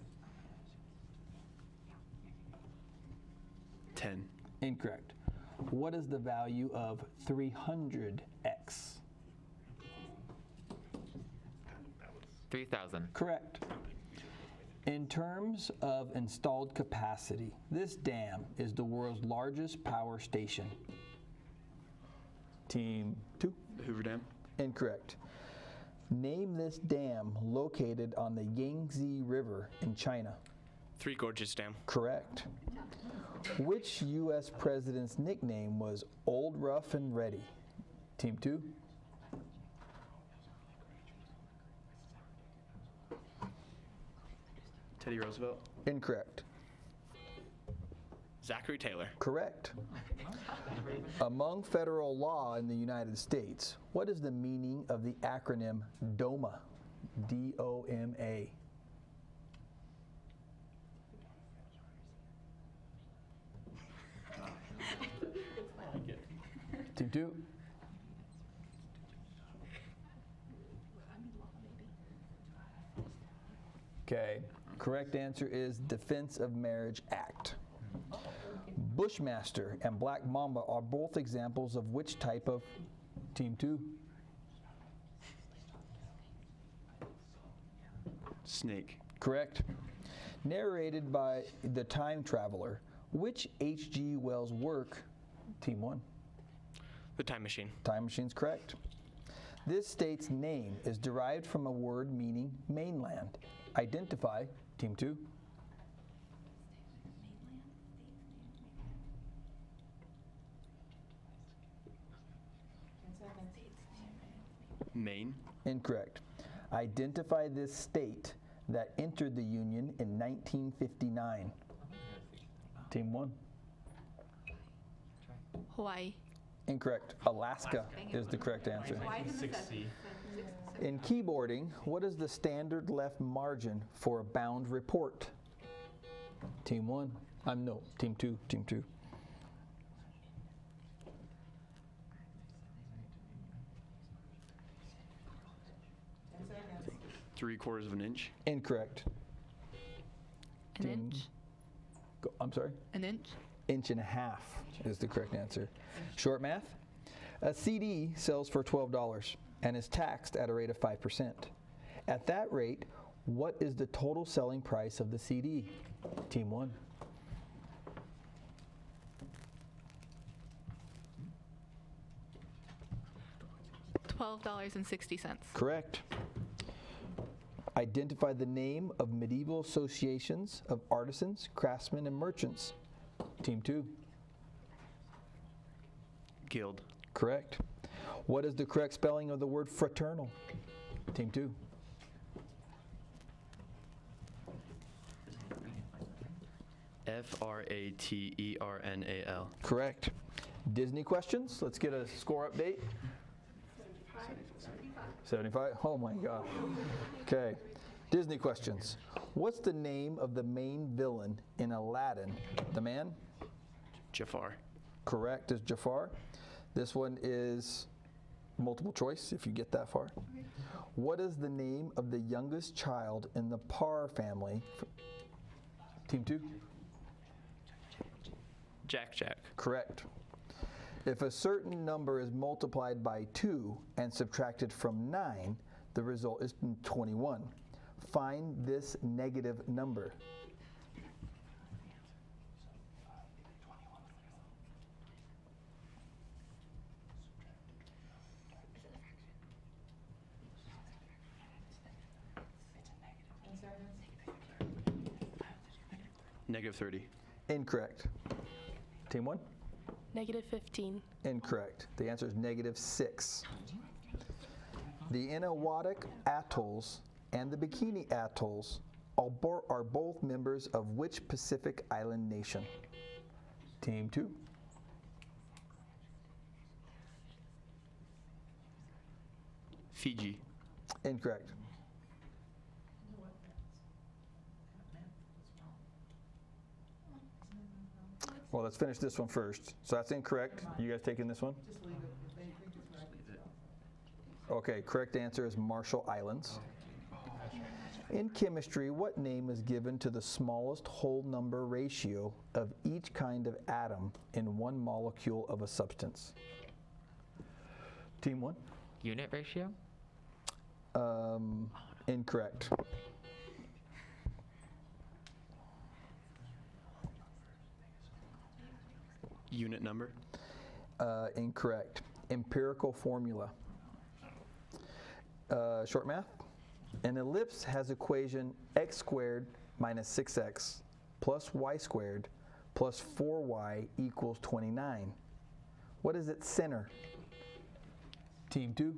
10. Incorrect. What is the value of 300x? 3,000. Correct. In terms of installed capacity, this dam is the world's largest power station. Team 2? The Hoover Dam. Incorrect. Name this dam located on the Yangtze River in China. Three Gorges Dam. Correct. Which U.S. president's nickname was Old Rough and Ready? Team 2? Teddy Roosevelt. Incorrect. Zachary Taylor. Correct. Among federal law in the United States, what is the meaning of the acronym DOMA? D-O-M-A. Team 2. Okay, correct answer is Defense of Marriage Act. Bushmaster and Black Mamba are both examples of which type of Team 2? Snake. Correct. Narrated by the time traveler, which H.G. Wells' work? Team 1. The Time Machine. Time Machine's correct. This state's name is derived from a word meaning mainland. Identify, Team 2. Maine. Incorrect. Identify this state that entered the Union in 1959. Team 1. Hawaii. Incorrect. Alaska is the correct answer. In keyboarding, what is the standard left margin for a bound report? Team 1. No, Team 2. Team 2. Three-quarters of an inch. Incorrect. An inch? I'm sorry? An inch? Inch and a half is the correct answer. Short math. A CD sells for $12 and is taxed at a rate of 5%. At that rate, what is the total selling price of the CD? Team 1. $12.60. Correct. Identify the name of medieval associations of artisans, craftsmen, and merchants. Team 2. Guild. Correct. What is the correct spelling of the word fraternal? Team 2. F-R-A-T-E-R-N-A-L. Correct. Disney questions. Let's get a score update. 75? Oh my God. Okay. Disney questions. What's the name of the main villain in Aladdin? The man? Jafar. Correct is Jafar. This one is multiple choice if you get that far. What is the name of the youngest child in the Parr family? Team 2? Jack. Correct. If a certain number is multiplied by 2 and subtracted from 9, the result is 21. Find this negative number. -30. Incorrect. Team 1? -15. Incorrect. The answer is -6. The Inawadic Atolls and the Bikini Atolls are both members of which Pacific Island nation? Team 2. Fiji. Incorrect. Well, let's finish this one first. So that's incorrect. You guys taking this one? Okay, correct answer is Marshall Islands. In chemistry, what name is given to the smallest whole number ratio of each kind of atom in one molecule of a substance? Team 1? Unit ratio? Incorrect. Unit number? Incorrect. Empirical formula. Short math. An ellipse has equation x squared minus 6x plus y squared plus 4y equals 29. What is its center? Team 2.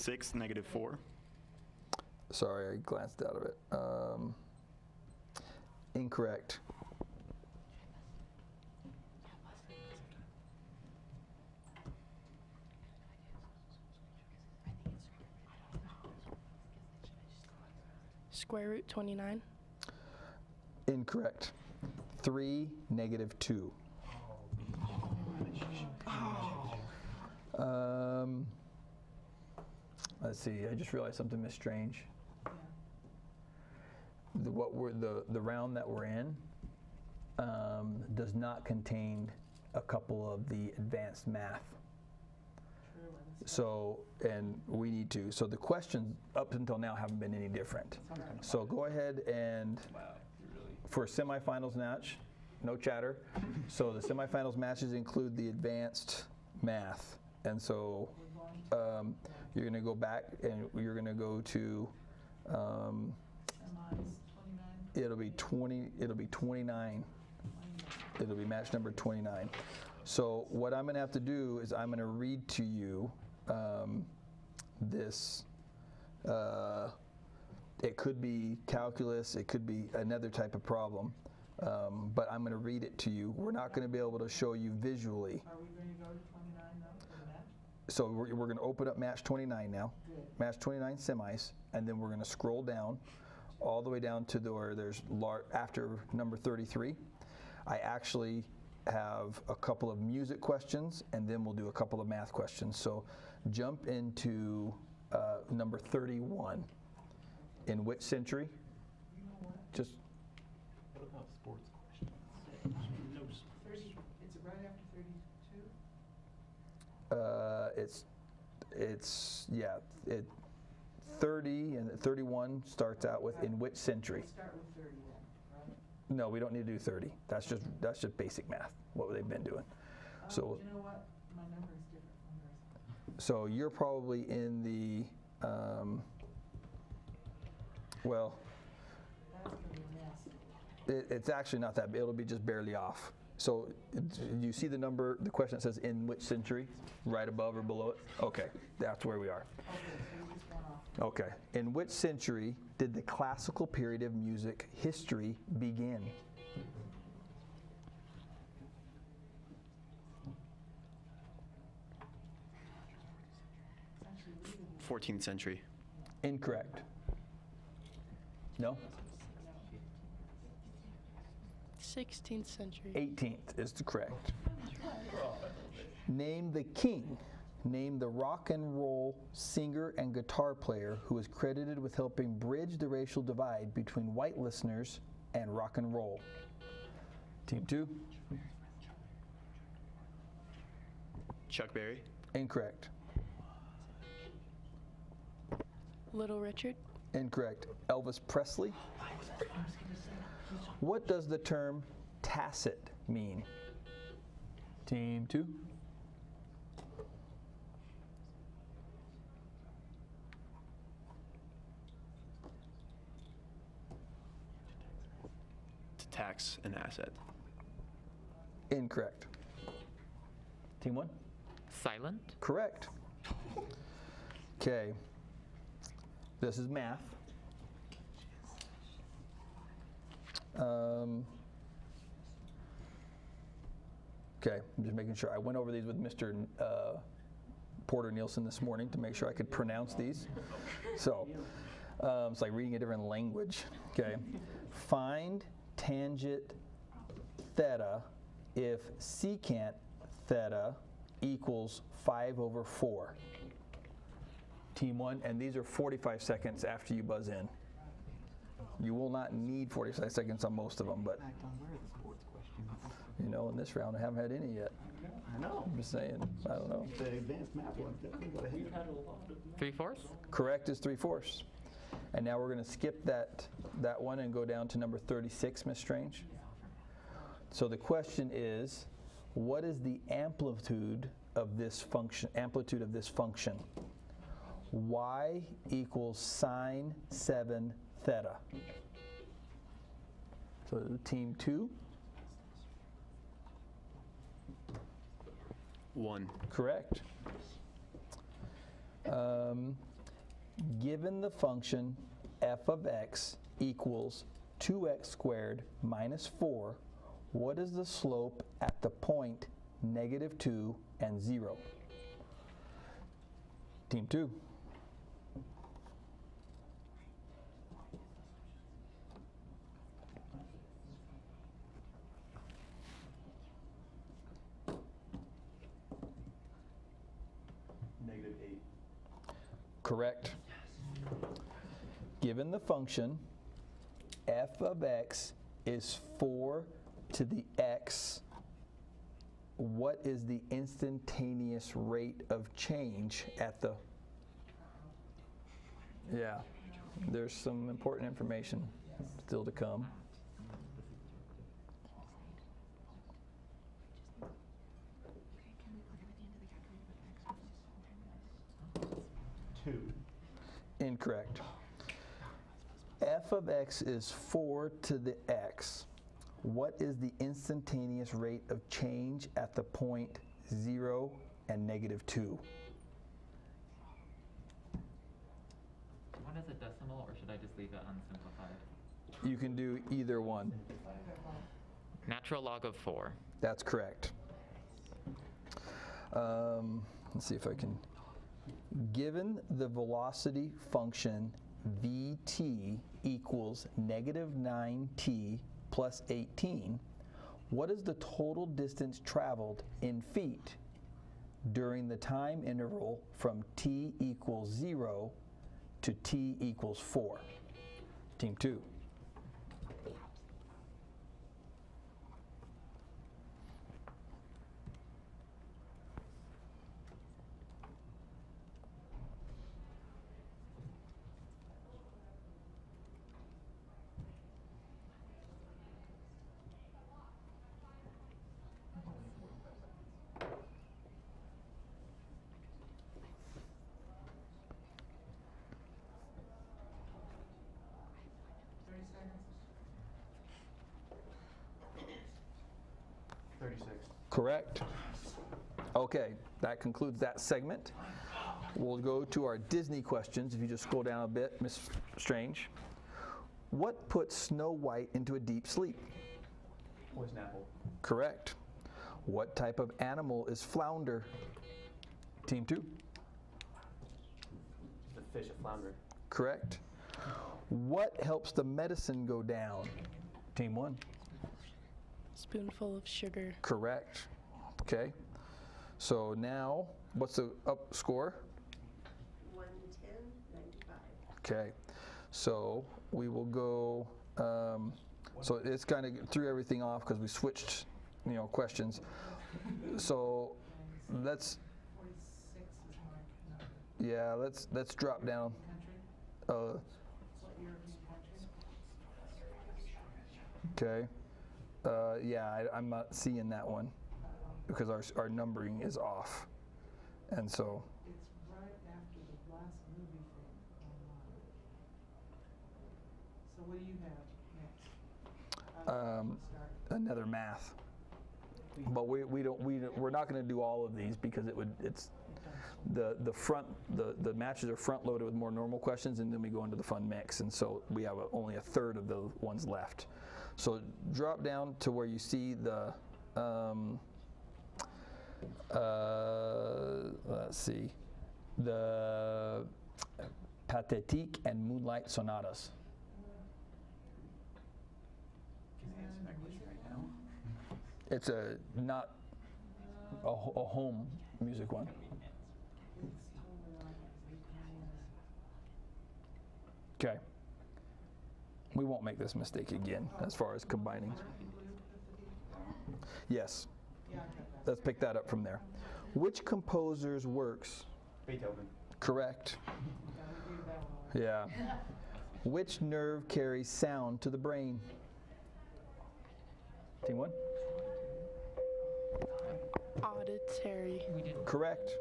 6, -4. Sorry, I glanced out of it. Incorrect. Square root 29. Incorrect. 3, -2. Let's see. I just realized something, Miss Strange. The round that we're in does not contain a couple of the advanced math. So, and we need to. So the questions up until now haven't been any different. So go ahead and for a semifinals match, no chatter. So the semifinals matches include the advanced math, and so you're going to go back and you're going to go to. It'll be 29. It'll be match number 29. So what I'm going to have to do is I'm going to read to you this. It could be calculus. It could be another type of problem. But I'm going to read it to you. We're not going to be able to show you visually. Are we going to go to 29 now for the match? So we're going to open up match 29 now. Good. Match 29 semis, and then we're going to scroll down all the way down to where there's after number 33. I actually have a couple of music questions, and then we'll do a couple of math questions. So jump into number 31. In which century? Just. What about sports questions? No. 30. It's right after 32. Yeah. 30 and 31 starts out with in which century? Let's start with 30 then, right? No, we don't need to do 30. That's just basic math. What they've been doing. So. You know what? My number is different from yours. So you're probably in the. Well, it's actually not that big. It'll be just barely off. So you see the number, the question that says in which century, right above or below it? Okay, that's where we are. Okay, in which century did the classical period of music history begin? – 14th century. Incorrect. No? 16th century. 18th is the correct. Name the king. Name the rock and roll singer and guitar player who is credited with helping bridge the racial divide between white listeners and rock and roll. Team 2. Chuck Berry. Incorrect. Little Richard. Incorrect. Elvis Presley. What does the term tacit mean? Team 2. To tax an asset. Incorrect. Team 1. Silent. Correct. Okay. This is math. Okay, I'm just making sure. I went over these with Mr. Porter Nielsen this morning to make sure I could pronounce these. So it's like reading a different language. Okay. Find tangent theta if secant theta equals 5/4. Team 1, and these are 45 seconds after you buzz in. You will not need 45 seconds on most of them, but you know, in this round I haven't had any yet. I know. I'm just saying, I don't know. The advanced math one definitely got ahead. 3/4? Correct is 3/4. And now we're going to skip that one and go down to number 36, Miss Strange. So the question is, what is the amplitude of this function? Y equals sine 7 theta. So team 2. 1. Correct. Given the function f of x equals 2x squared minus 4, what is the slope at the point -2 and 0? Team 2. -8. Correct. Given the function f of x is 4 to the x, what is the instantaneous rate of change at the... Yeah, there's some important information still to come. Incorrect. F of x is 4 to the x. What is the instantaneous rate of change at the point 0 and -2? What is a decimal, or should I just leave it unsimplified? You can do either one. Natural log of 4. That's correct. Let's see if I can. Given the velocity function vt equals -9t plus 18, what is the total distance traveled in feet during the time interval from t equals 0 to t equals 4? Team 2. Correct. Okay, that concludes that segment. We'll go to our Disney questions. If you just scroll down a bit, Miss Strange. What puts Snow White into a deep sleep? Poison apple. Correct. What type of animal is flounder? Team 2. The fish, a flounder. Correct. What helps the medicine go down? Team 1. Spoonful of sugar. Correct. Okay. So now, what's the up score? 110, 95. Okay. So we will go. So it's kind of threw everything off because we switched, questions. So let's. Yeah, let's drop down. Okay. Yeah, I'm not seeing that one because our numbering is off, and so. It's right after the last movie thing online. So what do you have next? Another math, but we're not going to do all of these because it's the matches are front loaded with more normal questions, and then we go into the fun mix, and so we have only a third of the ones left. So drop down to where you see the, let's see, the Pathétique and Moonlight Sonatas. Can I answer that question right now? It's not a home music one. Okay. We won't make this mistake again as far as combining. Yes. Let's pick that up from there. Which composer's works? Beethoven. Correct. Yeah. Which nerve carries sound to the brain? Team 1? Auditory. Correct.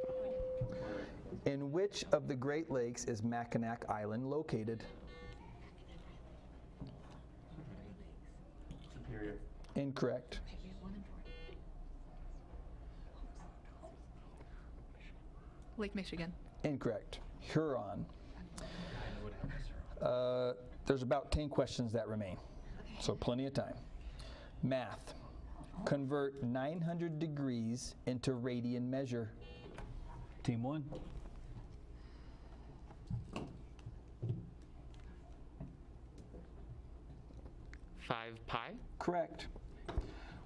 In which of the Great Lakes is Mackinac Island located? Superior. Incorrect. Lake Michigan. Incorrect. Huron. There's about 10 questions that remain, so plenty of time. Math. Convert 900 degrees into radian measure. Team 1. Five pi? Correct.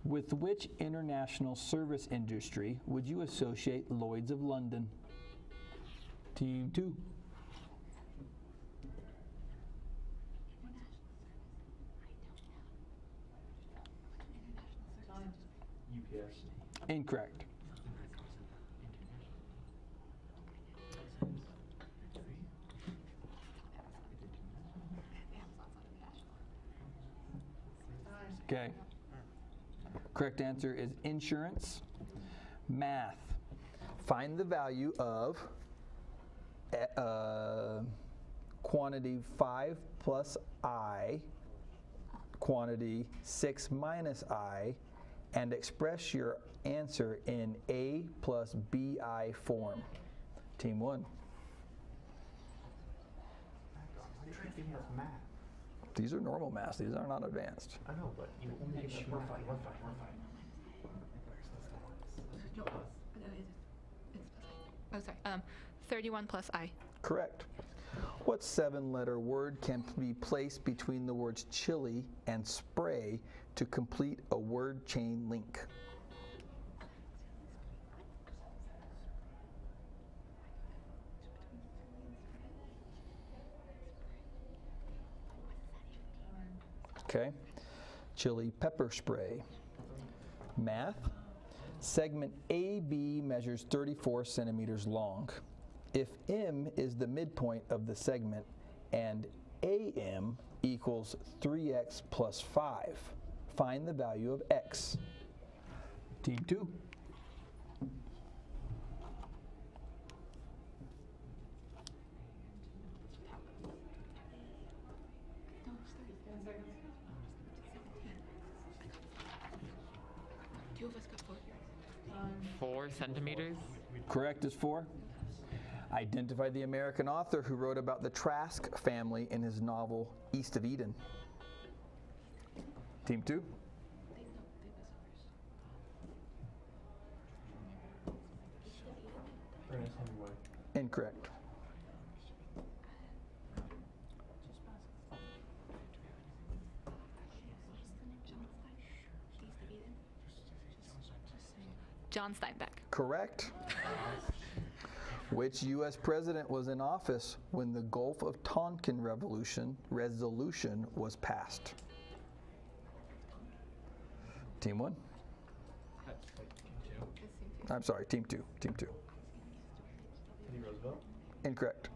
With which international service industry would you associate Lloyd's of London? Team 2. UPS. Incorrect. Okay. Correct answer is insurance. Math. Find the value of quantity 5 plus I, quantity 6 minus I, and express your answer in A plus BI form. Team 1. Giving us math. These are normal maths. These are not advanced. I know, but you only give us We're math. fine. We're fine. No, oh, sorry. 31 plus I. Correct. What 7-letter word can be placed between the words chili and spray to complete a word chain link? Okay. Chili pepper spray. Math. Segment AB measures 34 centimeters long. If M is the midpoint of the segment and AM equals 3x plus 5, find the value of x. Team 2. Two of us got 4. 4 centimeters? Correct is 4. Identify the American author who wrote about the Trask family in his novel East of Eden. Team 2. Incorrect. John Steinbeck. Correct. Which U.S. president was in office when the Gulf of Tonkin resolution was passed? Team 1? I'm sorry, Team 2. Team 2. Teddy Roosevelt? Incorrect.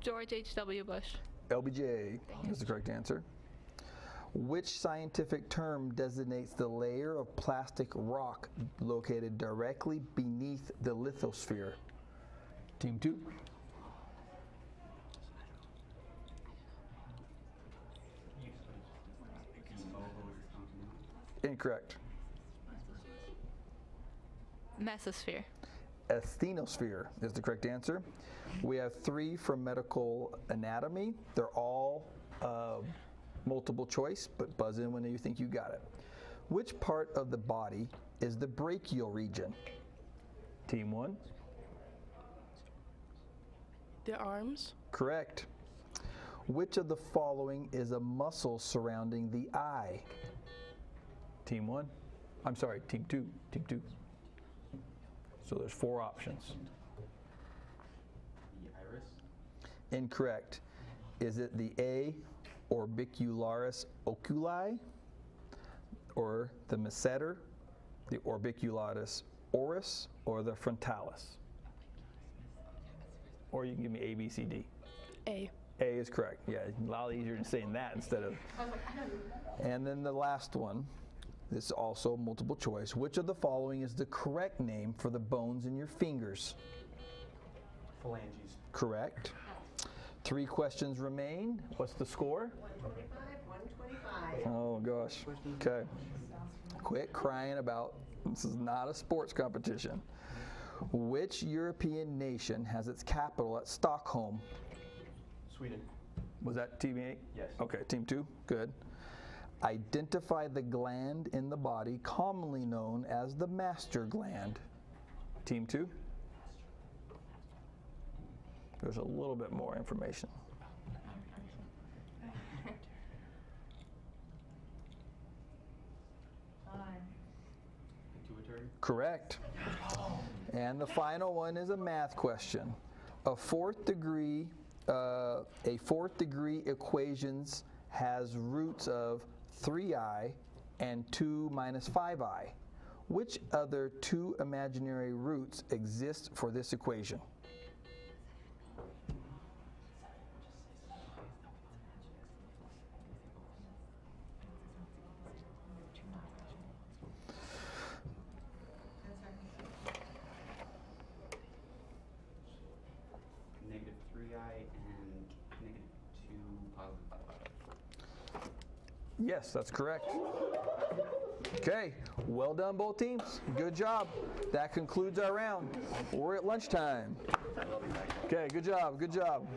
George H.W. Bush. LBJ is the correct answer. Which scientific term designates the layer of plastic rock located directly beneath the lithosphere? Team 2. Incorrect. Mesosphere. Asthenosphere is the correct answer. We have 3 from medical anatomy. They're all multiple choice, but buzz in when you think you got it. Which part of the body is the brachial region? Team 1. The arms. Correct. Which of the following is a muscle surrounding the eye? Team 1. I'm sorry, Team 2. Team 2. So there's 4 options. The iris? Incorrect. Is it the A, orbicularis oculi, or the masseter, the orbicularis oris, or the frontalis? Or you can give me A, B, C, D. A. A is correct. Yeah, a lot easier than saying that instead of. And then the last one, this is also multiple choice. Which of the following is the correct name for the bones in your fingers? Phalanges. Correct. 3 questions remain. What's the score? 125. Oh gosh. Okay. Quit crying about this is not a sports competition. Which European nation has its capital at Stockholm? Sweden. Was that Team 8? Yes. Okay, Team 2, good. Identify the gland in the body commonly known as the master gland. Team 2. There's a little bit more information. Pituitary. Correct. And the final one is a math question. A fourth degree equations has roots of 3i and 2 minus 5i. Which other two imaginary roots exist for this equation? Negative 3i and negative 2 positive 5i. Yes, that's correct. Okay, well done both teams. Good job. That concludes our round. We're at lunchtime. Okay, good job, good job.